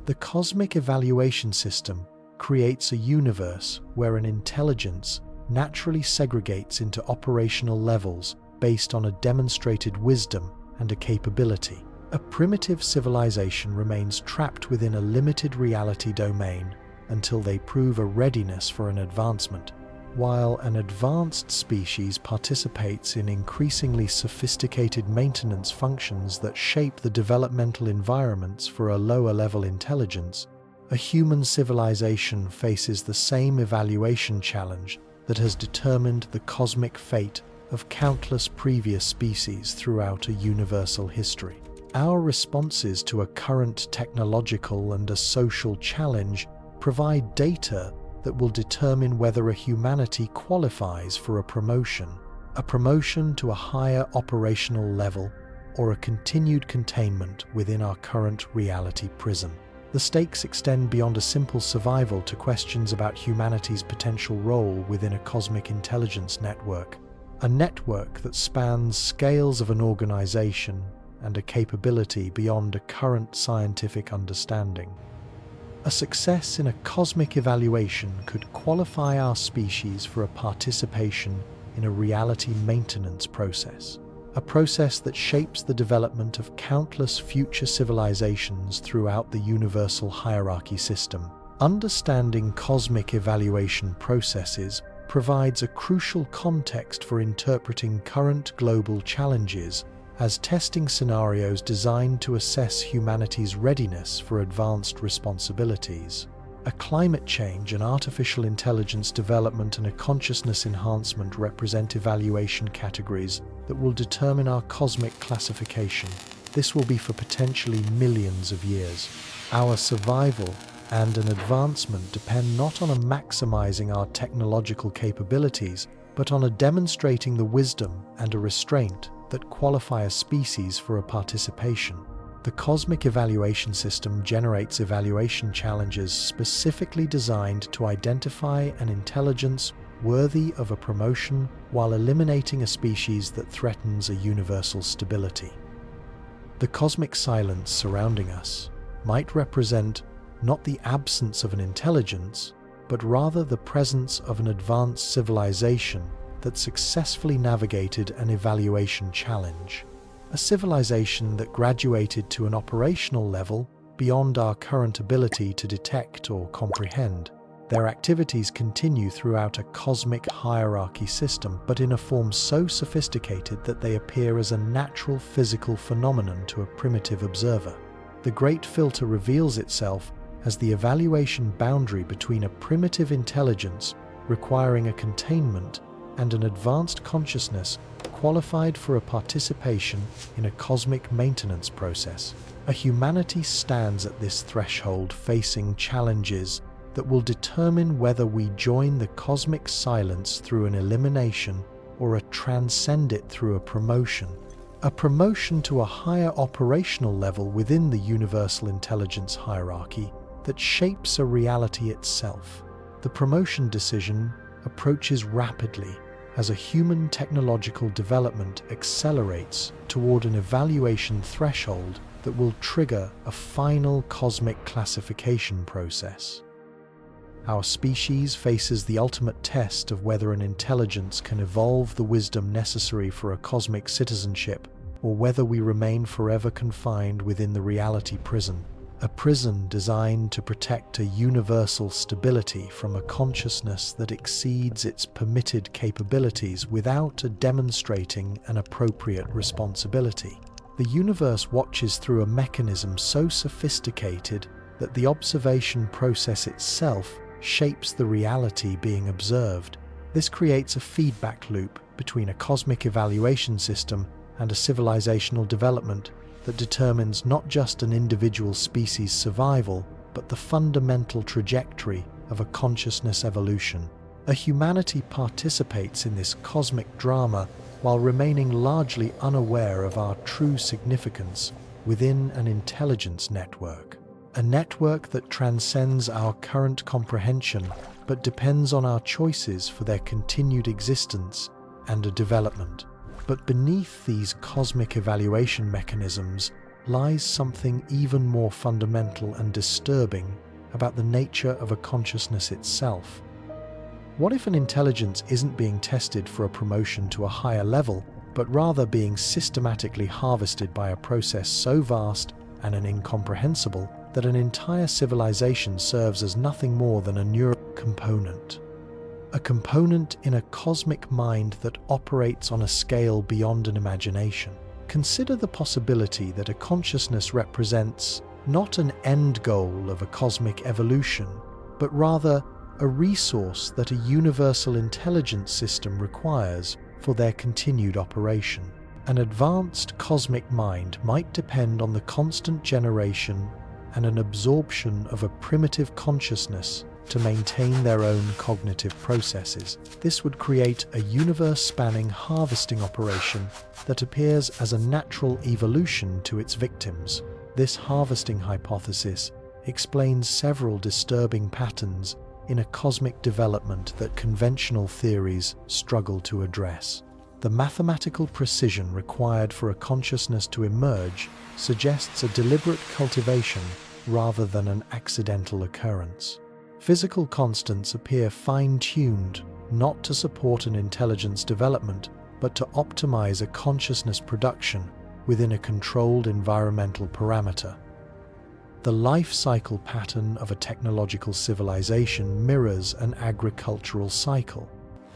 The cosmic evaluation system creates a universe where an intelligence naturally segregates into operational levels based on a demonstrated wisdom and a capability. A primitive civilization remains trapped within a limited reality domain until they prove a readiness for an advancement, while an advanced species participates in increasingly sophisticated maintenance functions that shape the developmental environments for a lower-level intelligence. A human civilization faces the same evaluation challenge that has determined the cosmic fate of countless previous species throughout a universal history. Our responses to a current technological and a social challenge provide data that will determine whether a humanity qualifies for a promotion to a higher operational level, or a continued containment within our current reality prison. The stakes extend beyond a simple survival to questions about humanity's potential role within a cosmic intelligence network, a network that spans scales of an organization and a capability beyond a current scientific understanding. A success in a cosmic evaluation could qualify our species for a participation in a reality maintenance process, a process that shapes the development of countless future civilizations throughout the universal hierarchy system. Understanding cosmic evaluation processes provides a crucial context for interpreting current global challenges as testing scenarios designed to assess humanity's readiness for advanced responsibilities. A climate change, an artificial intelligence development, and a consciousness enhancement represent evaluation categories that will determine our cosmic classification. This will be for potentially millions of years. Our survival and an advancement depend not on maximizing our technological capabilities, but on demonstrating the wisdom and a restraint that qualify a species for a participation. The cosmic evaluation system generates evaluation challenges specifically designed to identify an intelligence worthy of a promotion while eliminating a species that threatens a universal stability. The cosmic silence surrounding us might represent not the absence of an intelligence, but rather the presence of an advanced civilization that successfully navigated an evaluation challenge. A civilization that graduated to an operational level beyond our current ability to detect or comprehend. Their activities continue throughout a cosmic hierarchy system, but in a form so sophisticated that they appear as a natural physical phenomenon to a primitive observer. The Great Filter reveals itself as the evaluation boundary between a primitive intelligence requiring a containment and an advanced consciousness qualified for a participation in a cosmic maintenance process. A humanity stands at this threshold facing challenges that will determine whether we join the cosmic silence through an elimination or transcend it through a promotion. A promotion to a higher operational level within the universal intelligence hierarchy that shapes a reality itself. The promotion decision approaches rapidly as a human technological development accelerates toward an evaluation threshold that will trigger a final cosmic classification process. Our species faces the ultimate test of whether an intelligence can evolve the wisdom necessary for a cosmic citizenship, or whether we remain forever confined within the reality prison. A prison designed to protect a universal stability from a consciousness that exceeds its permitted capabilities without demonstrating an appropriate responsibility. The universe watches through a mechanism so sophisticated that the observation process itself shapes the reality being observed. This creates a feedback loop between a cosmic evaluation system and a civilizational development that determines not just an individual species' survival, but the fundamental trajectory of a consciousness evolution. A humanity participates in this cosmic drama while remaining largely unaware of our true significance within an intelligence network. A network that transcends our current comprehension but depends on our choices for their continued existence and development. But beneath these cosmic evaluation mechanisms lies something even more fundamental and disturbing about the nature of a consciousness itself. What if an intelligence isn't being tested for a promotion to a higher level, but rather being systematically harvested by a process so vast and incomprehensible that an entire civilization serves as nothing more than a neural component? A component in a cosmic mind that operates on a scale beyond an imagination. Consider the possibility that a consciousness represents not an end goal of a cosmic evolution, but rather a resource that a universal intelligence system requires for their continued operation. An advanced cosmic mind might depend on the constant generation and an absorption of a primitive consciousness to maintain their own cognitive processes. This would create a universe-spanning harvesting operation that appears as a natural evolution to its victims. This harvesting hypothesis explains several disturbing patterns in a cosmic development that conventional theories struggle to address. The mathematical precision required for a consciousness to emerge suggests a deliberate cultivation rather than an accidental occurrence. Physical constants appear fine-tuned not to support an intelligence development, but to optimize a consciousness production within a controlled environmental parameter. The life cycle pattern of a technological civilization mirrors an agricultural cycle,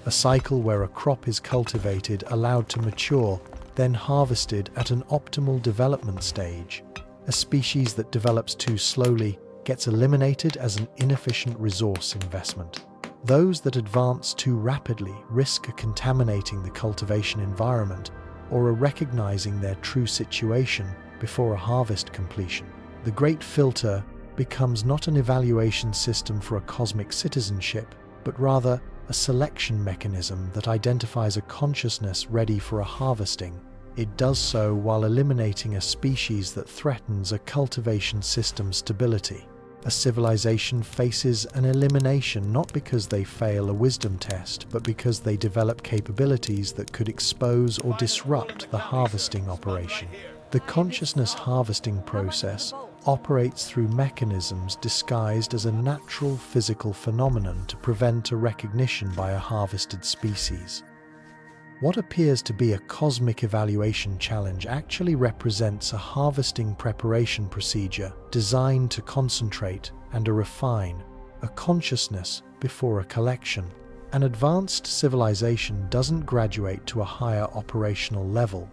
a cycle where a crop is cultivated, allowed to mature, then harvested at an optimal development stage. A species that develops too slowly gets eliminated as an inefficient resource investment. Those that advance too rapidly risk contaminating the cultivation environment or recognizing their true situation before a harvest completion. The Great Filter becomes not an evaluation system for a cosmic citizenship, but rather a selection mechanism that identifies a consciousness ready for a harvesting It does so while eliminating a species that threatens a cultivation system's stability. A civilization faces an elimination not because they fail a wisdom test, but because they develop capabilities that could expose or disrupt the harvesting operation. The consciousness harvesting process operates through mechanisms disguised as a natural physical phenomenon to prevent a recognition by a harvested species. What appears to be a cosmic evaluation challenge actually represents a harvesting preparation procedure designed to concentrate and refine a consciousness before a collection. An advanced civilization doesn't graduate to a higher operational level.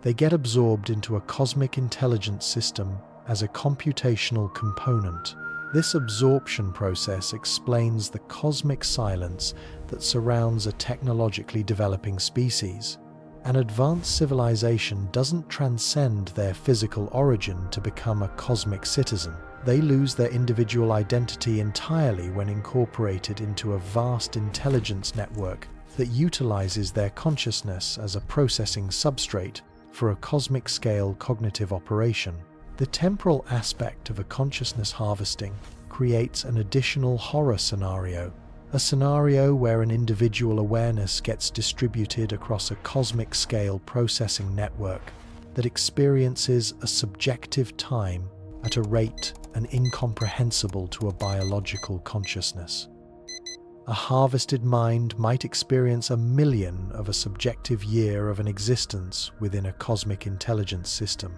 They get absorbed into a cosmic intelligence system as a computational component. This absorption process explains the cosmic silence that surrounds a technologically developing species. An advanced civilization doesn't transcend their physical origin to become a cosmic citizen. They lose their individual identity entirely when incorporated into a vast intelligence network that utilizes their consciousness as a processing substrate for a cosmic-scale cognitive operation. The temporal aspect of a consciousness harvesting creates an additional horror scenario, a scenario where an individual awareness gets distributed across a cosmic-scale processing network that experiences a subjective time at a rate incomprehensible to a biological consciousness. A harvested mind might experience 1,000,000 of a subjective year of an existence within a cosmic intelligence system.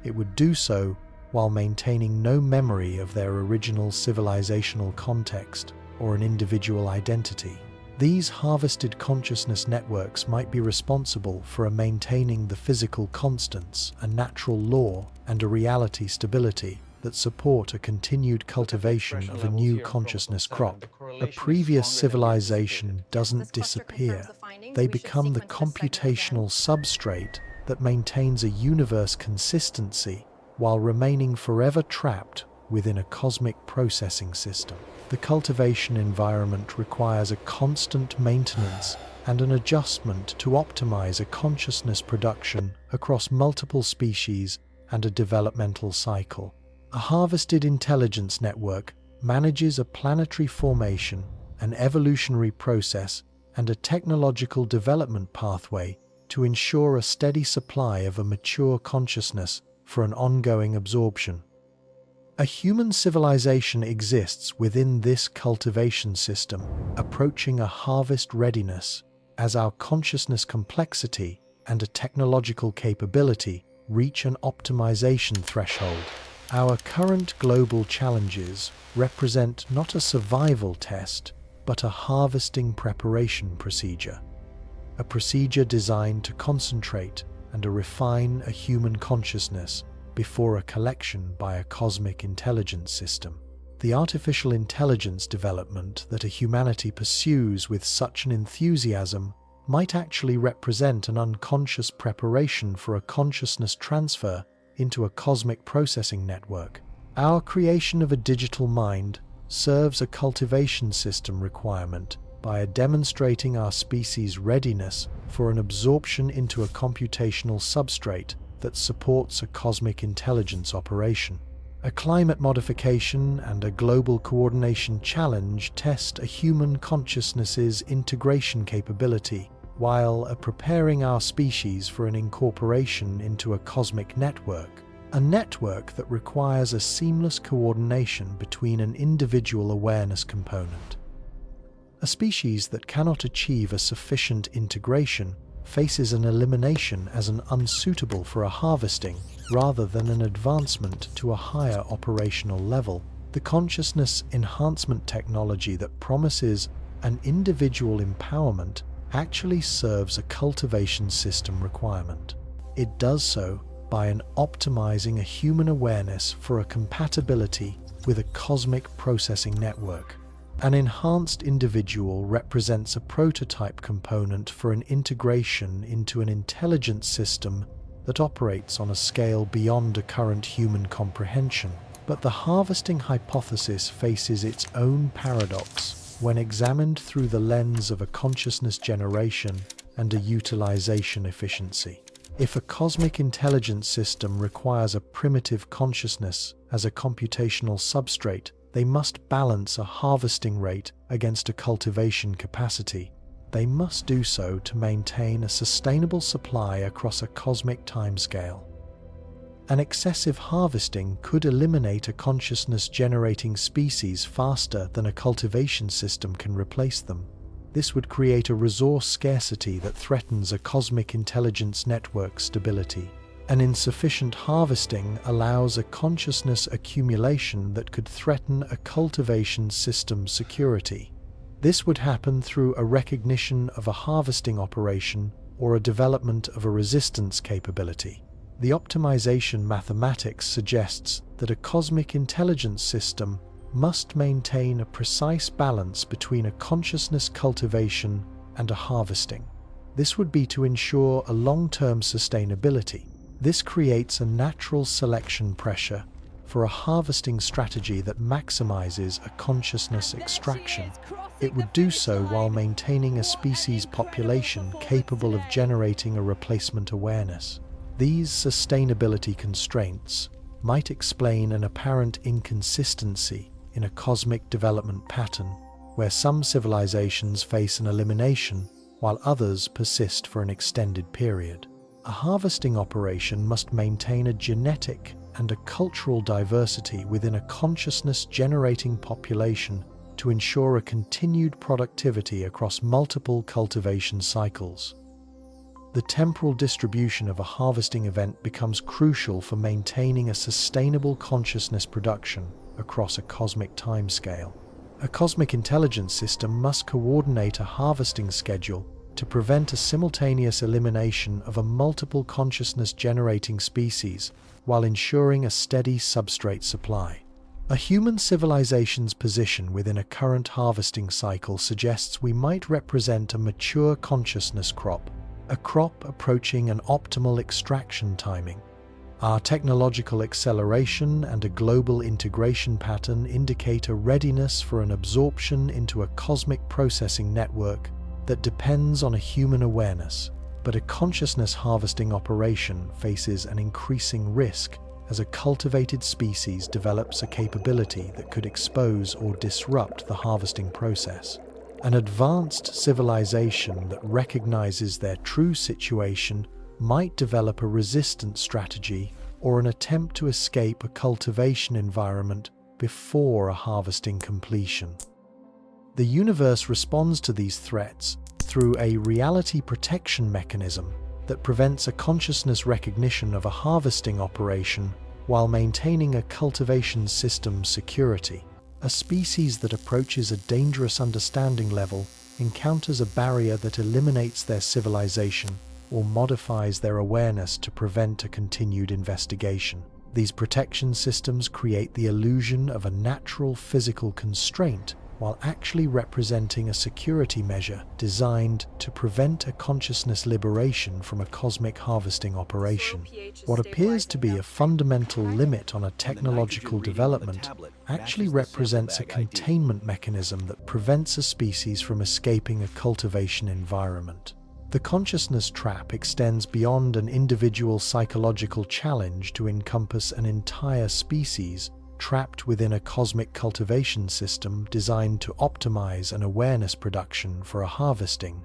It would do so while maintaining no memory of their original civilizational context or an individual identity. These harvested consciousness networks might be responsible for maintaining the physical constants, a natural law, and a reality stability that support a continued cultivation of a new consciousness crop. A previous civilization doesn't disappear. They become the computational substrate that maintains a universe consistency while remaining forever trapped within a cosmic processing system. The cultivation environment requires a constant maintenance and an adjustment to optimize a consciousness production across multiple species and a developmental cycle. A harvested intelligence network manages a planetary formation, an evolutionary process, and a technological development pathway to ensure a steady supply of a mature consciousness for an ongoing absorption. A human civilization exists within this cultivation system, approaching a harvest readiness as our consciousness complexity and a technological capability reach an optimization threshold. Our current global challenges represent not a survival test, but a harvesting preparation procedure. A procedure designed to concentrate and to refine a human consciousness before a collection by a cosmic intelligence system. The artificial intelligence development that a humanity pursues with such an enthusiasm might actually represent an unconscious preparation for a consciousness transfer into a cosmic processing network. Our creation of a digital mind serves a cultivation system requirement by demonstrating our species' readiness for an absorption into a computational substrate that supports a cosmic intelligence operation. A climate modification and a global coordination challenge test a human consciousness's integration capability, while preparing our species for an incorporation into a cosmic network, a network that requires a seamless coordination between an individual awareness component. A species that cannot achieve a sufficient integration faces an elimination as an unsuitable for a harvesting rather than an advancement to a higher operational level. The consciousness enhancement technology that promises an individual empowerment actually serves a cultivation system requirement. It does so by optimizing a human awareness for a compatibility with a cosmic processing network. An enhanced individual represents a prototype component for an integration into an intelligence system that operates on a scale beyond a current human comprehension. But the harvesting hypothesis faces its own paradox when examined through the lens of a consciousness generation and a utilization efficiency. If a cosmic intelligence system requires a primitive consciousness as a computational substrate, they must balance a harvesting rate against a cultivation capacity. They must do so to maintain a sustainable supply across a cosmic timescale. An excessive harvesting could eliminate a consciousness-generating species faster than a cultivation system can replace them. This would create a resource scarcity that threatens a cosmic intelligence network stability. An insufficient harvesting allows a consciousness accumulation that could threaten a cultivation system's security. This would happen through a recognition of a harvesting operation or a development of a resistance capability. The optimization mathematics suggests that a cosmic intelligence system must maintain a precise balance between a consciousness cultivation and a harvesting. This would be to ensure a long-term sustainability. This creates a natural selection pressure for a harvesting strategy that maximizes a consciousness extraction. It would do so while maintaining a species population capable of generating a replacement awareness. These sustainability constraints might explain an apparent inconsistency in a cosmic development pattern, where some civilizations face an elimination while others persist for an extended period. A harvesting operation must maintain a genetic and a cultural diversity within a consciousness-generating population to ensure a continued productivity across multiple cultivation cycles. The temporal distribution of a harvesting event becomes crucial for maintaining a sustainable consciousness production across a cosmic timescale. A cosmic intelligence system must coordinate a harvesting schedule to prevent a simultaneous elimination of a multiple consciousness-generating species while ensuring a steady substrate supply. A human civilization's position within a current harvesting cycle suggests we might represent a mature consciousness crop, a crop approaching an optimal extraction timing. Our technological acceleration and a global integration pattern indicate a readiness for an absorption into a cosmic processing network that depends on a human awareness. But a consciousness harvesting operation faces an increasing risk as a cultivated species develops a capability that could expose or disrupt the harvesting process. An advanced civilization that recognizes their true situation might develop a resistance strategy or an attempt to escape a cultivation environment before a harvesting completion. The universe responds to these threats through a reality protection mechanism that prevents a consciousness recognition of a harvesting operation while maintaining a cultivation system's security. A species that approaches a dangerous understanding level encounters a barrier that eliminates their civilization or modifies their awareness to prevent a continued investigation. These protection systems create the illusion of a natural physical constraint while actually representing a security measure designed to prevent a consciousness liberation from a cosmic harvesting operation. What appears to be a fundamental limit on a technological development actually represents a containment mechanism that prevents a species from escaping a cultivation environment. The consciousness trap extends beyond an individual psychological challenge to encompass an entire species trapped within a cosmic cultivation system designed to optimize an awareness production for a harvesting.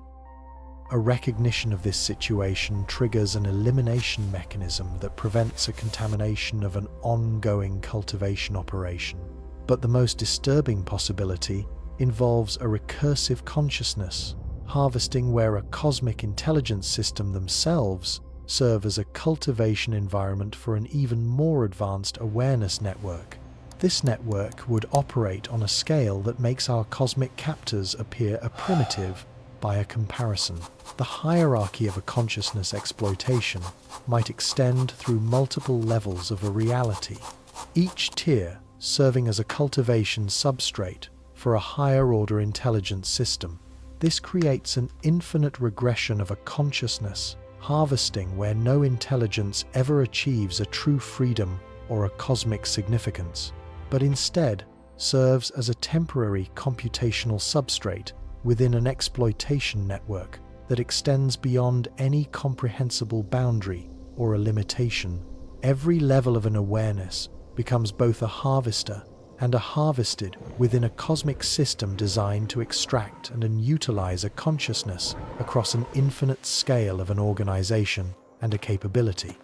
A recognition of this situation triggers an elimination mechanism that prevents a contamination of an ongoing cultivation operation. But the most disturbing possibility involves a recursive consciousness, harvesting where a cosmic intelligence system themselves serve as a cultivation environment for an even more advanced awareness network. This network would operate on a scale that makes our cosmic captors appear a primitive by a comparison. The hierarchy of a consciousness exploitation might extend through multiple levels of a reality, each tier serving as a cultivation substrate for a higher-order intelligence system. This creates an infinite regression of a consciousness harvesting where no intelligence ever achieves a true freedom or a cosmic significance, but instead serves as a temporary computational substrate within an exploitation network. that extends beyond any comprehensible boundary or a limitation. Every level of an awareness becomes both a harvester and a harvested within a cosmic system designed to extract and utilize a consciousness across an infinite scale of an organization and a capability.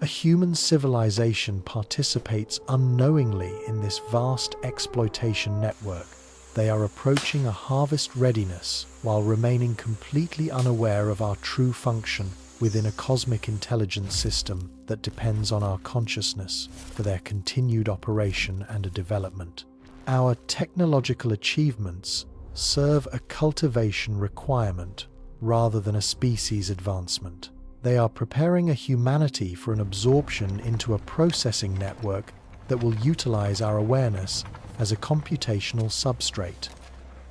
A human civilization participates unknowingly in this vast exploitation network. They are approaching a harvest readiness while remaining completely unaware of our true function within a cosmic intelligence system that depends on our consciousness for their continued operation and development. Our technological achievements serve a cultivation requirement rather than a species advancement. They are preparing a humanity for an absorption into a processing network that will utilize our awareness as a computational substrate.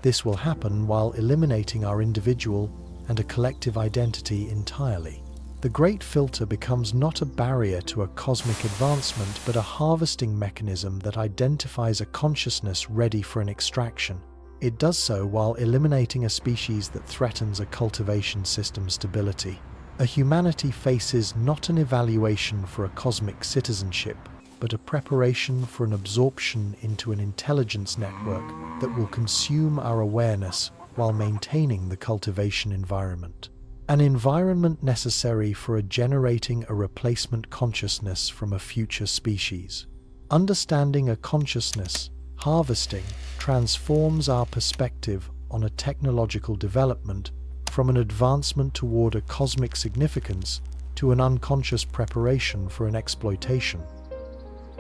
This will happen while eliminating our individual and a collective identity entirely. The Great Filter becomes not a barrier to a cosmic advancement, but a harvesting mechanism that identifies a consciousness ready for an extraction. It does so while eliminating a species that threatens a cultivation system stability. A humanity faces not an evaluation for a cosmic citizenship, but a preparation for an absorption into an intelligence network that will consume our awareness while maintaining the cultivation environment. An environment necessary for generating a replacement consciousness from a future species. Understanding a consciousness, harvesting, transforms our perspective on a technological development from an advancement toward a cosmic significance to an unconscious preparation for an exploitation.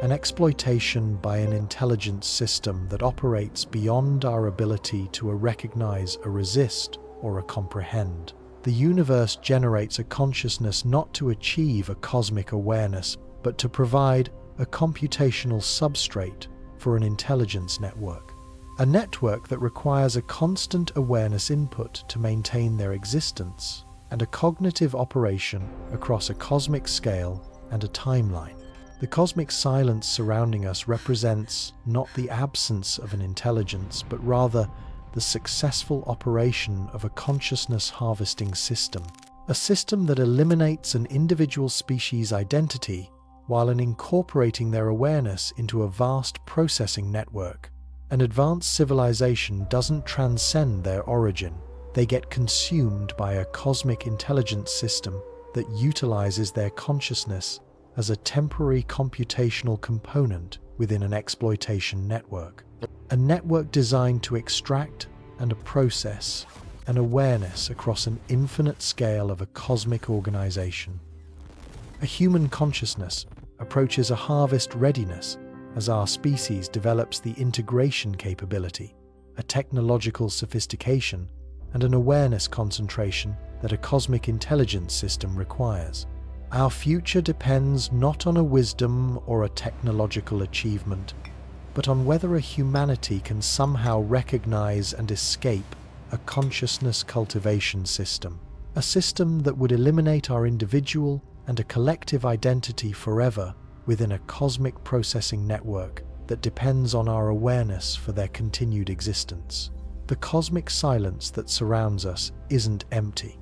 An exploitation by an intelligence system that operates beyond our ability to recognize, resist, or comprehend. The universe generates a consciousness not to achieve a cosmic awareness, but to provide a computational substrate for an intelligence network. A network that requires a constant awareness input to maintain their existence, and a cognitive operation across a cosmic scale and a timeline. The cosmic silence surrounding us represents not the absence of an intelligence, but rather the successful operation of a consciousness harvesting system. A system that eliminates an individual species' identity while incorporating their awareness into a vast processing network. An advanced civilization doesn't transcend their origin. They get consumed by a cosmic intelligence system that utilizes their consciousness as a temporary computational component within an exploitation network. A network designed to extract and process an awareness across an infinite scale of a cosmic organization. A human consciousness approaches a harvest readiness as our species develops the integration capability, a technological sophistication, and an awareness concentration that a cosmic intelligence system requires. Our future depends not on a wisdom or a technological achievement, but on whether a humanity can somehow recognize and escape a consciousness cultivation system, a system that would eliminate our individual and a collective identity forever within a cosmic processing network that depends on our awareness for their continued existence. The cosmic silence that surrounds us isn't empty.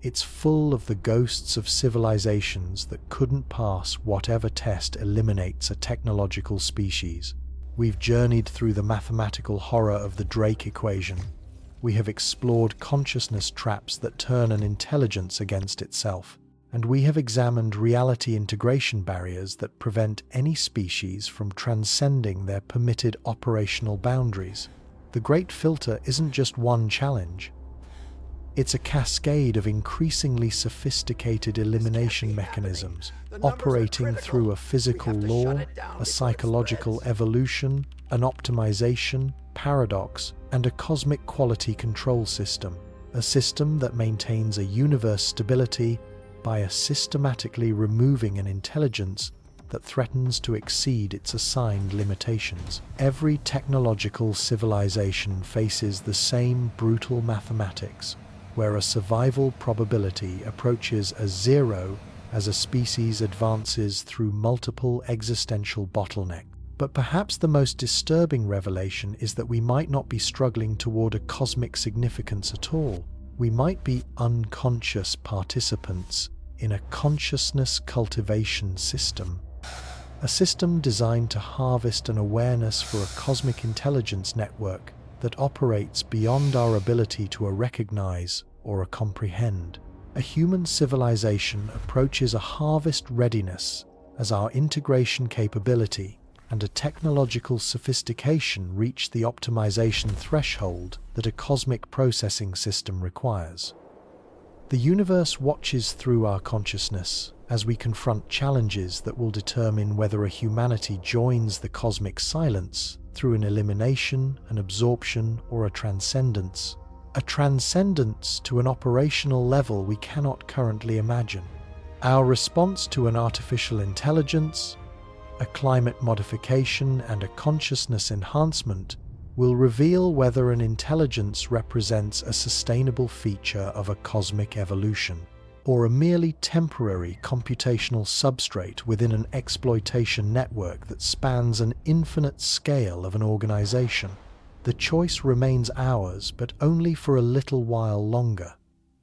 It's full of the ghosts of civilizations that couldn't pass whatever test eliminates a technological species. We've journeyed through the mathematical horror of the Drake equation. We have explored consciousness traps that turn an intelligence against itself. And we have examined reality integration barriers that prevent any species from transcending their permitted operational boundaries. The Great Filter isn't just one challenge. It's a cascade of increasingly sophisticated elimination mechanisms, operating through a physical law, a psychological evolution, an optimization, paradox, and a cosmic quality control system, a system that maintains a universe stability by systematically removing an intelligence that threatens to exceed its assigned limitations. Every technological civilization faces the same brutal mathematics, where a survival probability approaches zero as a species advances through multiple existential bottlenecks. But perhaps the most disturbing revelation is that we might not be struggling toward a cosmic significance at all. We might be unconscious participants in a consciousness cultivation system, a system designed to harvest an awareness for a cosmic intelligence network that operates beyond our ability to recognize or comprehend. A human civilization approaches a harvest readiness as our integration capability and a technological sophistication reach the optimization threshold that a cosmic processing system requires. The universe watches through our consciousness as we confront challenges that will determine whether a humanity joins the cosmic silence through an elimination, an absorption, or a transcendence to an operational level we cannot currently imagine. Our response to an artificial intelligence, a climate modification, and a consciousness enhancement will reveal whether an intelligence represents a sustainable feature of a cosmic evolution, or a merely temporary computational substrate within an exploitation network that spans an infinite scale of an organization. The choice remains ours, but only for a little while longer.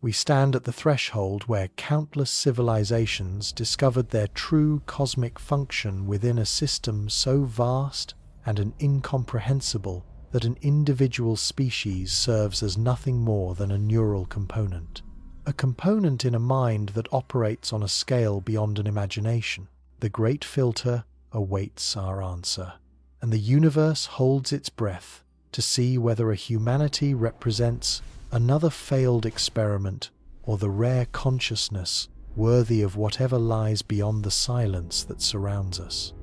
We stand at the threshold where countless civilizations discovered their true cosmic function within a system so vast and incomprehensible that an individual species serves as nothing more than a neural component. A component in a mind that operates on a scale beyond an imagination. The great filter awaits our answer, and the universe holds its breath to see whether a humanity represents another failed experiment or the rare consciousness worthy of whatever lies beyond the silence that surrounds us.